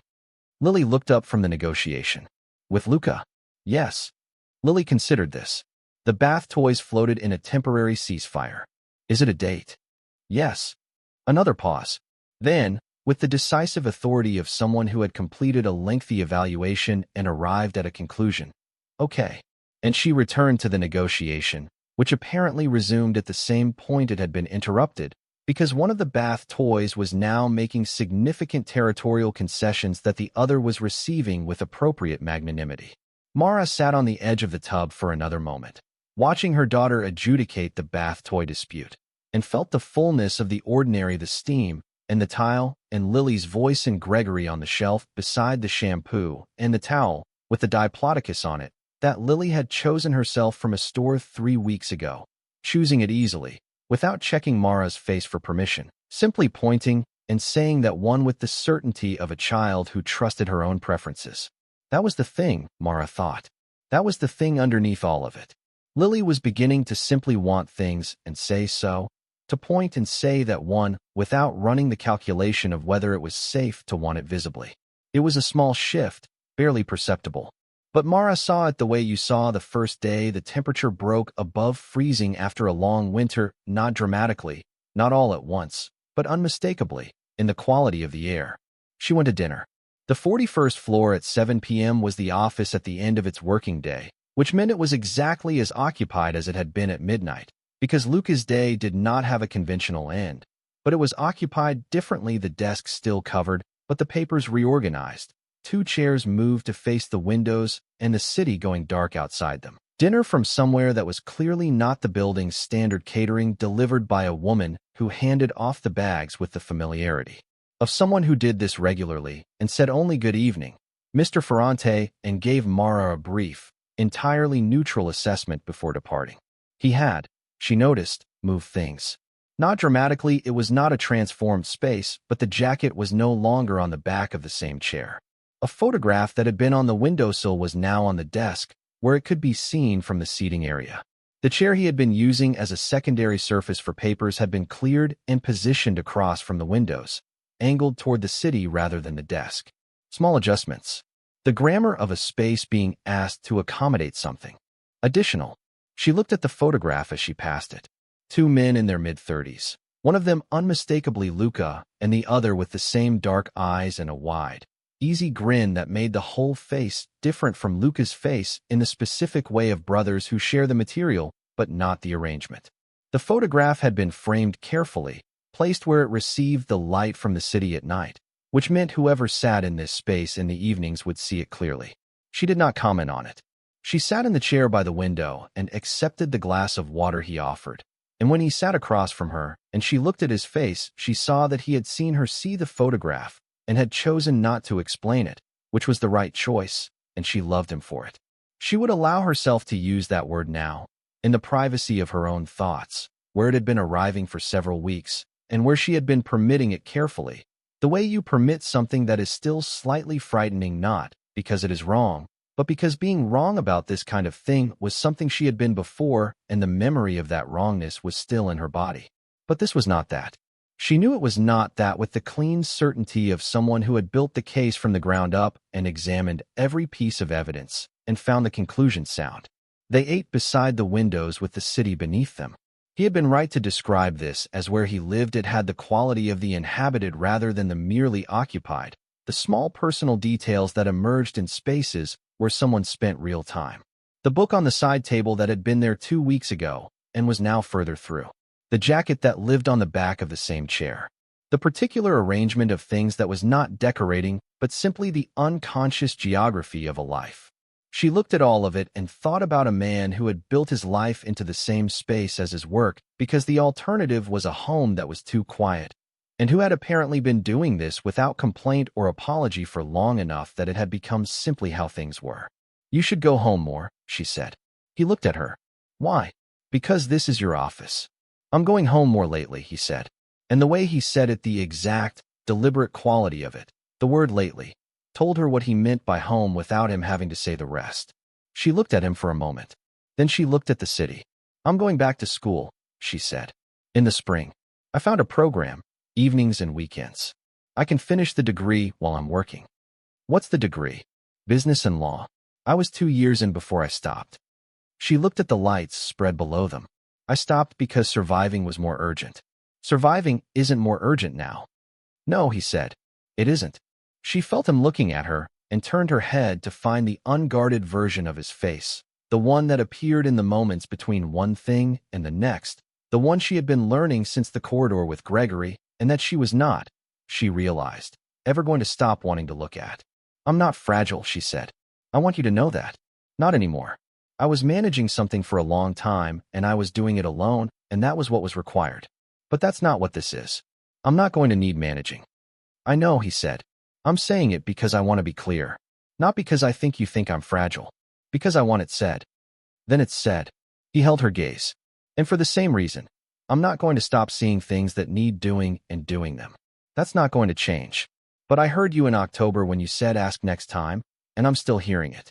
Lily looked up from the negotiation. "With Luca?" "Yes." Lily considered this. The bath toys floated in a temporary ceasefire. "Is it a date?" "Yes." Another pause. Then, with the decisive authority of someone who had completed a lengthy evaluation and arrived at a conclusion, "Okay." And she returned to the negotiation, which apparently resumed at the same point it had been interrupted, because one of the bath toys was now making significant territorial concessions that the other was receiving with appropriate magnanimity. Mara sat on the edge of the tub for another moment, watching her daughter adjudicate the bath toy dispute, and felt the fullness of the ordinary, the steam, and the tile, and Lily's voice and Gregory on the shelf beside the shampoo, and the towel, with the diplodocus on it, that Lily had chosen herself from a store 3 weeks ago, choosing it easily, without checking Mara's face for permission, simply pointing and saying that one with the certainty of a child who trusted her own preferences. That was the thing, Mara thought. That was the thing underneath all of it. Lily was beginning to simply want things and say so, to point and say that one, without running the calculation of whether it was safe to want it visibly. It was a small shift, barely perceptible. But Mara saw it the way you saw the first day the temperature broke above freezing after a long winter, not dramatically, not all at once, but unmistakably, in the quality of the air. She went to dinner. The 41st floor at 7 p.m. was the office at the end of its working day, which meant it was exactly as occupied as it had been at midnight, because Luca's day did not have a conventional end, but it was occupied differently, the desk still covered, but the papers reorganized, 2 chairs moved to face the windows, and the city going dark outside them. Dinner from somewhere that was clearly not the building's standard catering, delivered by a woman who handed off the bags with the familiarity of someone who did this regularly and said only "Good evening, Mr. Ferrante," and gave Mara a brief, entirely neutral assessment before departing. He had, she noticed, moved things. Not dramatically, it was not a transformed space, but the jacket was no longer on the back of the same chair. A photograph that had been on the windowsill was now on the desk, where it could be seen from the seating area. The chair he had been using as a secondary surface for papers had been cleared and positioned across from the windows, angled toward the city rather than the desk. Small adjustments. The grammar of a space being asked to accommodate something additional. She looked at the photograph as she passed it. 2 men in their mid-30s, one of them unmistakably Luca, and the other with the same dark eyes and a wide, easy grin that made the whole face different from Luca's face in the specific way of brothers who share the material but not the arrangement. The photograph had been framed carefully, placed where it received the light from the city at night, which meant whoever sat in this space in the evenings would see it clearly. She did not comment on it. She sat in the chair by the window and accepted the glass of water he offered, and when he sat across from her and she looked at his face, she saw that he had seen her see the photograph and had chosen not to explain it, which was the right choice, and she loved him for it. She would allow herself to use that word now, in the privacy of her own thoughts, where it had been arriving for several weeks, and where she had been permitting it carefully, the way you permit something that is still slightly frightening, not because it is wrong, but because being wrong about this kind of thing was something she had been before, and the memory of that wrongness was still in her body. But this was not that. She knew it was not that with the clean certainty of someone who had built the case from the ground up and examined every piece of evidence and found the conclusion sound. They ate beside the windows with the city beneath them. He had been right to describe this as where he lived. It had the quality of the inhabited rather than the merely occupied, the small personal details that emerged in spaces where someone spent real time. The book on the side table that had been there 2 weeks ago and was now further through. The jacket that lived on the back of the same chair. The particular arrangement of things that was not decorating, but simply the unconscious geography of a life. She looked at all of it and thought about a man who had built his life into the same space as his work because the alternative was a home that was too quiet, and who had apparently been doing this without complaint or apology for long enough that it had become simply how things were. "You should go home more," she said. He looked at her. "Why?" "Because this is your office." "I'm going home more lately," he said. And the way he said it, the exact, deliberate quality of it, the word lately, told her what he meant by home without him having to say the rest. She looked at him for a moment. Then she looked at the city. "I'm going back to school," she said. "In the spring. I found a program, evenings and weekends. I can finish the degree while I'm working." "What's the degree?" "Business and law. I was 2 years in before I stopped." She looked at the lights spread below them. "I stopped because surviving was more urgent." "Surviving isn't more urgent now." "No," he said. "It isn't." She felt him looking at her and turned her head to find the unguarded version of his face, the one that appeared in the moments between one thing and the next, the one she had been learning since the corridor with Gregory, and that she was not, she realized, ever going to stop wanting to look at. "I'm not fragile," she said. "I want you to know that. Not anymore. I was managing something for a long time, and I was doing it alone, and that was what was required. But that's not what this is. I'm not going to need managing." "I know," he said. "I'm saying it because I want to be clear. Not because I think you think I'm fragile. Because I want it said." "Then it's said." He held her gaze. "And for the same reason, I'm not going to stop seeing things that need doing and doing them. That's not going to change. But I heard you in October when you said ask next time, and I'm still hearing it."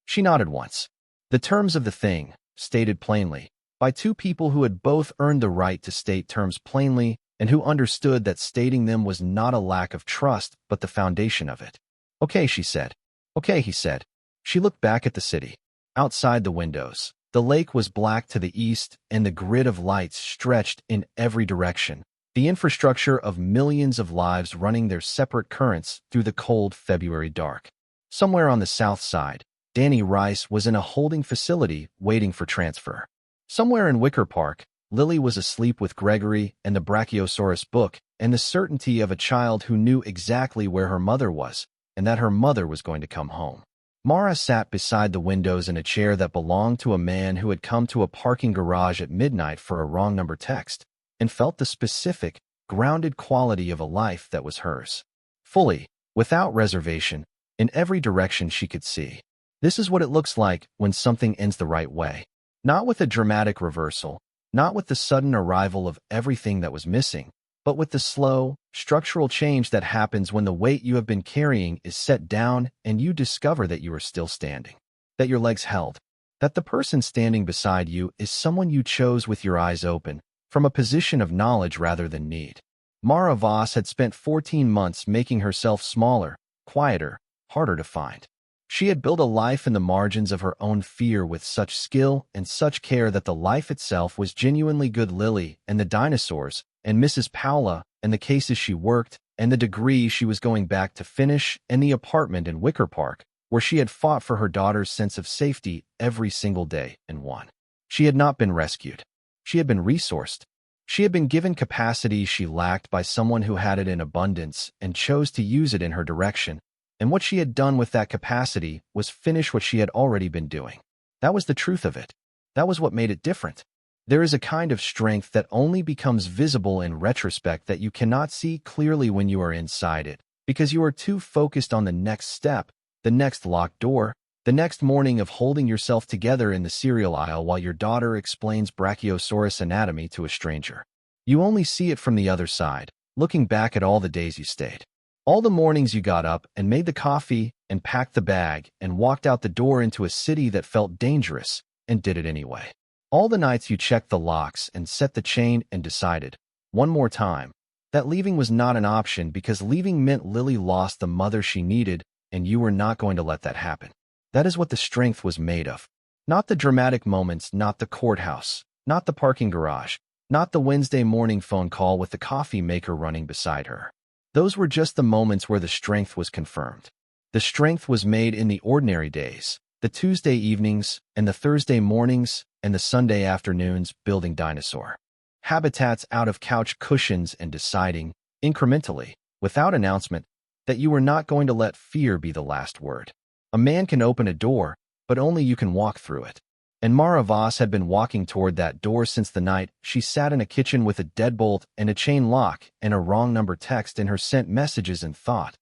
She nodded once. The terms of the thing, stated plainly, by two people who had both earned the right to state terms plainly and who understood that stating them was not a lack of trust but the foundation of it. "Okay," she said. "Okay," he said. She looked back at the city. Outside the windows, the lake was black to the east and the grid of lights stretched in every direction, the infrastructure of millions of lives running their separate currents through the cold February dark. Somewhere on the south side, Danny Rice was in a holding facility waiting for transfer. Somewhere in Wicker Park, Lily was asleep with Gregory and the Brachiosaurus book and the certainty of a child who knew exactly where her mother was and that her mother was going to come home. Mara sat beside the windows in a chair that belonged to a man who had come to a parking garage at midnight for a wrong number text and felt the specific, grounded quality of a life that was hers. Fully, without reservation, in every direction she could see. This is what it looks like when something ends the right way. Not with a dramatic reversal, not with the sudden arrival of everything that was missing, but with the slow, structural change that happens when the weight you have been carrying is set down and you discover that you are still standing, that your legs held, that the person standing beside you is someone you chose with your eyes open, from a position of knowledge rather than need. Mara Voss had spent 14 months making herself smaller, quieter, harder to find. She had built a life in the margins of her own fear with such skill and such care that the life itself was genuinely good. Lily and the dinosaurs and Mrs. Paula and the cases she worked and the degree she was going back to finish and the apartment in Wicker Park where she had fought for her daughter's sense of safety every single day and won. She had not been rescued. She had been resourced. She had been given capacity she lacked by someone who had it in abundance and chose to use it in her direction. And what she had done with that capacity was finish what she had already been doing. That was the truth of it. That was what made it different. There is a kind of strength that only becomes visible in retrospect that you cannot see clearly when you are inside it, because you are too focused on the next step, the next locked door, the next morning of holding yourself together in the cereal aisle while your daughter explains Brachiosaurus anatomy to a stranger. You only see it from the other side, looking back at all the days you stayed. All the mornings you got up and made the coffee and packed the bag and walked out the door into a city that felt dangerous and did it anyway. All the nights you checked the locks and set the chain and decided, one more time, that leaving was not an option because leaving meant Lily lost the mother she needed and you were not going to let that happen. That is what the strength was made of. Not the dramatic moments, not the courthouse, not the parking garage, not the Wednesday morning phone call with the coffee maker running beside her. Those were just the moments where the strength was confirmed. The strength was made in the ordinary days, the Tuesday evenings and the Thursday mornings and the Sunday afternoons building dinosaur habitats out of couch cushions and deciding, incrementally, without announcement, that you were not going to let fear be the last word. A man can open a door, but only you can walk through it. And Mara Voss had been walking toward that door since the night she sat in a kitchen with a deadbolt and a chain lock and a wrong number text in her sent messages and thought,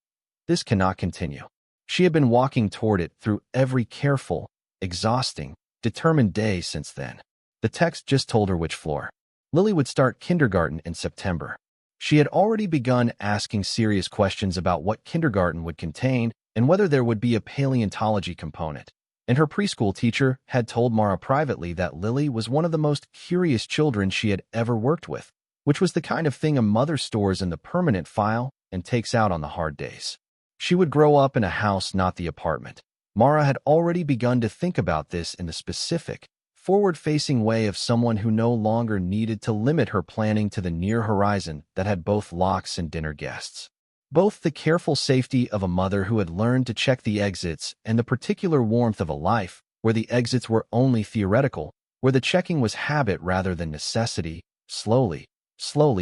this cannot continue. She had been walking toward it through every careful, exhausting, determined day since then. The text just told her which floor. Lily would start kindergarten in September. She had already begun asking serious questions about what kindergarten would contain and whether there would be a paleontology component. And her preschool teacher had told Mara privately that Lily was one of the most curious children she had ever worked with, which was the kind of thing a mother stores in the permanent file and takes out on the hard days. She would grow up in a house, not the apartment. Mara had already begun to think about this in the specific, forward-facing way of someone who no longer needed to limit her planning to the near horizon that had both locks and dinner guests. Both the careful safety of a mother who had learned to check the exits and the particular warmth of a life where the exits were only theoretical, where the checking was habit rather than necessity, slowly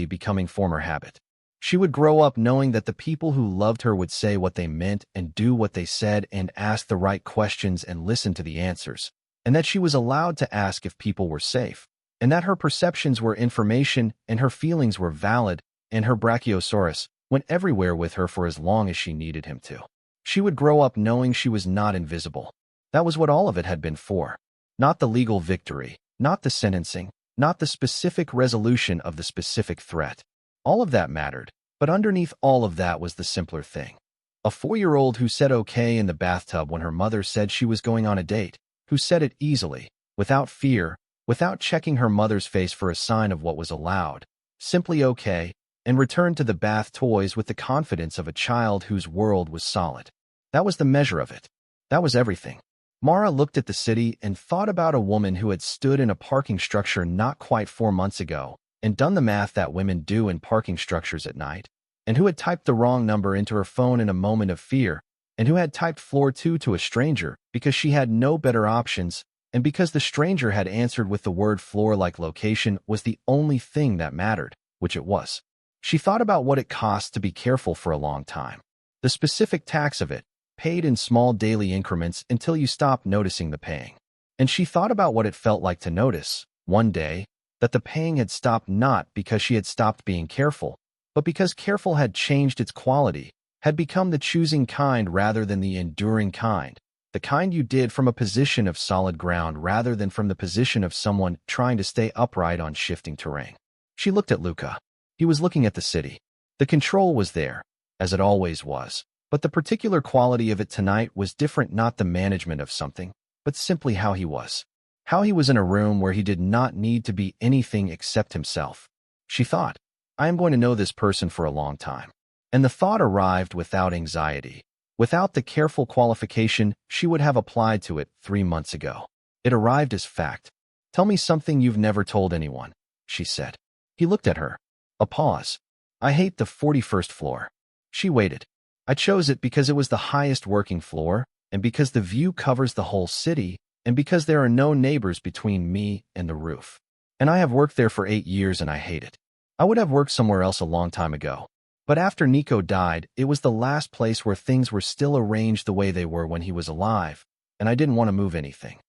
becoming former habit. She would grow up knowing that the people who loved her would say what they meant and do what they said and ask the right questions and listen to the answers, and that she was allowed to ask if people were safe, and that her perceptions were information and her feelings were valid, and her Brachiosaurus went everywhere with her for as long as she needed him to. She would grow up knowing she was not invisible. That was what all of it had been for. Not the legal victory, not the sentencing, not the specific resolution of the specific threat. All of that mattered, but underneath all of that was the simpler thing. A 4-year-old who said okay in the bathtub when her mother said she was going on a date, who said it easily, without fear, without checking her mother's face for a sign of what was allowed, simply okay, and returned to the bath toys with the confidence of a child whose world was solid. That was the measure of it. That was everything. Mara looked at the city and thought about a woman who had stood in a parking structure not quite 4 months ago and done the math that women do in parking structures at night, and who had typed the wrong number into her phone in a moment of fear, and who had typed floor 2 to a stranger because she had no better options, and because the stranger had answered with the word floor like location was the only thing that mattered, which it was. She thought about what it cost to be careful for a long time. The specific tax of it, paid in small daily increments until you stopped noticing the paying. And she thought about what it felt like to notice, one day, that the paying had stopped not because she had stopped being careful, but because careful had changed its quality, had become the choosing kind rather than the enduring kind, the kind you did from a position of solid ground rather than from the position of someone trying to stay upright on shifting terrain. She looked at Luca. He was looking at the city. The control was there, as it always was, but the particular quality of it tonight was different, not the management of something, but simply how he was. How he was in a room where he did not need to be anything except himself. She thought, I am going to know this person for a long time. And the thought arrived without anxiety, without the careful qualification she would have applied to it 3 months ago. It arrived as fact. Tell me something you've never told anyone, she said. He looked at her. A pause. I hate the 41st floor. She waited. I chose it because it was the highest working floor, and because the view covers the whole city, and because there are no neighbors between me and the roof. And I have worked there for 8 years and I hate it. I would have worked somewhere else a long time ago. But after Nico died, it was the last place where things were still arranged the way they were when he was alive, and I didn't want to move anything.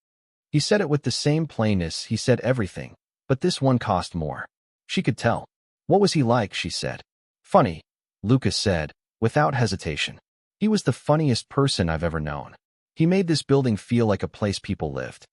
He said it with the same plainness he said everything, but this one cost more. She could tell. What was he like, she said. Funny, Lucas said, without hesitation. He was the funniest person I've ever known. He made this building feel like a place people lived.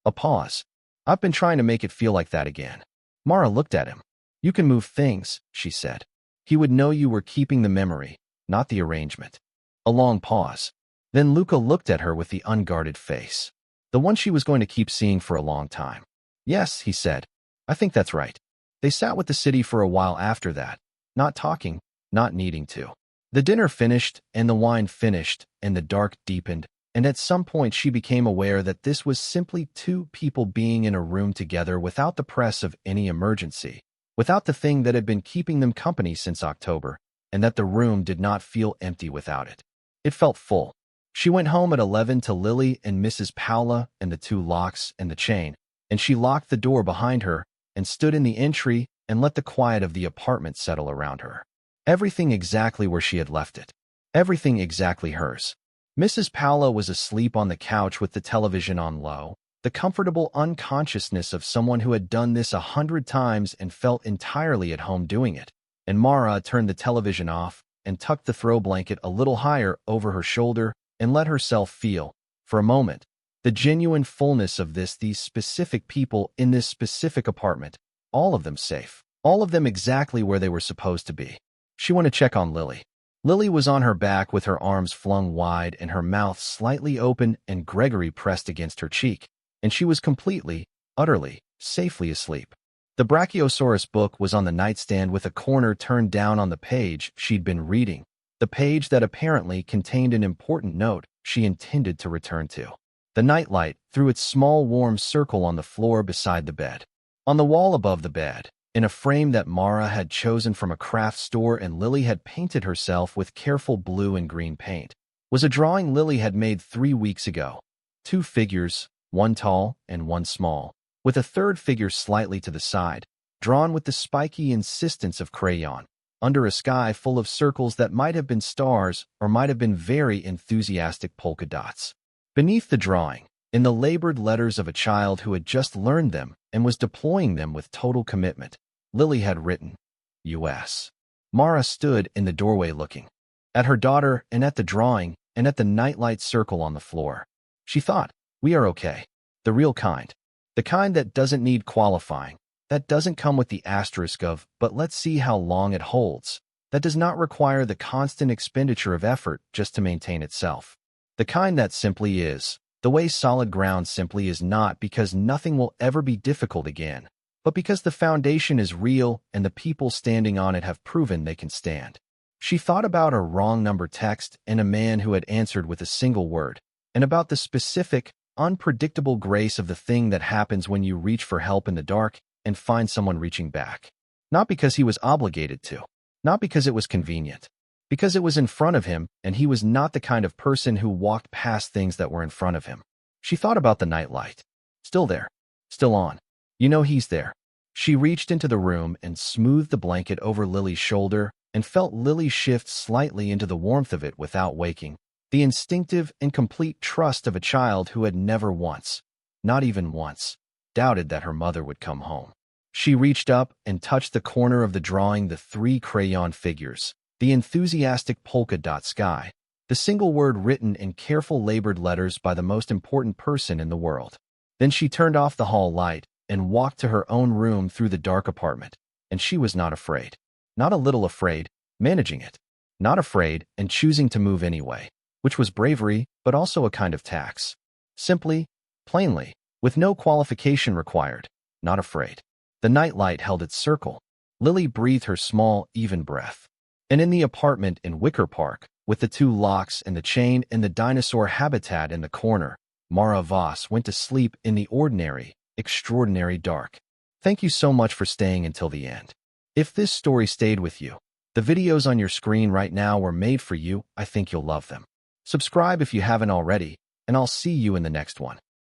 A pause. I've been trying to make it feel like that again. Mara looked at him. You can move things, she said. He would know you were keeping the memory, not the arrangement. A long pause. Then Luca looked at her with the unguarded face. The one she was going to keep seeing for a long time. Yes, he said. I think that's right. They sat with the city for a while after that, not talking, not needing to. The dinner finished, and the wine finished, and the dark deepened, and at some point she became aware that this was simply 2 people being in a room together without the press of any emergency, without the thing that had been keeping them company since October, and that the room did not feel empty without it. It felt full. She went home at 11 to Lily and Mrs. Paula and the 2 locks and the chain, and she locked the door behind her and stood in the entry and let the quiet of the apartment settle around her. Everything exactly where she had left it. Everything exactly hers. Mrs. Paolo was asleep on the couch with the television on low, the comfortable unconsciousness of someone who had done this 100 times and felt entirely at home doing it. And Mara turned the television off and tucked the throw blanket a little higher over her shoulder and let herself feel, for a moment, the genuine fullness of these specific people in this specific apartment, all of them safe, all of them exactly where they were supposed to be. She went to check on Lily. Lily was on her back with her arms flung wide and her mouth slightly open and Gregory pressed against her cheek, and she was completely, utterly, safely asleep. The Brachiosaurus book was on the nightstand with a corner turned down on the page she'd been reading, the page that apparently contained an important note she intended to return to. The nightlight threw its small warm circle on the floor beside the bed. On the wall above the bed, in a frame that Mara had chosen from a craft store and Lily had painted herself with careful blue and green paint, was a drawing Lily had made 3 weeks ago. 2 figures, one tall and one small, with a third figure slightly to the side, drawn with the spiky insistence of crayon, under a sky full of circles that might have been stars or might have been very enthusiastic polka dots. Beneath the drawing, in the labored letters of a child who had just learned them and was deploying them with total commitment, Lily had written, U.S. Mara stood in the doorway looking at her daughter and at the drawing and at the nightlight circle on the floor. She thought, we are okay. The real kind. The kind that doesn't need qualifying, that doesn't come with the asterisk of, but let's see how long it holds, that does not require the constant expenditure of effort just to maintain itself. The kind that simply is, the way solid ground simply is not because nothing will ever be difficult again, but because the foundation is real and the people standing on it have proven they can stand. She thought about a wrong number text and a man who had answered with a single word, and about the specific, unpredictable grace of the thing that happens when you reach for help in the dark and find someone reaching back. Not because he was obligated to, not because it was convenient, because it was in front of him and he was not the kind of person who walked past things that were in front of him. She thought about the nightlight. Still there. Still on. You know he's there. She reached into the room and smoothed the blanket over Lily's shoulder and felt Lily shift slightly into the warmth of it without waking. The instinctive and complete trust of a child who had never once, not even once, doubted that her mother would come home. She reached up and touched the corner of the drawing, the 3 crayon figures, the enthusiastic polka dot sky, the single word written in careful labored letters by the most important person in the world. Then she turned off the hall light and walked to her own room through the dark apartment, and she was not afraid. Not a little afraid, managing it. Not afraid and choosing to move anyway, which was bravery, but also a kind of tax. Simply, plainly, with no qualification required, not afraid. The nightlight held its circle. Lily breathed her small, even breath. And in the apartment in Wicker Park, with the 2 locks and the chain and the dinosaur habitat in the corner, Mara Voss went to sleep in the ordinary, extraordinary dark. Thank you so much for staying until the end. If this story stayed with you, the videos on your screen right now were made for you. I think you'll love them. Subscribe if you haven't already, and I'll see you in the next one.